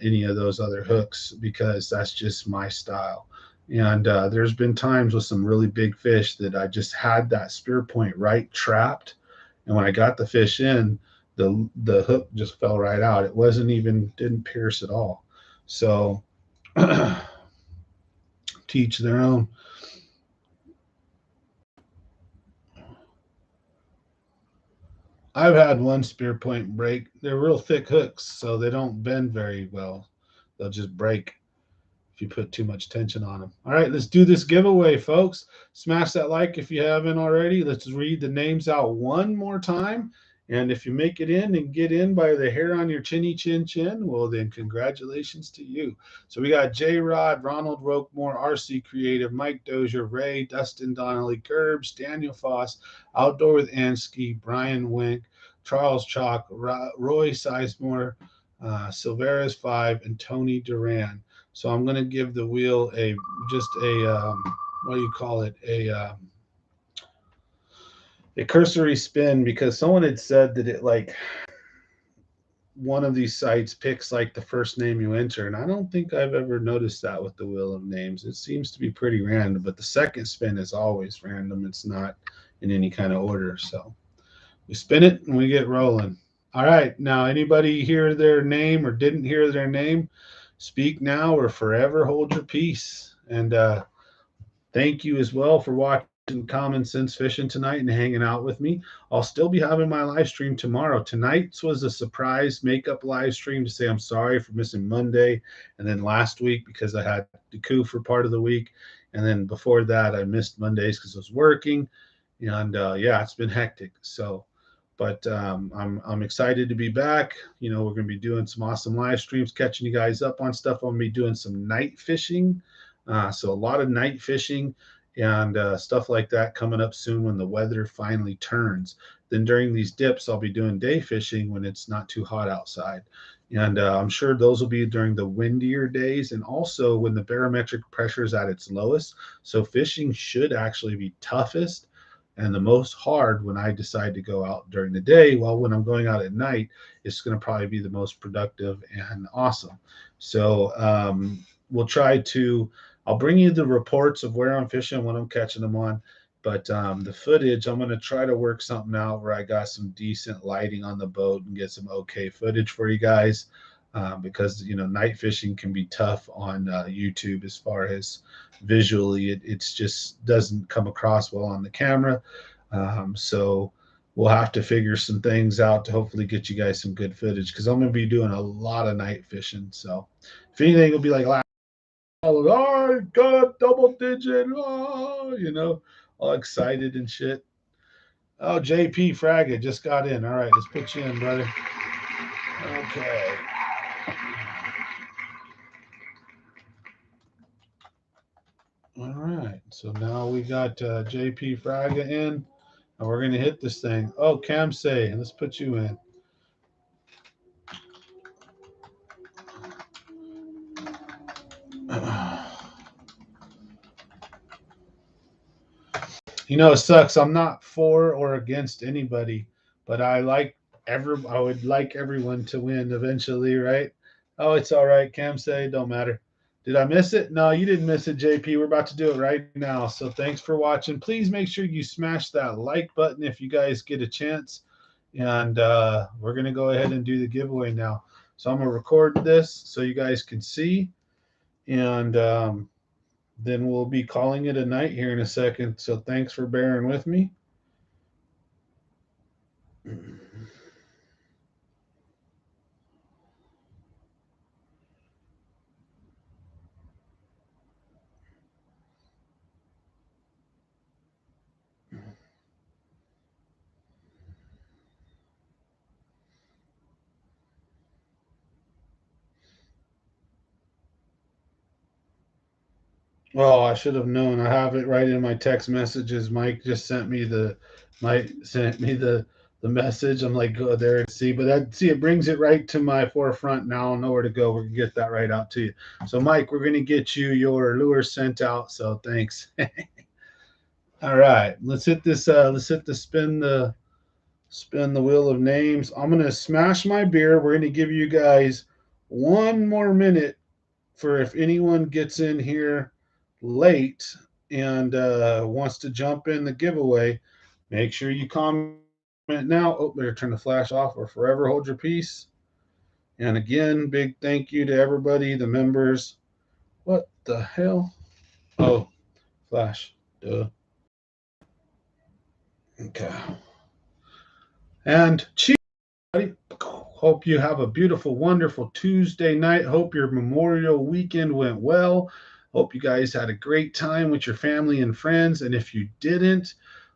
any of those other hooks because that's just my style. And there's been times with some really big fish that I just had that spear point right trapped, and when I got the fish in, the hook just fell right out. It wasn't even didn't pierce at all. So teach their own. I've had one spear point break. They're real thick hooks, so they don't bend very well. They'll just break if you put too much tension on them. All right, let's do this giveaway, folks. Smash that like if you haven't already. Let's read the names out one more time. And if you make it in and get in by the hair on your chinny chin chin, well, then congratulations to you. So we got J Rod, Ronald Roquemore, RC Creative, Mike Dozier, Ray, Dustin Donnelly, Curbs, Daniel Foss, Outdoor with Ansky, Brian Wink, Charles Chalk, Roy Sizemore, Silveras 5, and Tony Duran. So I'm going to give the wheel just a what do you call it, a cursory spin, because someone had said that it like one of these sites picks like the first name you enter, and I don't think I've ever noticed that with the wheel of names. It seems to be pretty random, but the second spin is always random. It's not in any kind of order. So we spin it and we get rolling. All right, now anybody hear their name or didn't hear their name, speak now or forever hold your peace. And thank you as well for watching Common Sense Fishing tonight and hanging out with me. I'll still be having my live stream tomorrow. Tonight's was a surprise makeup live stream to say I'm sorry for missing Monday, and then last week because I had Deku for part of the week, and then before that I missed Mondays because I was working, and yeah, it's been hectic. So, but I'm excited to be back. You know, we're going to be doing some awesome live streams, catching you guys up on stuff. I'm going to be doing some night fishing. So a lot of night fishing and stuff like that coming up soon when the weather finally turns. Then during these dips, I'll be doing day fishing when it's not too hot outside. And I'm sure those will be during the windier days and also when the barometric pressure is at its lowest. So fishing should actually be toughest and the most hard when I decide to go out during the day. While when I'm going out at night, it's going to probably be the most productive and awesome. So we'll try to I'll bring you the reports of where I'm fishing, when I'm catching them on. But the footage, I'm going to try to work something out where I got some decent lighting on the boat and get some okay footage for you guys. Because, you know, night fishing can be tough on YouTube as far as visually. It's just doesn't come across well on the camera. So we'll have to figure some things out to hopefully get you guys some good footage because I'm going to be doing a lot of night fishing. So if anything, it'll be like, oh, I got double digit, oh, you know, all excited and shit. Oh, JP Fraggett just got in. All right, let's put you in, brother. Okay. All right. So now we got JP Fraga in, and we're gonna hit this thing. Oh, Cam Say, let's put you in. You know, it sucks. I'm not for or against anybody, but I would like everyone to win eventually, right? Oh, it's all right. Cam say, don't matter. Did I miss it? No, you didn't miss it, JP. We're about to do it right now. So thanks for watching. Please make sure you smash that like button if you guys get a chance. And we're gonna go ahead and do the giveaway now. So I'm gonna record this so you guys can see, and then we'll be calling it a night here in a second. So thanks for bearing with me. Oh, I should have known. I have it right in my text messages. Mike just sent me the message. I'm like, go there and see. But I see it brings it right to my forefront now. I'll know where to go. We're gonna get that right out to you. So Mike, we're gonna get you your lure sent out. So thanks. All right. Let's hit this spin the wheel of names. I'm gonna smash my beer. We're gonna give you guys 1 more minute for if anyone gets in here late and wants to jump in the giveaway. Make sure you comment now. Oh, better turn the flash off or forever hold your peace. And again, big thank you to everybody, the members. What the hell? Oh, flash. Duh. Okay. And cheers. Hope you have a beautiful, wonderful Tuesday night. Hope your Memorial weekend went well. Hope you guys had a great time with your family and friends. And if you didn't,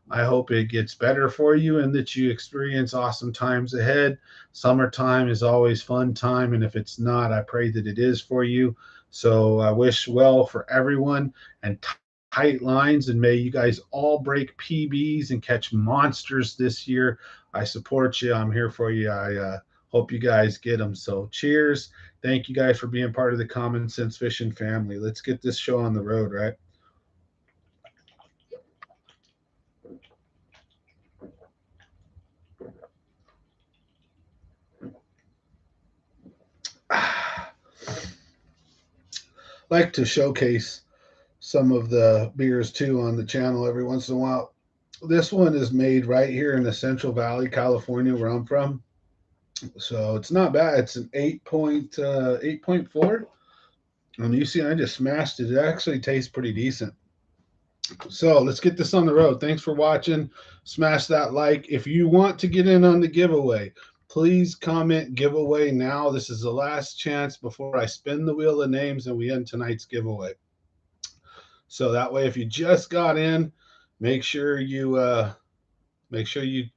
I hope it gets better for you and that you experience awesome times ahead. Summertime is always fun time. And if it's not, I pray that it is for you. So I wish well for everyone and tight lines. And may you guys all break PBs and catch monsters this year. I support you. I'm here for you. I hope you guys get them. So cheers. Thank you guys for being part of the Common Sense Fishing family. Let's get this show on the road, right? Like to showcase some of the beers too on the channel every once in a while. This one is made right here in the Central Valley, California, where I'm from. So it's not bad. It's an 8.4. And you see, I just smashed it. It actually tastes pretty decent. So let's get this on the road. Thanks for watching. Smash that like. If you want to get in on the giveaway, please comment giveaway now. This is the last chance before I spin the wheel of names and we end tonight's giveaway. So that way, if you just got in, make sure you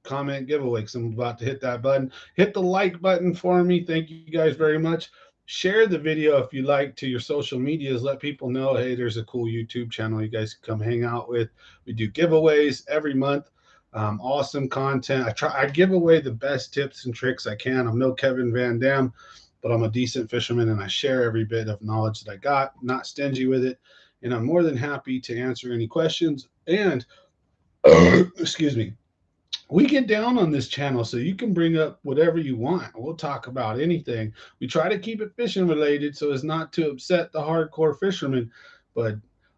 comment giveaway because I'm about to hit that button. Hit the like button for me. Thank you guys very much. Share the video if you like to your social medias. Let people know, hey, there's a cool YouTube channel you guys can come hang out with. We do giveaways every month. Awesome content. I give away the best tips and tricks I can. I'm no Kevin Van Dam, but I'm a decent fisherman and I share every bit of knowledge that I got, not stingy with it. And I'm more than happy to answer any questions. And excuse me, we get down on this channel so you can bring up whatever you want. We'll talk about anything. We try to keep it fishing related so as not to upset the hardcore fishermen, but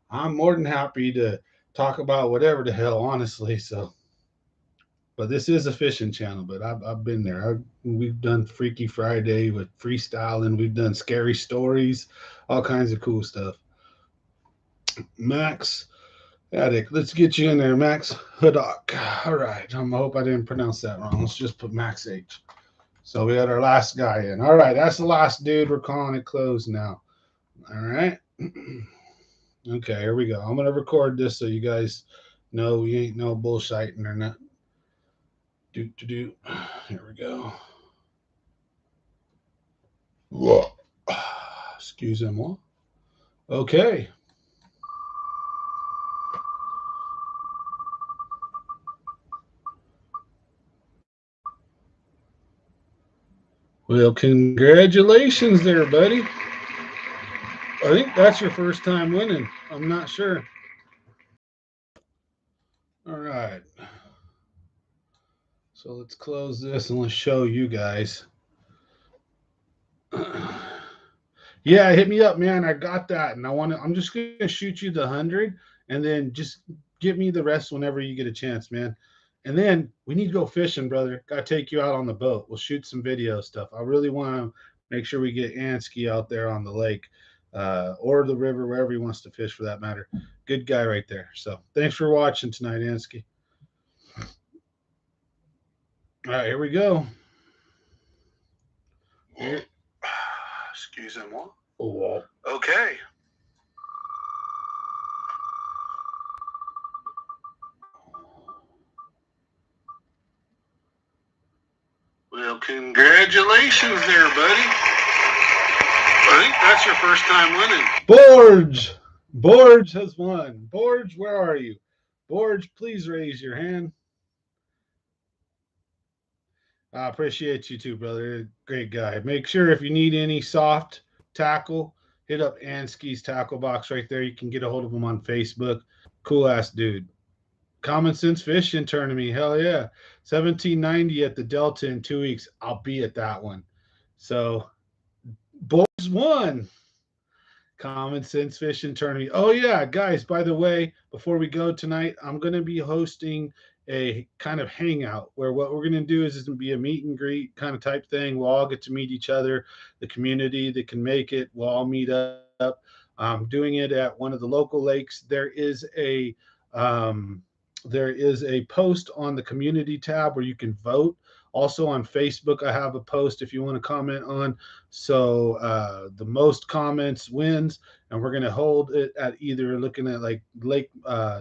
I'm more than happy to talk about whatever the hell, honestly. So, but this is a fishing channel, but I've been there. We've done Freaky Friday with freestyling. We've done scary stories, all kinds of cool stuff. Max Attic, let's get you in there, Max Hodak. All right, I hope I didn't pronounce that wrong. Let's just put Max H. So we got our last guy in. All right, that's the last dude. We're calling it closed now. All right. Okay, here we go. I'm going to record this so you guys know we ain't no bullshitting or not. Here we go. Excusez-moi. Okay. Well, congratulations there, buddy. I think that's your first time winning. I'm not sure. right. So let's close this and let's show you guys. Yeah, hit me up, man. I got that, and I'm just gonna shoot you the 100, and then just get me the rest whenever you get a chance, man. And then we need to go fishing, brother. Gotta take you out on the boat. We'll shoot some video stuff. I really want to make sure we get Ansky out there on the lake, or the river, wherever he wants to fish, for that matter. Good guy right there. So thanks for watching tonight, Ansky. All right, here we go. Here. Excusez-moi. Oh, Okay. Well, congratulations there, buddy. I think that's your first time winning. Borge has won. Borge, where are you? Borge, please raise your hand. I appreciate you too, brother. Great guy. Make sure if you need any soft tackle, hit up Ansky's tackle box right there. You can get a hold of him on Facebook. Cool ass dude. Common Sense Fishing Tournament. Hell yeah. 1790 at the Delta in 2 weeks. I'll be at that one. So, Borge won. Common Sense Fishing Tournament. Oh yeah, guys, by the way, before we go tonight, I'm going to be hosting a kind of hangout where what we're going to do is going to be a meet and greet kind of type thing. We'll all get to meet each other, the community that can make it. We'll all meet up. I'm doing it at one of the local lakes. There is a post on the community tab where you can vote. Also on Facebook, I have a post if you want to comment on. So the most comments wins, and we're going to hold it at either looking at like Lake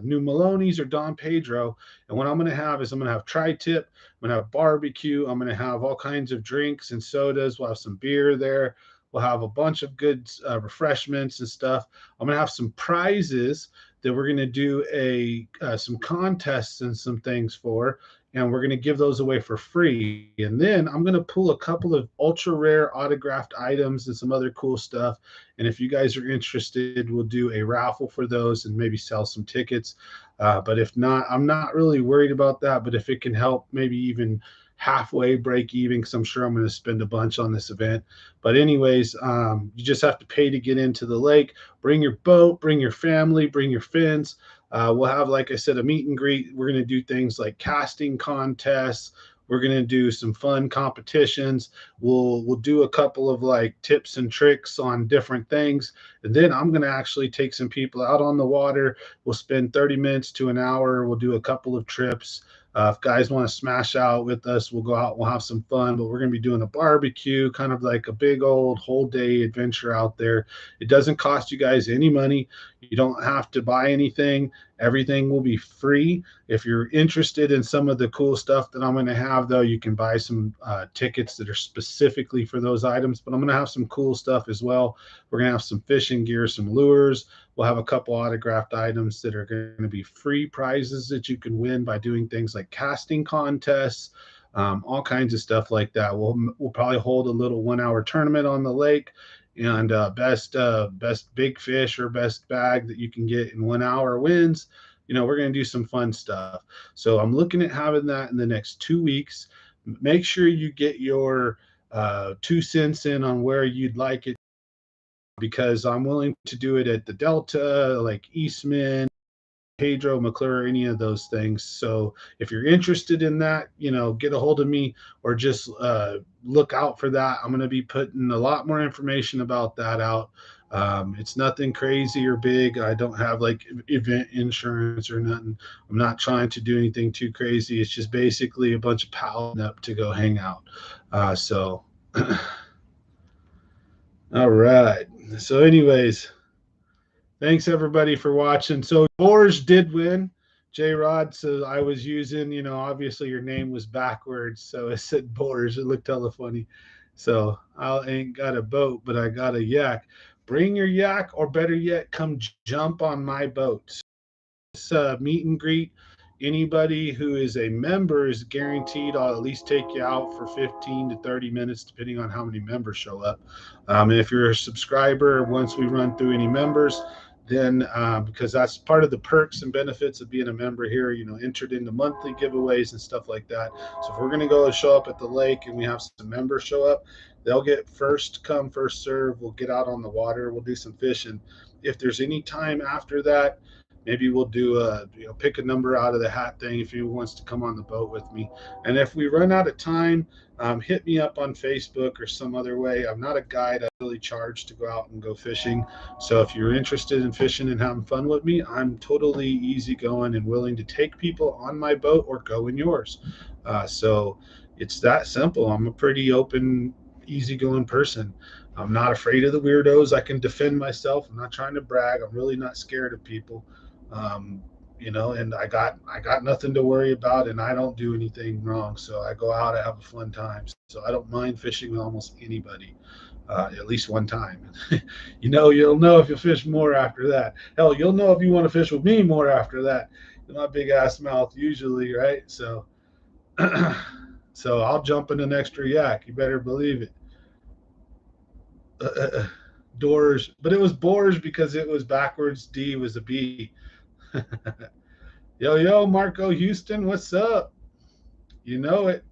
New Melones or Don Pedro. And what I'm going to have is I'm going to have tri-tip, I'm going to have barbecue, I'm going to have all kinds of drinks and sodas. We'll have some beer there. We'll have a bunch of good refreshments and stuff. I'm going to have some prizes that we're going to do some contests and some things for, and we're going to give those away for free. And then I'm going to pull a couple of ultra rare autographed items and some other cool stuff. And if you guys are interested, we'll do a raffle for those and maybe sell some tickets. But if not, I'm not really worried about that. But if it can help maybe even halfway break even, because I'm sure I'm going to spend a bunch on this event. But anyways, you just have to pay to get into the lake. Bring your boat, bring your family, bring your fins. We'll have, like I said, a meet and greet. We're going to do things like casting contests. We're going to do some fun competitions. We'll do a couple of like tips and tricks on different things. And then I'm going to actually take some people out on the water. We'll spend 30 minutes to an hour. We'll do a couple of trips. If guys want to smash out with us, we'll go out, we'll have some fun, but we're going to be doing a barbecue, kind of like a big old whole day adventure out there. It doesn't cost you guys any money. You don't have to buy anything. Everything will be free. If you're interested in some of the cool stuff that I'm going to have, though, you can buy some tickets that are specifically for those items, but I'm going to have some cool stuff as well. We're going to have some fishing gear, some lures. We'll have a couple autographed items that are going to be free prizes that you can win by doing things like casting contests, all kinds of stuff like that. We'll probably hold a little 1 hour tournament on the lake, and best big fish or best bag that you can get in 1 hour wins. We're going to do some fun stuff. So I'm looking at having that in the next 2 weeks. Make sure you get your 2 cents in on where you'd like it, because I'm willing to do it at the Delta, like Eastman, Pedro, McClure, any of those things. So if you're interested in that, get a hold of me, or just look out for that. I'm going to be putting a lot more information about that out. It's nothing crazy or big. I don't have like event insurance or nothing. I'm not trying to do anything too crazy. It's just basically a bunch of pals up to go hang out. All right. So anyways, thanks everybody for watching. So Borge did win. J-Rod, so I was using, obviously your name was backwards, so it said Borge. It looked hella funny. So I ain't got a boat, but I got a yak. Bring your yak, or better yet, come jump on my boat. This meet and greet, anybody who is a member is guaranteed I'll at least take you out for 15 to 30 minutes, depending on how many members show up. And if you're a subscriber, once we run through any members, then because that's part of the perks and benefits of being a member here, entered into monthly giveaways and stuff like that. So if we're going to go show up at the lake and we have some members show up, they'll get first come, first serve. We'll get out on the water. We'll do some fishing. If there's any time after that, maybe we'll do pick a number out of the hat thing if anyone wants to come on the boat with me. And if we run out of time, hit me up on Facebook or some other way. I'm not a guide. I really charge to go out and go fishing. So if you're interested in fishing and having fun with me, I'm totally easygoing and willing to take people on my boat or go in yours. So it's that simple. I'm a pretty open, easygoing person. I'm not afraid of the weirdos. I can defend myself. I'm not trying to brag. I'm really not scared of people. Um, and I got nothing to worry about, and I don't do anything wrong. So I go out, I have a fun time. So I don't mind fishing with almost anybody, at least one time. You'll know if you fish more after that. Hell, you'll know if you want to fish with me more after that. My big ass mouth usually, right? So, so I'll jump in an extra yak. You better believe it. Doors, but it was Boers because it was backwards. D was a B. Yo, Marco Houston, what's up? You know it.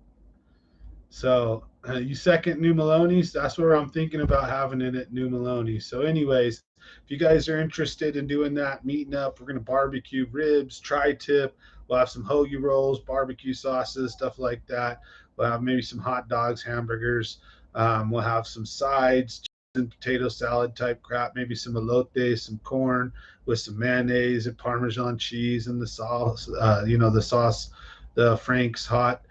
So you second New Maloney's. That's where I'm thinking about having it at New Maloney's. So anyways, if you guys are interested in doing that, meeting up, we're going to barbecue ribs, tri-tip. We'll have some hoagie rolls, barbecue sauces, stuff like that. We'll have maybe some hot dogs, hamburgers. We'll have some sides, and potato salad type crap, maybe some elote, some corn with some mayonnaise and Parmesan cheese and the sauce, the sauce, the Frank's hot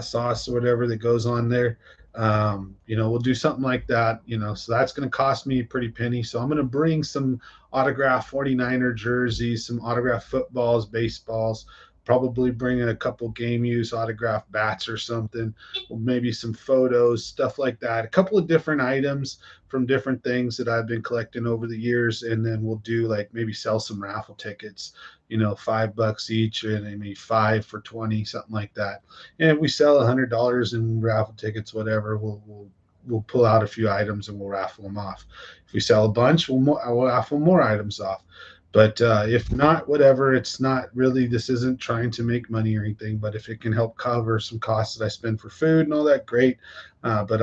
sauce or whatever that goes on there. We'll do something like that, so that's going to cost me a pretty penny. So I'm going to bring some autographed 49er jerseys, some autographed footballs, baseballs, probably bring in a couple game use autographed bats or something, maybe some photos, stuff like that. A couple of different items from different things that I've been collecting over the years. And then we'll do like maybe sell some raffle tickets, $5 each and maybe 5 for 20, something like that. And if we sell $100 in raffle tickets, whatever, we'll pull out a few items and we'll raffle them off. If we sell a bunch, we'll raffle more items off. But if not, whatever, it's not really, this isn't trying to make money or anything, but if it can help cover some costs that I spend for food and all that, great. But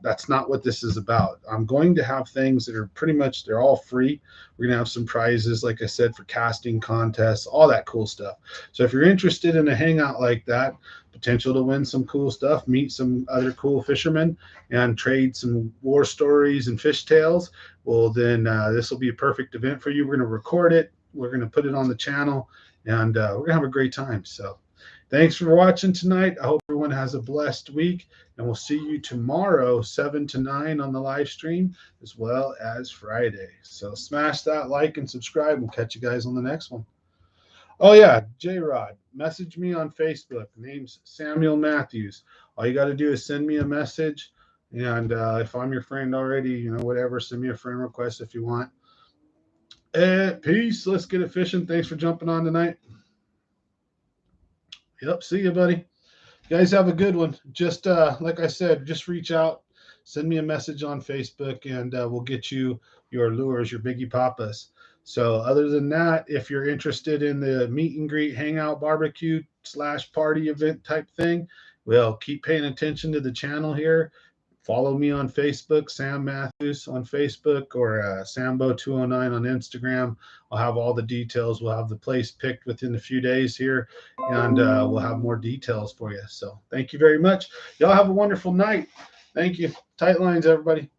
that's not what this is about. I'm going to have things that are pretty much, they're all free. We're going to have some prizes, like I said, for casting contests, all that cool stuff. So if you're interested in a hangout like that, potential to win some cool stuff, meet some other cool fishermen, and trade some war stories and fish tales, well, then this will be a perfect event for you. We're going to record it. We're going to put it on the channel, and we're going to have a great time. So thanks for watching tonight. I hope everyone has a blessed week, and we'll see you tomorrow, 7 to 9 on the live stream, as well as Friday. So smash that like and subscribe. We'll catch you guys on the next one. Oh, yeah, J-Rod, message me on Facebook. Name's Samuel Matthews. All you got to do is send me a message. And if I'm your friend already, whatever, send me a friend request if you want. Peace. Let's get it fishing. Thanks for jumping on tonight. Yep. See you, buddy. You guys have a good one. Just like I said, just reach out. Send me a message on Facebook, and we'll get you your lures, your Biggie Papas. So other than that, if you're interested in the meet and greet, hangout, barbecue / party event type thing, well, keep paying attention to the channel here. Follow me on Facebook, Sam Matthews on Facebook, or Sambo209 on Instagram. I'll have all the details. We'll have the place picked within a few days here, and we'll have more details for you. So thank you very much. Y'all have a wonderful night. Thank you. Tight lines, everybody.